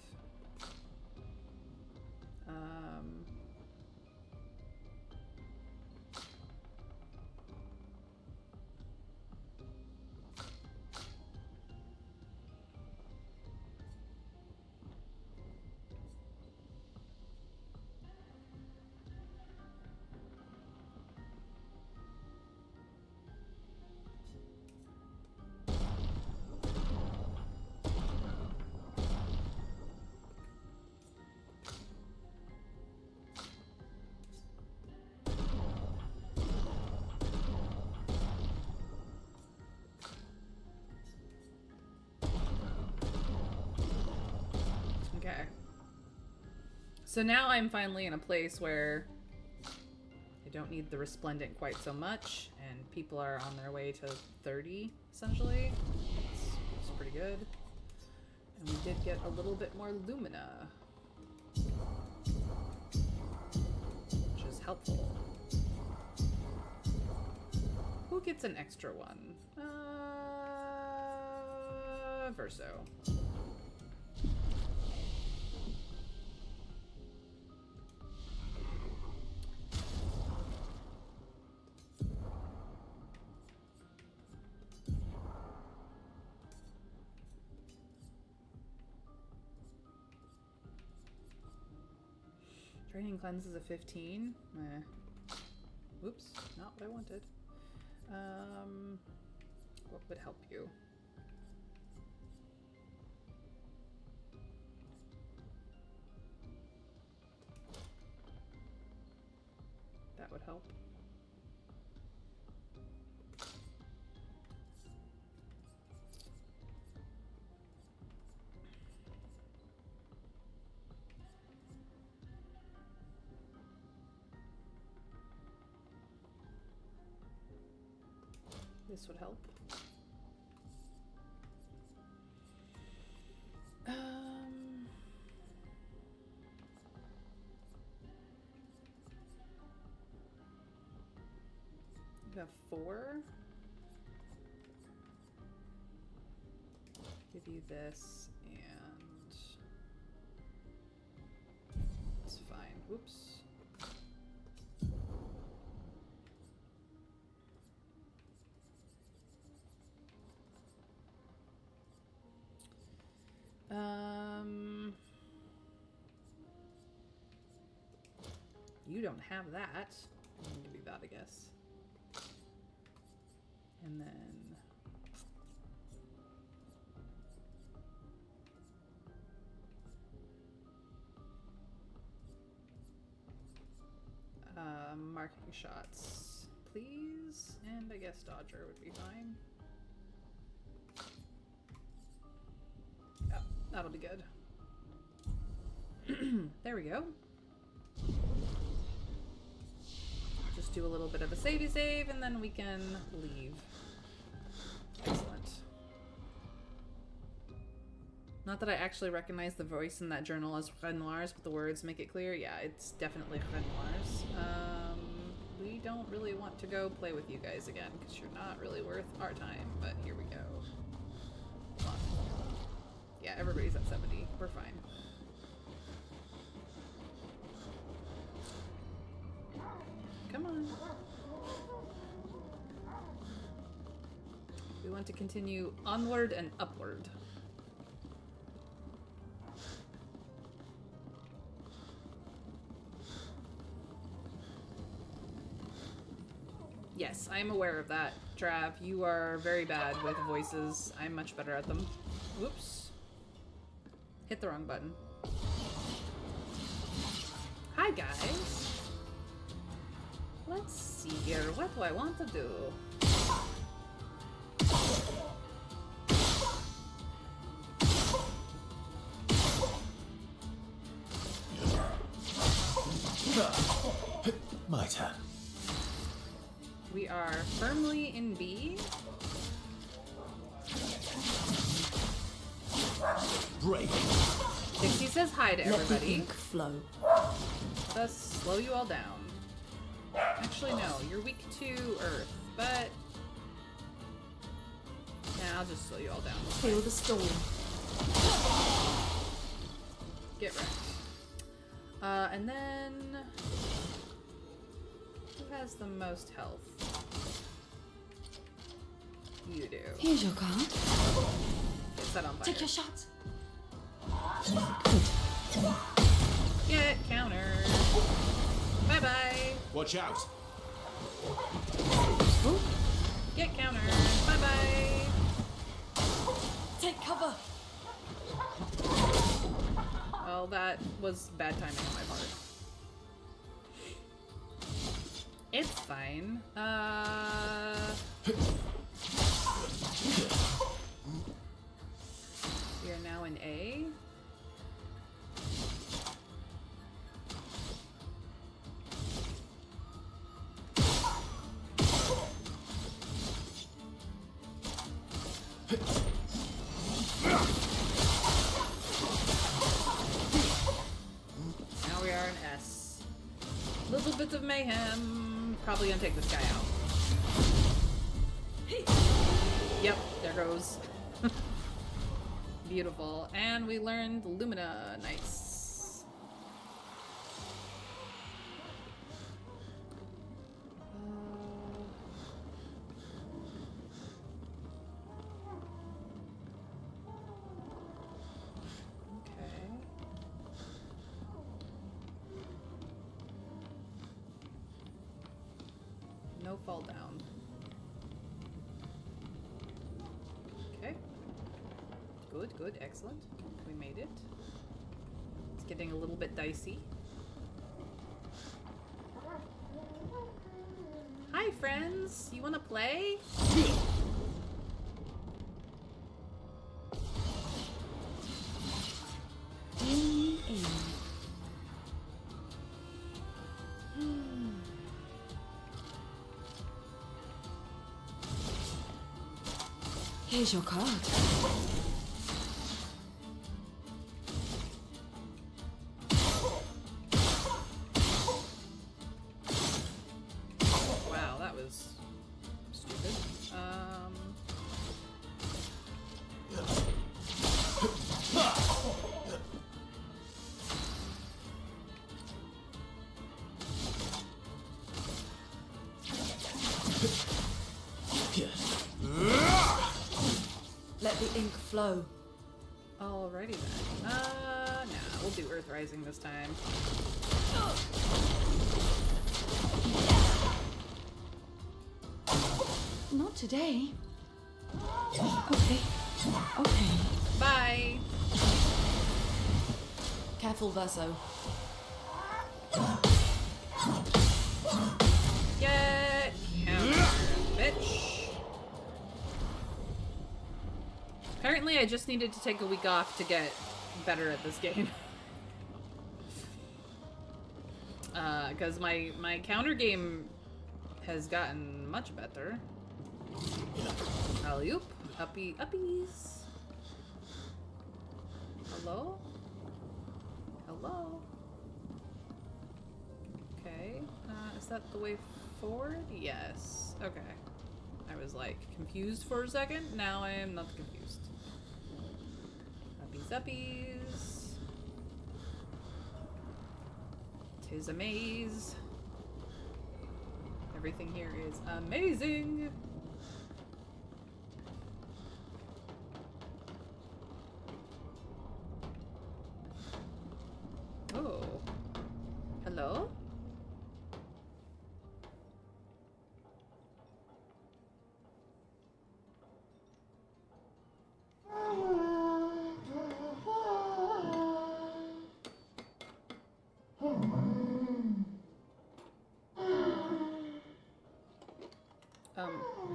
okay. So now I'm finally in a place where I don't need the resplendent quite so much, and people are on their way to 30, essentially. It's pretty good. And we did get a little bit more Lumina, which is helpful. Who gets an extra one? Verso. Draining Cleanse is a 15. Whoops, not what I wanted. What would help you? That would help. This would help. We have 4. Give you this, and it's fine. Whoops. You don't have that. I'm gonna give you that, I guess. And then marking shots, please. And I guess Dodger would be fine. Yep, that'll be good. There we go. Just do a little bit of a savey save and then we can leave. Excellent. Not that I actually recognize the voice in that journal as Renoir's, but the words make it clear. Yeah, it's definitely Renoir's. We don't really want to go play with you guys again because you're not really worth our time, but here we go. Come on. Yeah, everybody's at 70. We're fine. Come on. We want to continue onward and upward. Yes, I'm aware of that, Trav. You are very bad with voices. I'm much better at them. Whoops. Hit the wrong button. Hi, guys. Let's see here. What do I want to do? My turn. We are firmly in B. Break. Dixie says hi to Let the everybody. ink flow. Let us slow you all down. Actually, no. You're weak to Earth, but... Yeah, I'll just slow you all down. Feel the storm. Get wrecked. And then... Who has the most health? You do. Here's your card. Get set on fire. Take your shot. Get countered. Bye-bye. Watch out! Get countered. Bye-bye. Take cover. Well, that was bad timing on my part. It's fine. We are now in A. Now we are in S. Little bit of mayhem. Probably gonna take this guy out. Yep, there goes. Beautiful. And we learned Lumina. Nice. Okay. No fall down. Okay. Good, good, excellent. We made it. It's getting a little bit dicey. Hi, friends. You want to play? Here's your card. Wow, that was stupid. Let the ink flow. Alrighty then. Nah, we'll do Earth Rising this time. Not today. Okay. Okay. Bye! Careful, Verso. Get countered, bitch! Apparently I just needed to take a week off to get better at this game. Because my counter game has gotten much better. Alley-oop. Uppy uppies. Hello? Hello? Okay. Is that the way forward? Yes. Okay. I was like confused for a second. Now I am not confused. Uppies uppies. Tis a maze. Everything here is amazing. Oh. Hello?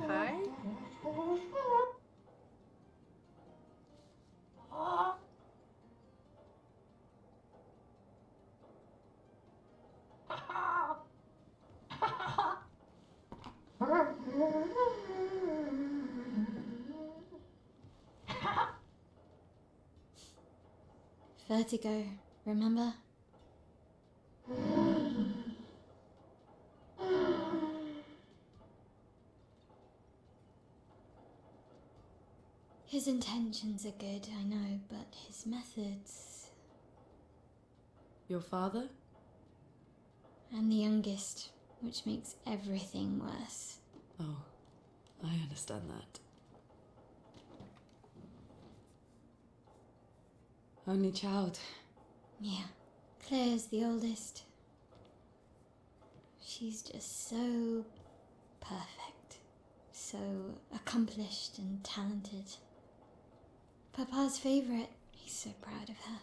Hi? Vertigo, remember? His intentions are good, I know, but his methods... Your father? I'm the youngest, which makes everything worse. Oh, I understand that. Only child. Yeah, Claire's the oldest. She's just so perfect, so accomplished and talented. Papa's favorite. He's so proud of her.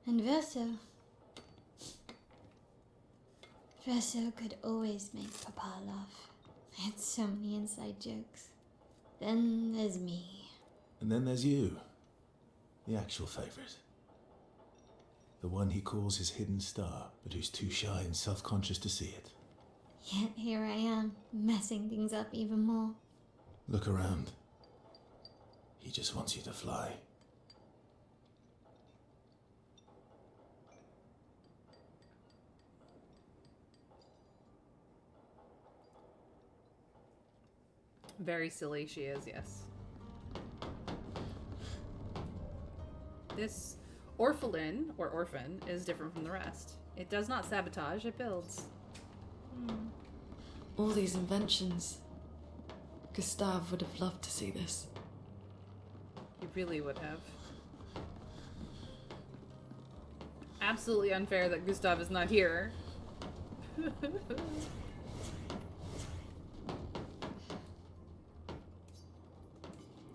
And Verso. Verso could always make Papa laugh. I had so many inside jokes. Then there's me. And then there's you, the actual favourite. The one he calls his hidden star, but who's too shy and self-conscious to see it. Yet here I am, messing things up even more. Look around. He just wants you to fly. Very silly she is, yes. This orphelin, or orphan, is different from the rest. It does not sabotage, it builds. All these inventions. Gustave would have loved to see this. He really would have. Absolutely unfair that Gustave is not here.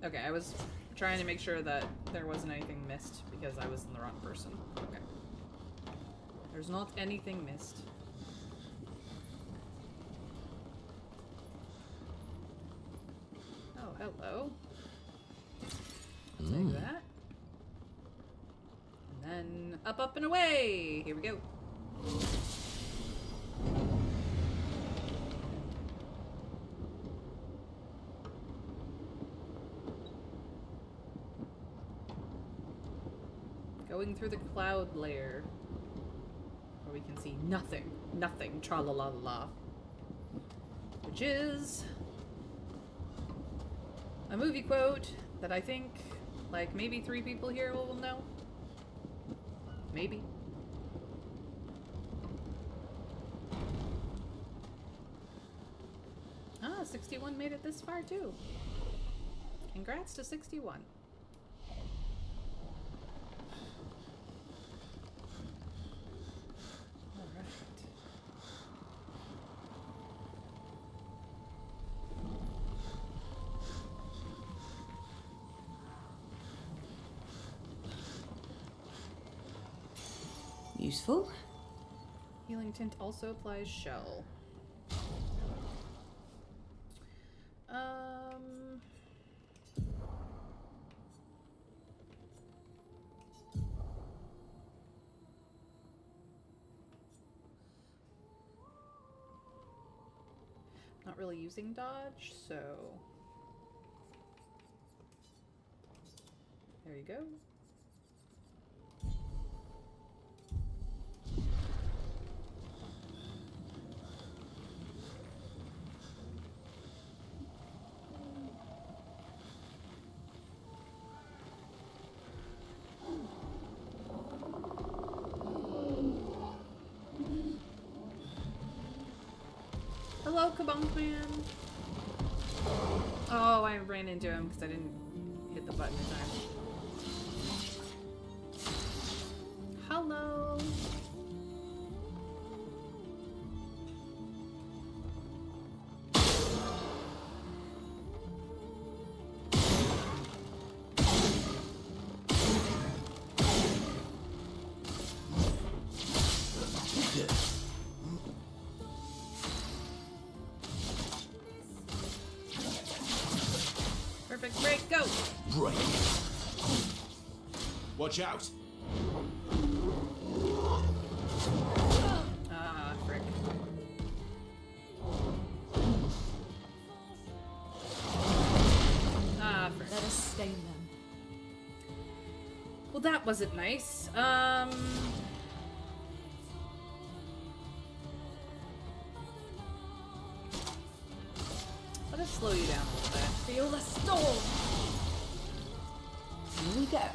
Okay, I was trying to make sure that there wasn't anything missed because I was in the wrong person. Okay. There's not anything missed. Oh, hello. Take that. And then up, up, and away! Here we go. Going through the cloud layer. Where we can see nothing. Nothing. Tra-la-la-la-la. Which is... a movie quote that I think, like, maybe 3 people here will know. Maybe. Ah, 61 made it this far, too. Congrats to 61. Alright. Useful. Healing tint also applies shell. Not really using dodge, so there you go. Hello, Kabong Man. Oh, I ran into him because I didn't hit the button in time. Hello. Perfect break, go! Break. Watch out! Ah, frick. Ah, frick. Let us stain them. Well, that wasn't nice. Let us slow you down a little bit. Feel the storm! Here we go.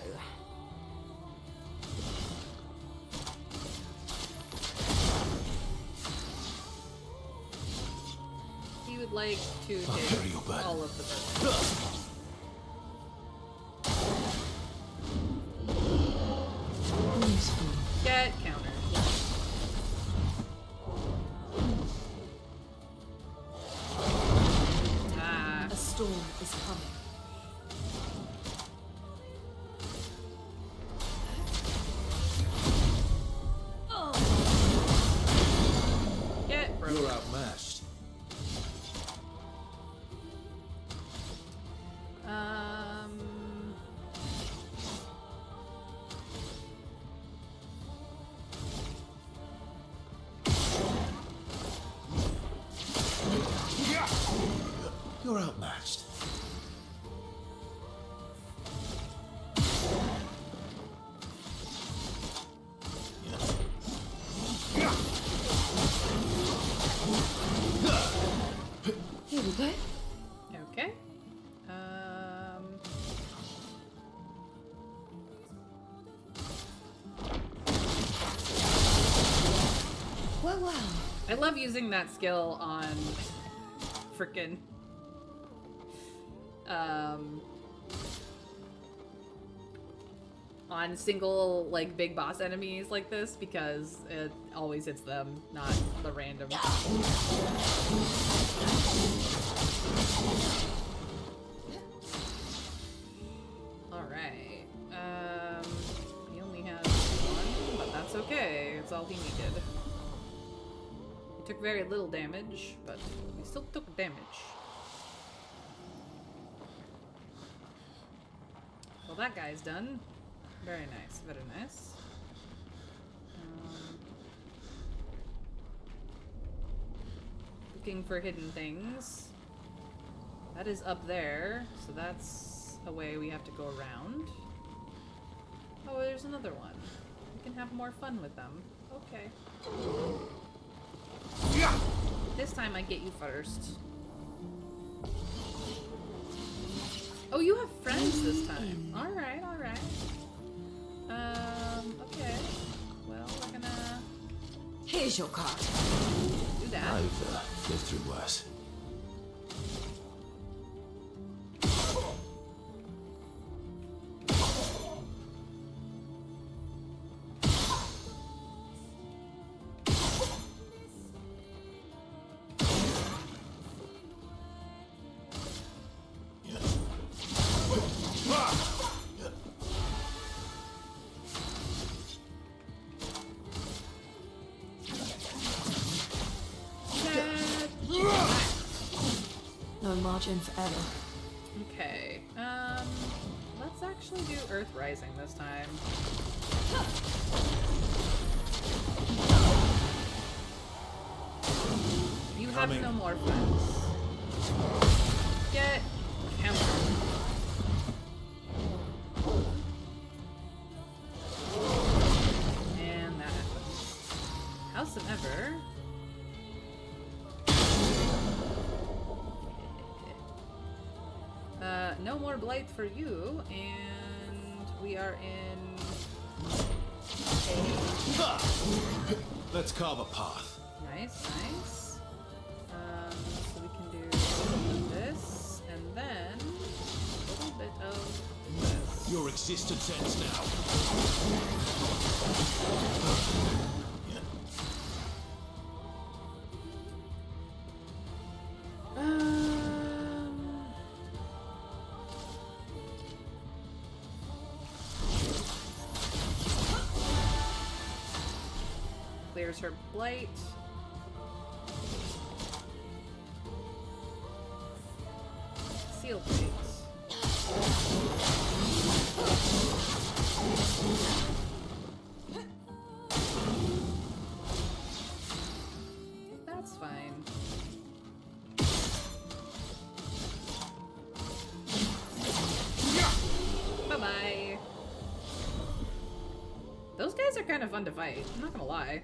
He would like to I'll hit carry your burden. all of the birds. Useful. Get countered. Ah, A storm is coming. get broken. You're outmatched. You're outmatched. Here we go. Okay. Well, well. I love using that skill on frickin' on single like big boss enemies like this because it always hits them, not the random. Alright. He only has one, but that's okay. It's all he needed. He took very little damage, but he still took damage. Well, that guy's done. Very nice, very nice. Looking for hidden things. That is up there, so that's a way we have to go around. Oh, there's another one. We can have more fun with them. Okay. This time I get you first. Oh, you have friends this time. Alright, alright. Okay. Well, we're gonna... Here's your card. do that. I've lived through worse. No margin for error. Okay. Let's actually do Earth Rising this time. You have Coming. no more friends. Get countered. And that happens. Howsoever... no more blight for you, and we are in Let's carve a path. nice. So we can do a little bit of this, and then a little bit of this. Your existence ends now. Clears her blight. Seal plate. That's fine. Bye-bye. Those guys are kind of fun to fight, I'm not gonna lie.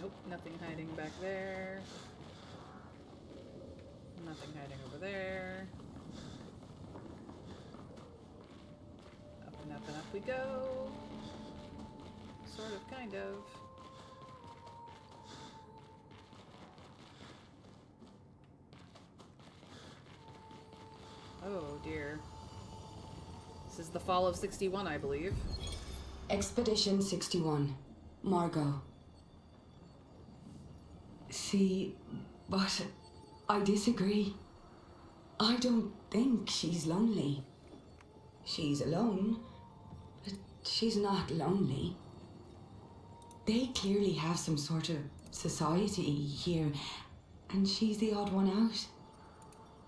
Nope, nothing hiding back there. Nothing hiding over there. Up and up and up we go. Sort of, kind of. Oh dear. This is the fall of 61, I believe. Expedition 61. Margot. See, but I disagree. I don't think she's lonely. She's alone, but she's not lonely. They clearly have some sort of society here, and she's the odd one out.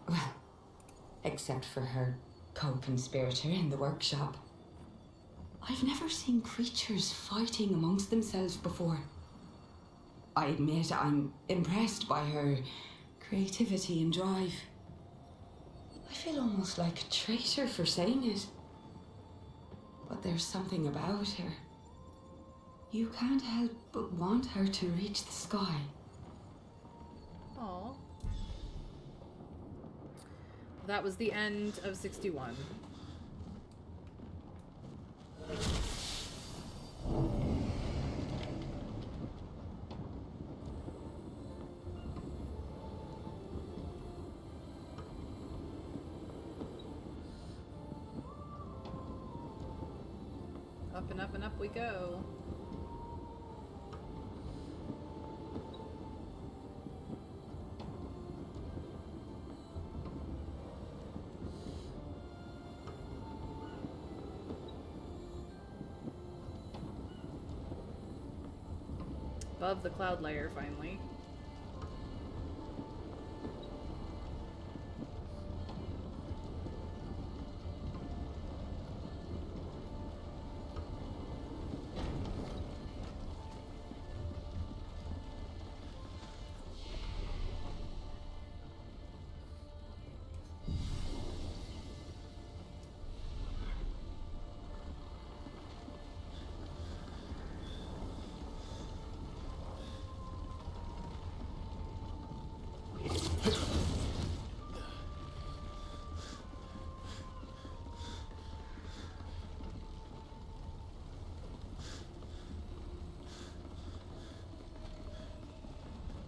Well, except for her co-conspirator in the workshop. I've never seen creatures fighting amongst themselves before. I admit I'm impressed by her creativity and drive. I feel almost like a traitor for saying it. But there's something about her. You can't help but want her to reach the sky. Aww. That was the end of 61. Up and up and up we go. Above the cloud layer, finally.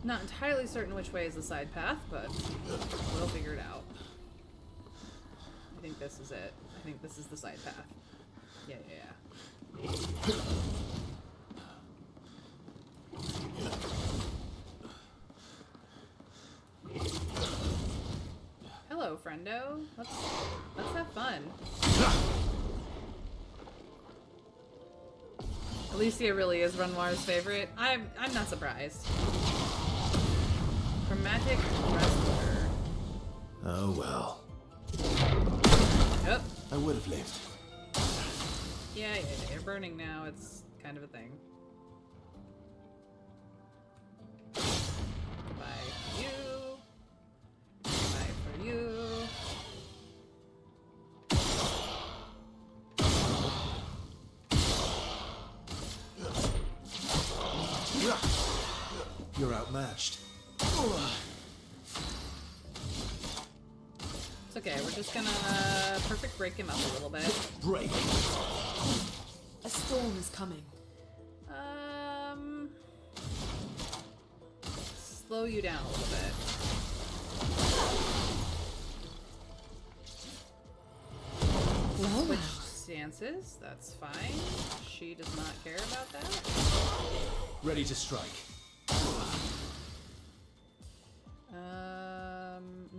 Not entirely certain which way is the side path, but we'll figure it out. I think this is it. I think this is the side path. Yeah. Hello, friendo. Let's have fun. Alicia really is Renoir's favorite. I'm not surprised. Chromatic wrestler. Oh well. Yep. I would have lived. Yeah. You're burning now. It's kind of a thing. Goodbye for you. Goodbye for you. You're outmatched. It's okay. We're just gonna perfect break him up a little bit. Break. A storm is coming. Slow you down a little bit. Switch stances. That's fine. She does not care about that. Ready to strike.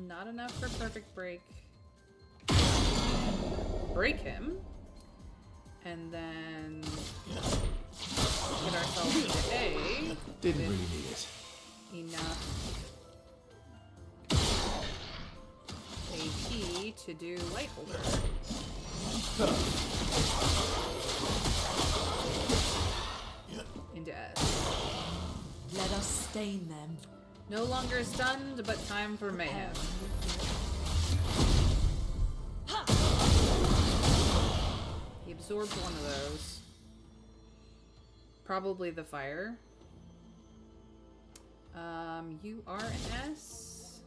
Not enough for perfect break. Break him. And then get ourselves to A. Didn't really need it. Enough AP to do light holder. Into S. Let us stain them. No longer stunned, but time for mayhem. He absorbed one of those. Probably the fire. You are an S.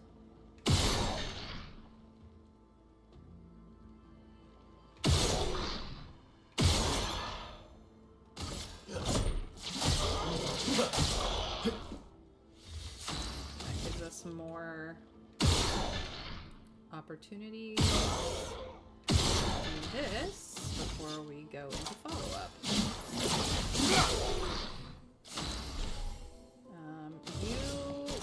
That gives us more opportunities to do this before we go into follow-up. You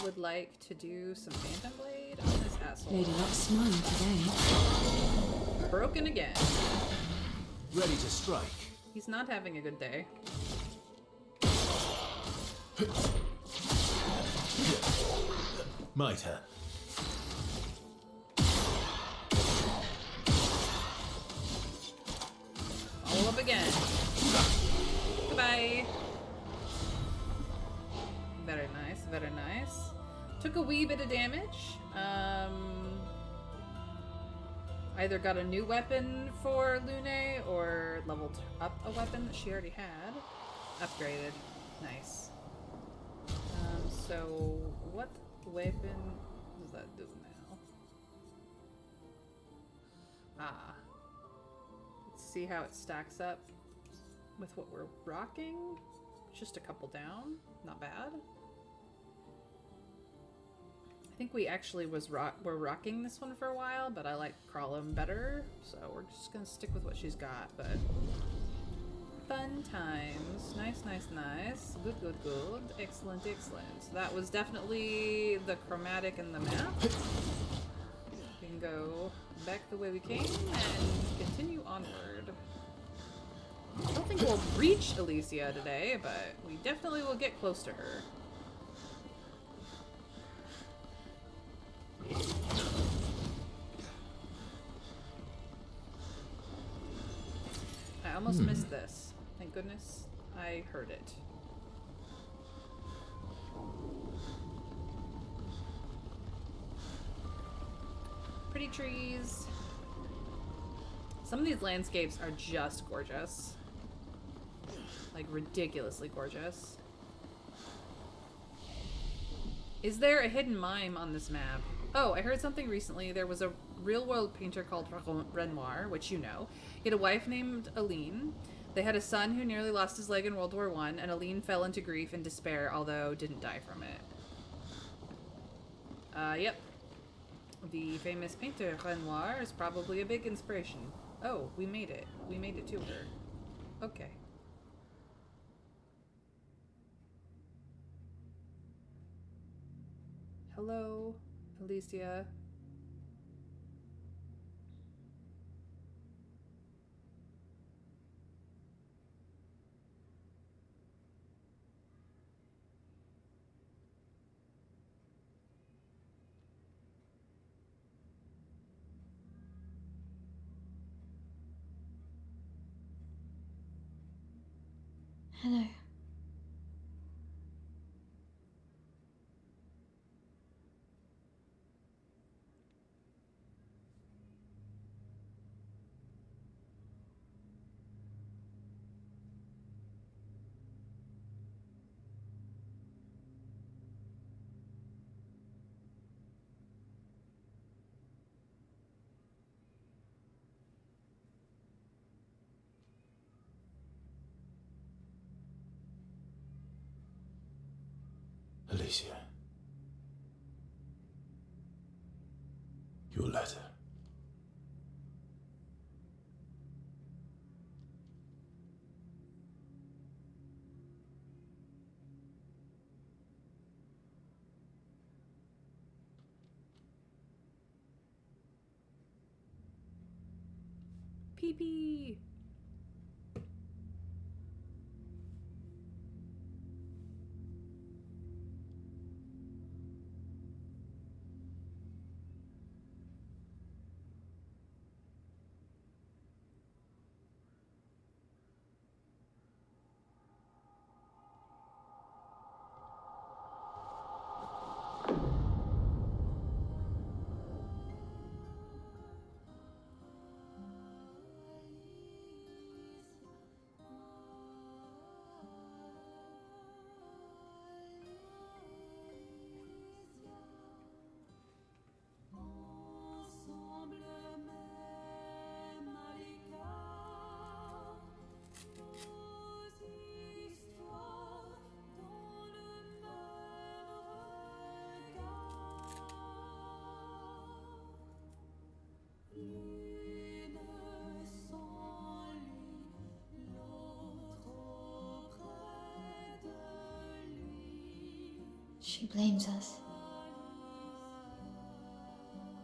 would like to do some Phantom Blade on this asshole. Lady Luck's smiling today. Broken again. Ready to strike. He's not having a good day. Mitre. Follow up again. Goodbye. Very nice, very nice. Took a wee bit of damage. Either got a new weapon for Lune or leveled up a weapon that she already had. Upgraded. Nice. So what weapon does that do now? Ah. Let's see how it stacks up with what we're rocking. Just a couple down. Not bad. I think we actually were rocking this one for a while, but I like Crawlem better, so we're just gonna stick with what she's got. But fun times, nice. Good. Excellent. So that was definitely the chromatic in the map. We can go back the way we came and continue onward. I don't think we'll reach Alicia today, but we definitely will get close to her. I almost missed this. Thank goodness I heard it. Pretty trees. Some of these landscapes are just gorgeous. Like ridiculously gorgeous. Is there a hidden mime on this map? Oh, I heard something recently. There was a real-world painter called Renoir, which you know. He had a wife named Aline. They had a son who nearly lost his leg in World War I, and Aline fell into grief and despair, although didn't die from it. Yep. The famous painter Renoir is probably a big inspiration. Oh, we made it. We made it to her. Okay. Hello, Alicia. Hello. Alicia. Your letter. Pee-pee! She blames us.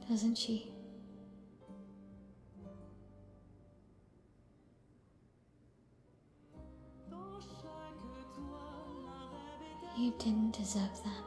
Doesn't she? You didn't deserve that.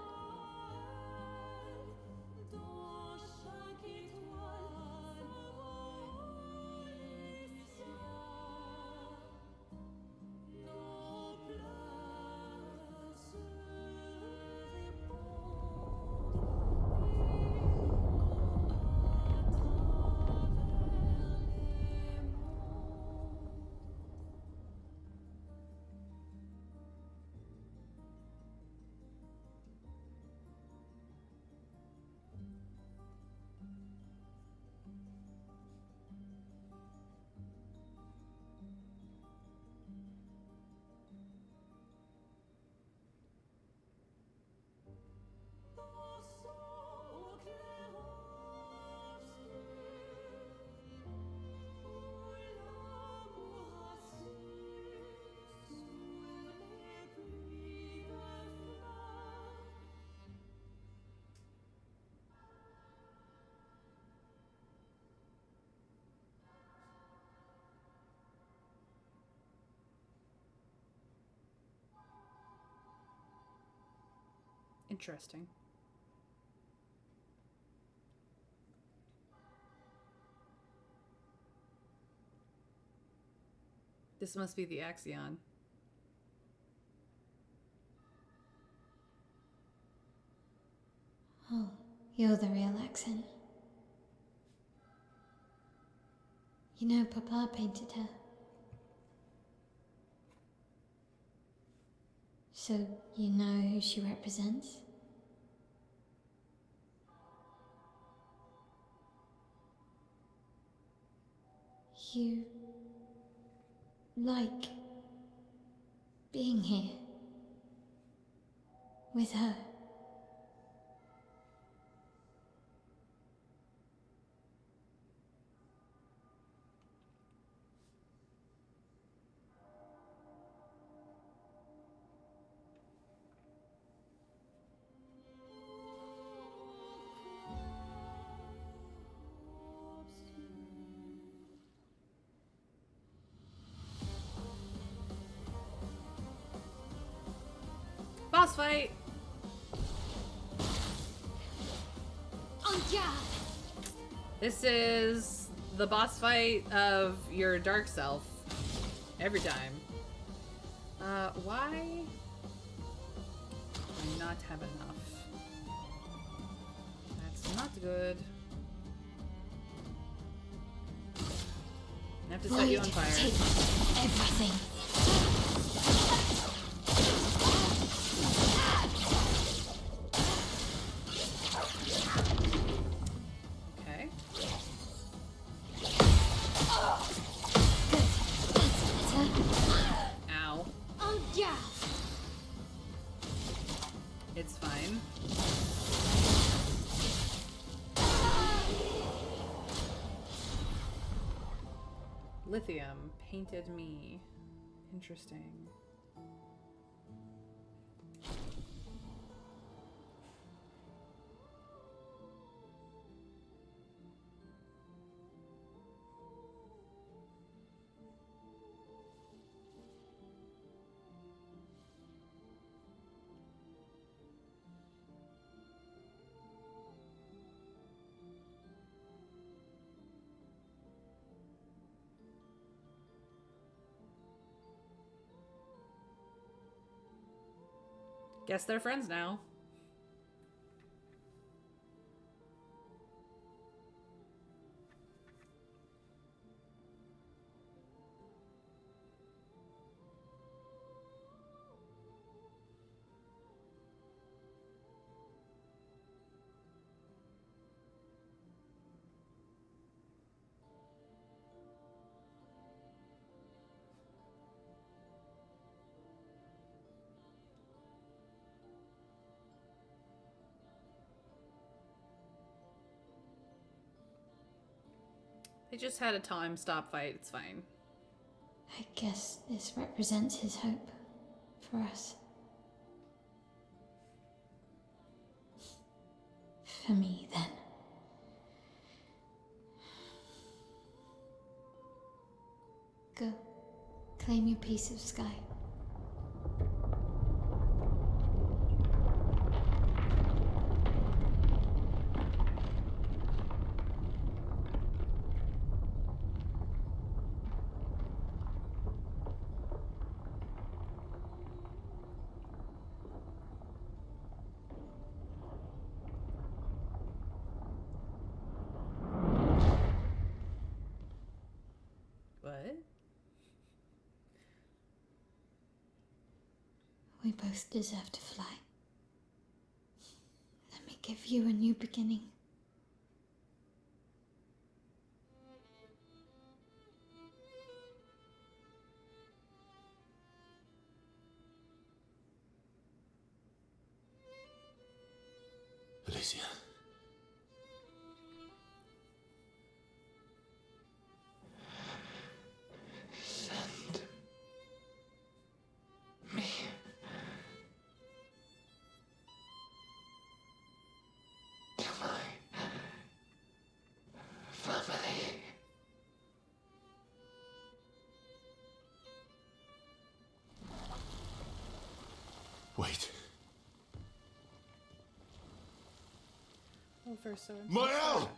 Interesting. This must be the Axion. Oh, you're the real accent. You know, Papa painted her. So, you know who she represents? You like being here with her. boss fight! Oh yeah. This is the boss fight of your dark self. Every time. Why do I not have enough? That's not good. I have to set you on Void, fire. take everything. Okay. Ow. Oh yeah. It's fine. Lithium painted me. Interesting. Guess they're friends now. They just had a time stop fight. It's fine. I guess this represents his hope for us. For me, then. Go. Claim your piece of sky. What? We both deserve to fly. Let me give you a new beginning. Alicia. Send me to my family. Wait. Oh, first so Mael!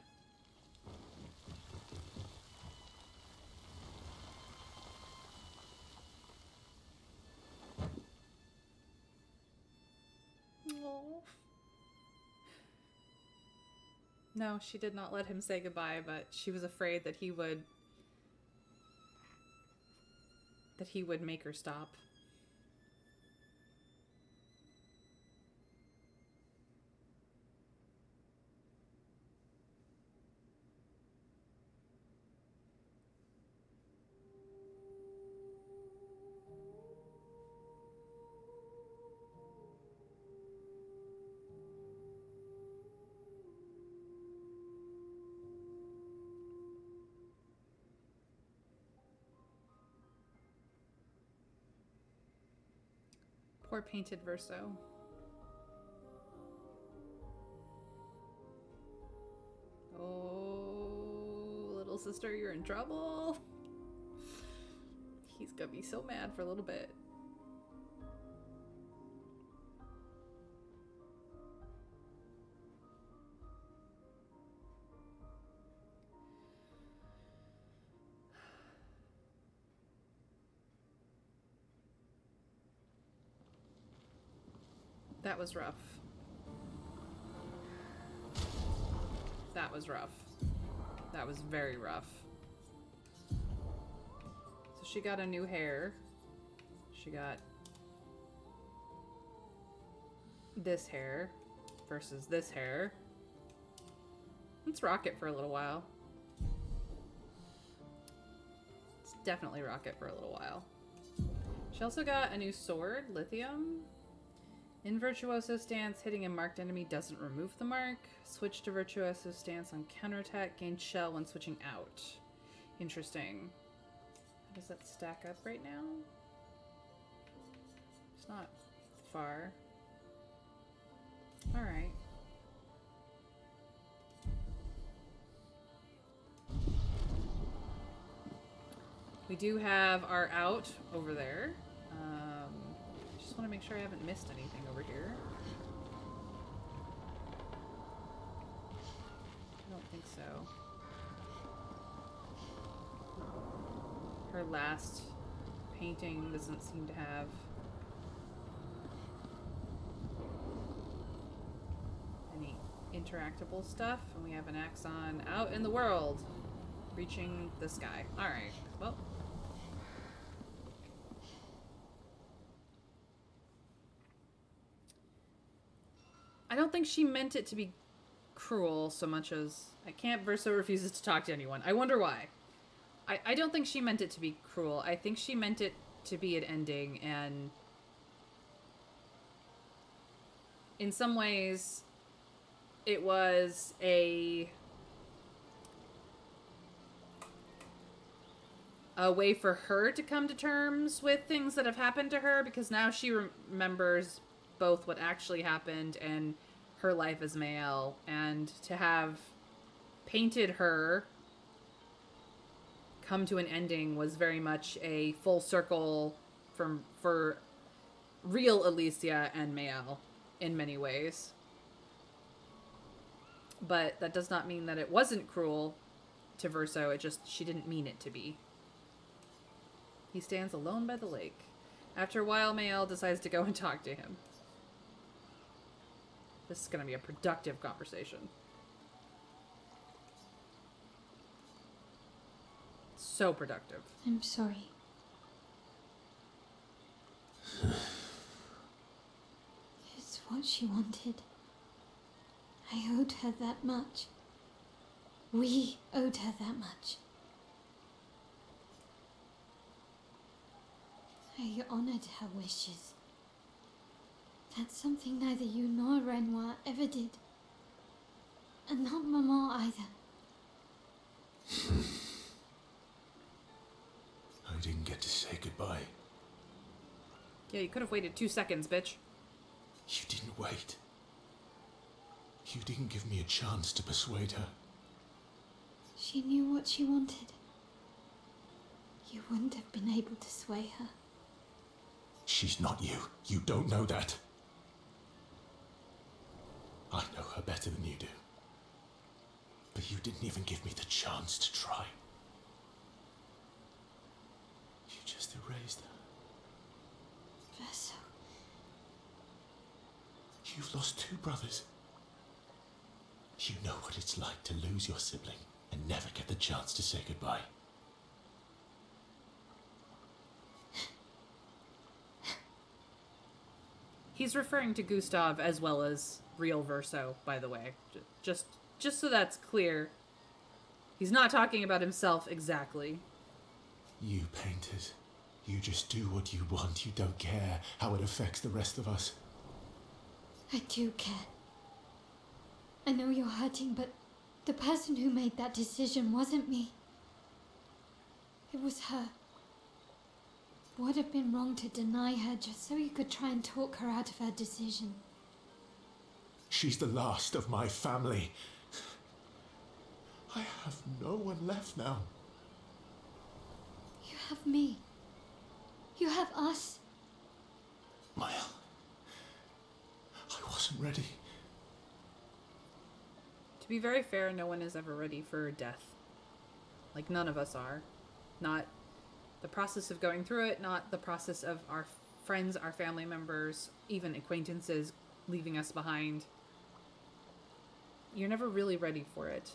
No, she did not let him say goodbye, but she was afraid that he would make her stop. Poor painted Verso. Oh, little sister, you're in trouble. He's gonna be so mad for a little bit. That was rough. That was rough. That was very rough. So she got a new hair. She got this hair versus this hair. Let's rock it for a little while. Let's definitely rock it for a little while. She also got a new sword, lithium. In Virtuoso stance, hitting a marked enemy doesn't remove the mark. Switch to Virtuoso stance on counterattack. Gain shell when switching out. Interesting. How does that stack up right now? It's not far. Alright. We do have our out over there. Just want to make sure I haven't missed anything over here. I don't think so. Her last painting doesn't seem to have any interactable stuff. And we have an axon out in the world, reaching the sky. Alright, well. I don't think she meant it to be cruel so much as Camp Verso refuses to talk to anyone. I wonder why. I don't think she meant it to be cruel. I think she meant it to be an ending, and in some ways it was a way for her to come to terms with things that have happened to her, because now she remembers both what actually happened and her life as Mael, and to have painted her come to an ending was very much a full circle for real Alicia and Mael in many ways. But that does not mean that it wasn't cruel to Verso. It just, she didn't mean it to be. He stands alone by the lake. After a while, Mael decides to go and talk to him. This is going to be a productive conversation. So productive. I'm sorry. It's what she wanted. I owed her that much. We owed her that much. I honored her wishes. That's something neither you nor Renoir ever did. And not Maman either. I didn't get to say goodbye. Yeah, you could have waited 2 seconds, bitch. You didn't wait. You didn't give me a chance to persuade her. She knew what she wanted. You wouldn't have been able to sway her. She's not you. You don't know that. I know her better than you do. But you didn't even give me the chance to try. You just erased her. Verso. You've lost 2 brothers. You know what it's like to lose your sibling and never get the chance to say goodbye. He's referring to Gustav as well as real Verso, by the way. Just so that's clear. He's not talking about himself exactly. You painters, you just do what you want. You don't care how it affects the rest of us. I do care. I know you're hurting, but the person who made that decision wasn't me. It was her. Would have been wrong to deny her just so you could try and talk her out of her decision. She's the last of my family. I have no one left now. You have me. You have us. Maya, I wasn't ready. To be very fair, no one is ever ready for death. Like, none of us are. Not the process of going through it, not the process of our friends, our family members, even acquaintances leaving us behind. You're never really ready for it.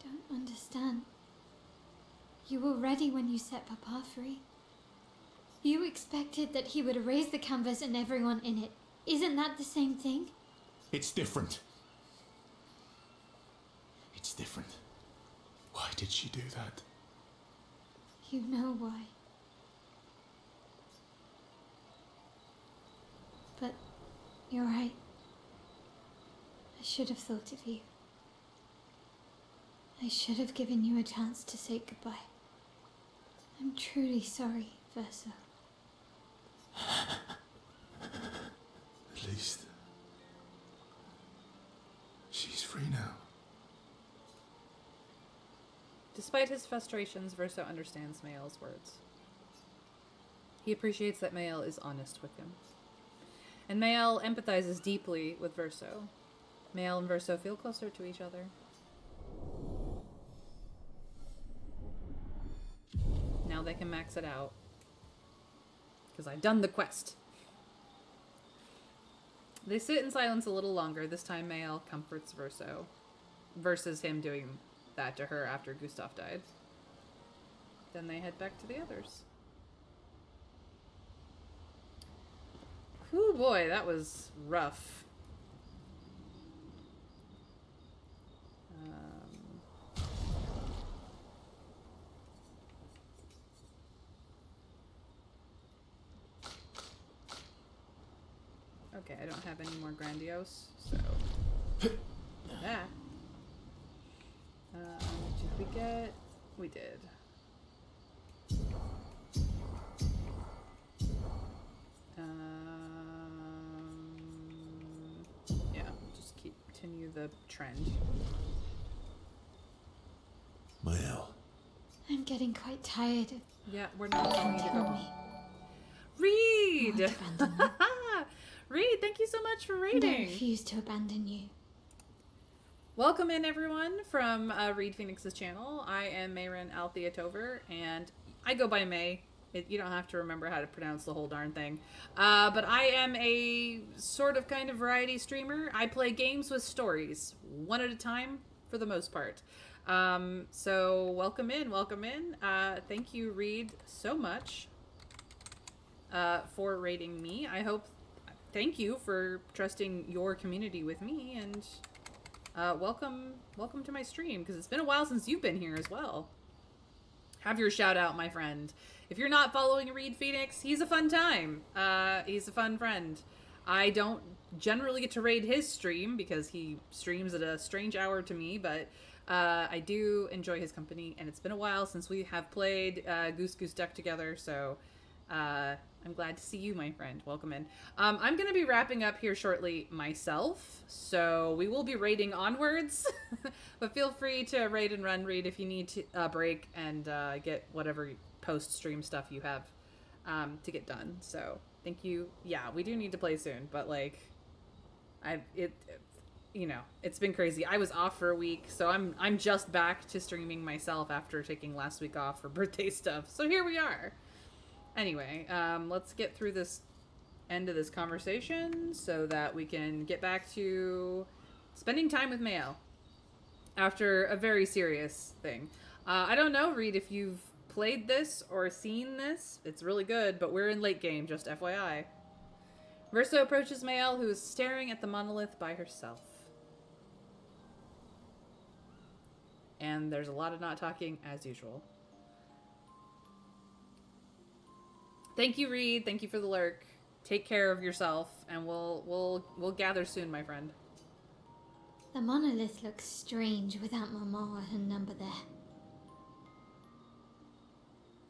Don't understand. You were ready when you set Papa free. You expected that he would erase the canvas and everyone in it. Isn't that the same thing? It's different. It's different. Why did she do that? You know why. But you're right. I should have thought of you. I should have given you a chance to say goodbye. I'm truly sorry, Verso. At least she's free now. Despite his frustrations, Verso understands Mael's words. He appreciates that Mael is honest with him. And Mael empathizes deeply with Verso. Mael and Verso feel closer to each other. Now they can max it out. Because I've done the quest. They sit in silence a little longer. This time Mael comforts Verso. Versus him doing that to her after Gustav died. Then they head back to the others. Whew, boy, that was rough. Okay, I don't have any more grandiose, so that. Did we get? We did. Yeah, just continue the trend. Mael. I'm getting quite tired of Yeah, we're not going to abandoning go. me. Read! You won't abandon me. Read, thank you so much for And I reading. refuse to abandon you. Welcome in, everyone, from Reed Phoenix's channel. I am Mayrin Altheatover, and I go by May. You don't have to remember how to pronounce the whole darn thing. But I am a sort of kind of variety streamer. I play games with stories, one at a time, for the most part. So welcome in, welcome in. Thank you, Reed, so much for rating me. Thank you for trusting your community with me, and welcome to my stream, because it's been a while since you've been here as well. Have your shout out, my friend. If you're not following Reed Phoenix, he's a fun time. He's a fun friend. I don't generally get to raid his stream because he streams at a strange hour to me, but I do enjoy his company, and it's been a while since we have played Goose Goose Duck together, so I'm glad to see you, my friend. Welcome in. I'm going to be wrapping up here shortly myself, so we will be raiding onwards. But feel free to raid and run, Read, if you need to break and get whatever post-stream stuff you have to get done. So thank you. Yeah, we do need to play soon, but like, it's been crazy. I was off for a week, so I'm just back to streaming myself after taking last week off for birthday stuff. So here we are. Anyway, let's get through this end of this conversation so that we can get back to spending time with Mael after a very serious thing. I don't know, Reed, if you've played this or seen this. It's really good, but we're in late game, just FYI. Verso approaches Mael, who is staring at the monolith by herself. And there's a lot of not talking, as usual. Thank you, Reed. Thank you for the lurk. Take care of yourself, and we'll gather soon, my friend. The monolith looks strange without Mama and her number there.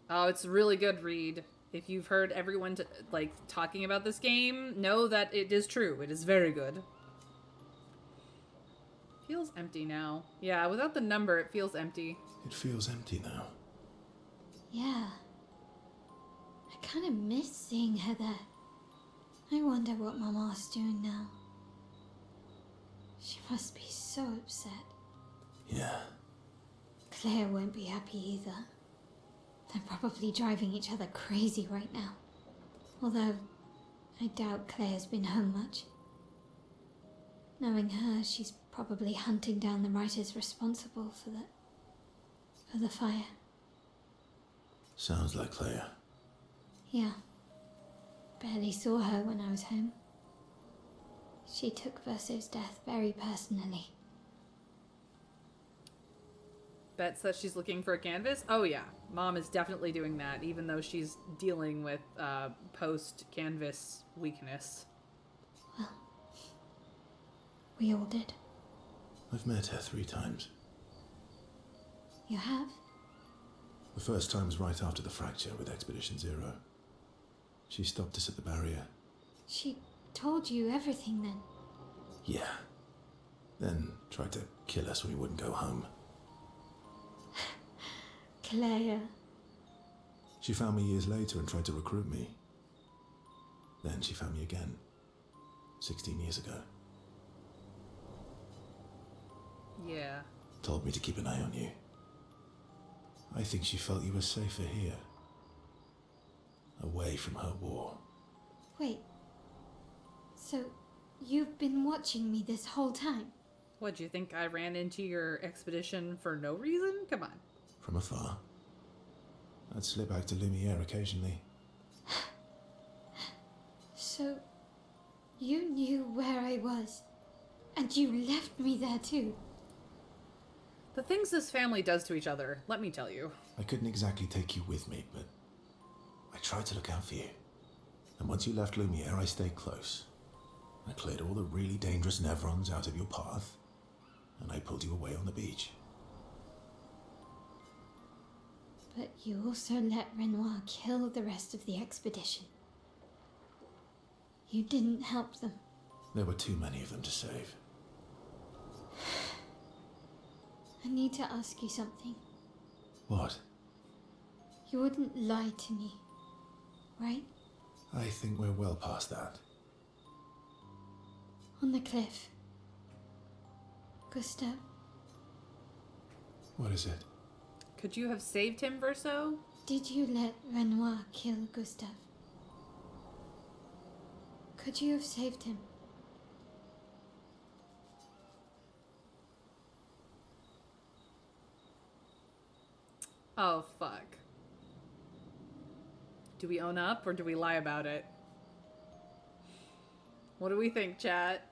Oh, it's really good, Reed. If you've heard everyone talking about this game, know that it is true. It is very good. Feels empty now. Yeah, without the number, it feels empty. It feels empty now. Yeah. I kind of miss seeing her there. I wonder what Mama's doing now. She must be so upset. Yeah. Claire won't be happy either. They're probably driving each other crazy right now. Although, I doubt Claire's been home much. Knowing her, she's probably hunting down the writers responsible for the fire. Sounds like Clair. Yeah. Barely saw her when I was home. She took Verso's death very personally. Bets that she's looking for a canvas? Oh yeah, Mom is definitely doing that, even though she's dealing with post-canvas weakness. Well, we all did. I've met her 3 times. You have? The first time was right after the fracture with Expedition Zero. She stopped us at the barrier. She told you everything then? Yeah. Then tried to kill us when we wouldn't go home. Claire. She found me years later and tried to recruit me. Then she found me again, 16 years ago. Yeah. Told me to keep an eye on you. I think she felt you were safer here. Away from her war. Wait. So, you've been watching me this whole time? What, do you think I ran into your expedition for no reason? Come on. From afar. I'd slip back to Lumiere occasionally. So, you knew where I was, and you left me there too? The things this family does to each other, let me tell you. I couldn't exactly take you with me, but I tried to look out for you. And once you left Lumiere, I stayed close. I cleared all the really dangerous Nevrons out of your path, and I pulled you away on the beach. But you also let Renoir kill the rest of the expedition. You didn't help them. There were too many of them to save. I need to ask you something. What? You wouldn't lie to me, right? I think we're well past that. On the cliff. Gustav, What is it? Could you have saved him, Verso? did you let Renoir kill Gustav? Could you have saved him? Oh, fuck. Do we own up or do we lie about it? What do we think, chat?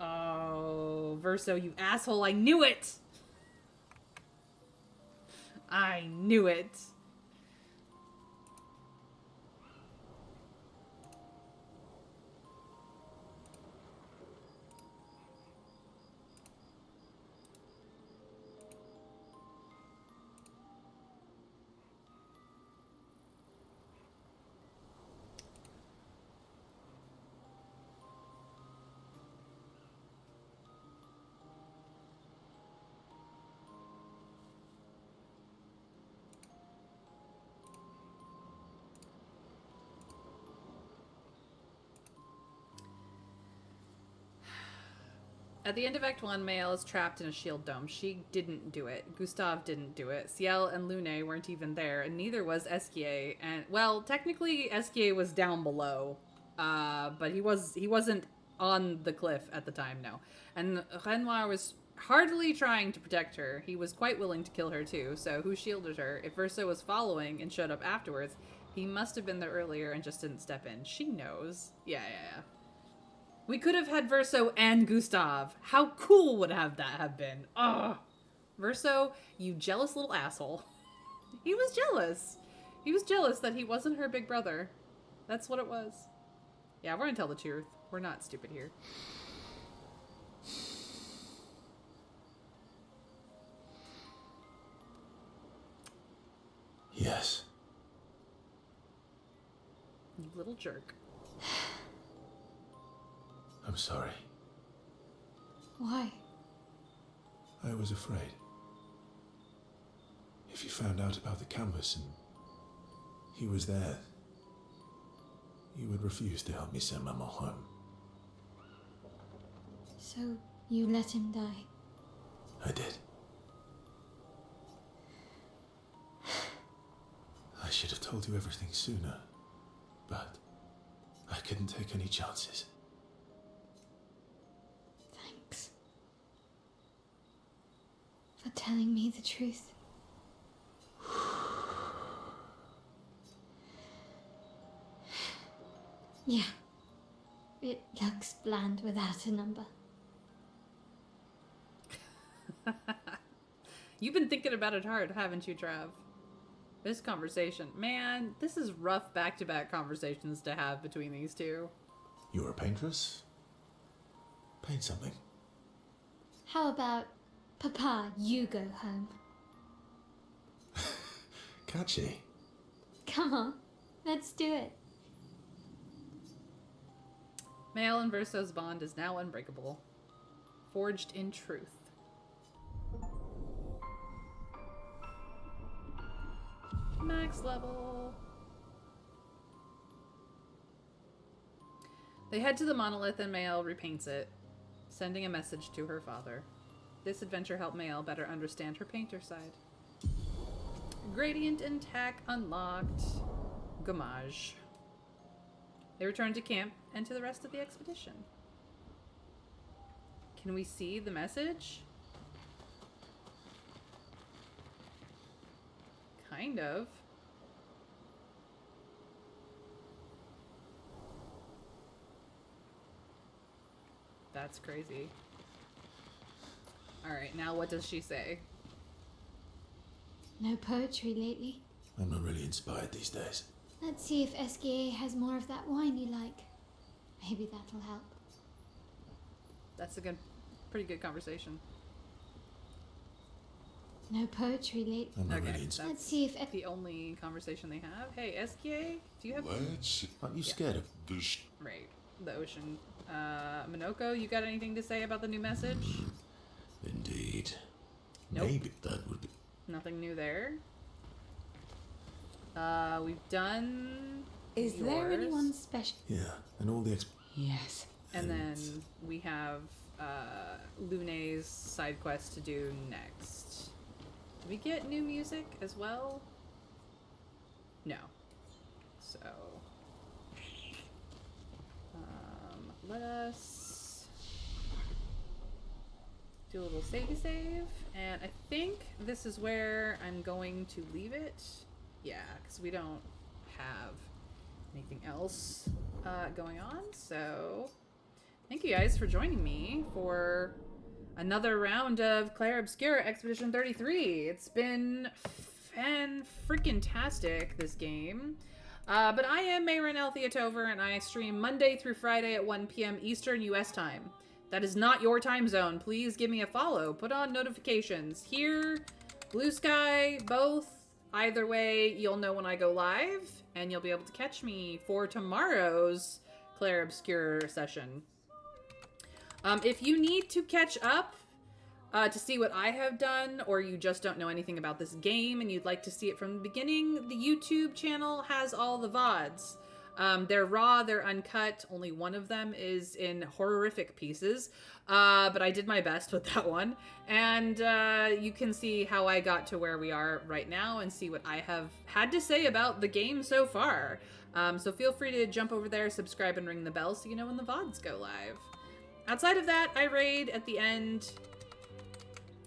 Oh, Verso, you asshole. I knew it! I knew it. At the end of Act 1, Mael is trapped in a shield dome. She didn't do it. Gustav didn't do it. Ciel and Lune weren't even there, and neither was Esquier. And, well, technically Esquier was down below, but he wasn't on the cliff at the time, no. And Renoir was hardly trying to protect her. He was quite willing to kill her, too, so who shielded her? If Verso was following and showed up afterwards, he must have been there earlier and just didn't step in. She knows. Yeah. We could have had Verso and Gustav. How cool would have been? Ugh. Verso, you jealous little asshole. He was jealous. He was jealous that he wasn't her big brother. That's what it was. Yeah, we're gonna tell the truth. We're not stupid here. Yes. You little jerk. I'm sorry. Why? I was afraid. If you found out about the canvas and he was there, you would refuse to help me send Maman home. So you let him die? I did. I should have told you everything sooner, but I couldn't take any chances. Thanks for telling me the truth. Yeah, it looks bland without a number. You've been thinking about it hard, haven't you, Trav? This conversation. Man, this is rough back-to-back conversations to have between these two. You're a paintress? Paint something. How about, Papa, you go home? Catchy. Come on, let's do it. Mael and Verso's bond is now unbreakable. Forged in truth. Max level. They head to the monolith and Mael repaints it, sending a message to her father. This adventure helped Mael better understand her painter side. Gradient and tack unlocked. Gommage. They return to camp and to the rest of the expedition. Can we see the message? Kind of. That's crazy. Alright, now what does she say? No poetry lately. I'm not really inspired these days. Let's see if SKA has more of that wine you like. Maybe that'll help. That's a pretty good conversation. No poetry lately. I'm not Okay, really inspired. Let's see if the only conversation they have. Hey, SKA, do you have... Let's Aren't you scared of... this. Right, the ocean. Minoko, you got anything to say about the new message? Indeed. Nope. Maybe. That would be. Nothing new there. We've done Is there yours. anyone special? Yeah, and all the Yes. And then we have Lune's side quest to do next. Do we get new music as well? No. So let us do a little save, and I think this is where I'm going to leave it. Yeah, because we don't have anything else going on. So thank you guys for joining me for another round of Clair Obscura Expedition 33. It's been fan-freaking-tastic, this game. But I am Mayrin Elthiatover, and I stream Monday through Friday at 1 p.m. Eastern U.S. time. That is not your time zone. Please give me a follow. Put on notifications. Here, Blue Sky, both. Either way, you'll know when I go live, and you'll be able to catch me for tomorrow's Clair Obscura session. If you need to catch up to see what I have done, or you just don't know anything about this game and you'd like to see it from the beginning, the YouTube channel has all the VODs. They're raw, they're uncut. Only one of them is in horrific pieces, but I did my best with that one. And you can see how I got to where we are right now and see what I have had to say about the game so far. So feel free to jump over there, subscribe, and ring the bell so you know when the VODs go live. Outside of that, I raid at the end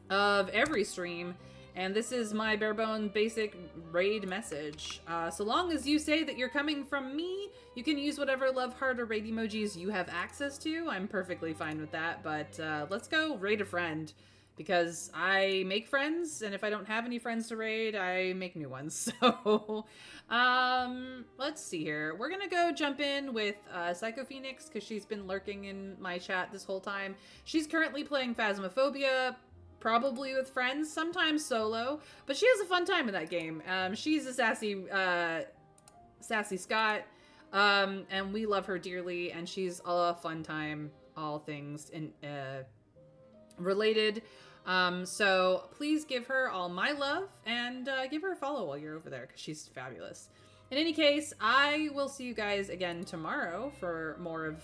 of every stream, and this is my barebone basic raid message. So long as you say that you're coming from me, you can use whatever love heart or raid emojis you have access to. I'm perfectly fine with that, but let's go raid a friend, because I make friends, and if I don't have any friends to raid, I make new ones. So let's see here. We're gonna go jump in with Psycho Phoenix, because she's been lurking in my chat this whole time. She's currently playing Phasmophobia, probably with friends, sometimes solo, but she has a fun time in that game. She's a sassy Scot, and we love her dearly, and she's a fun time, all things in related. So please give her all my love, and give her a follow while you're over there, because she's fabulous. In any case, I will see you guys again tomorrow for more of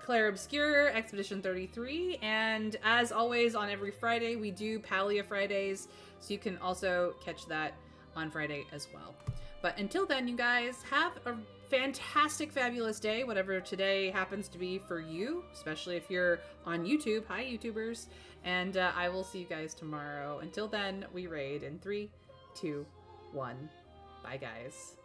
Clair Obscura Expedition 33, and as always on every Friday we do Palia Fridays, so you can also catch that on Friday as well. But until then, you guys, have a fantastic, fabulous day, whatever today happens to be for you, especially if you're on YouTube. Hi, YouTubers. And I will see you guys tomorrow. Until then, we raid in 3, 2, 1. Bye, guys.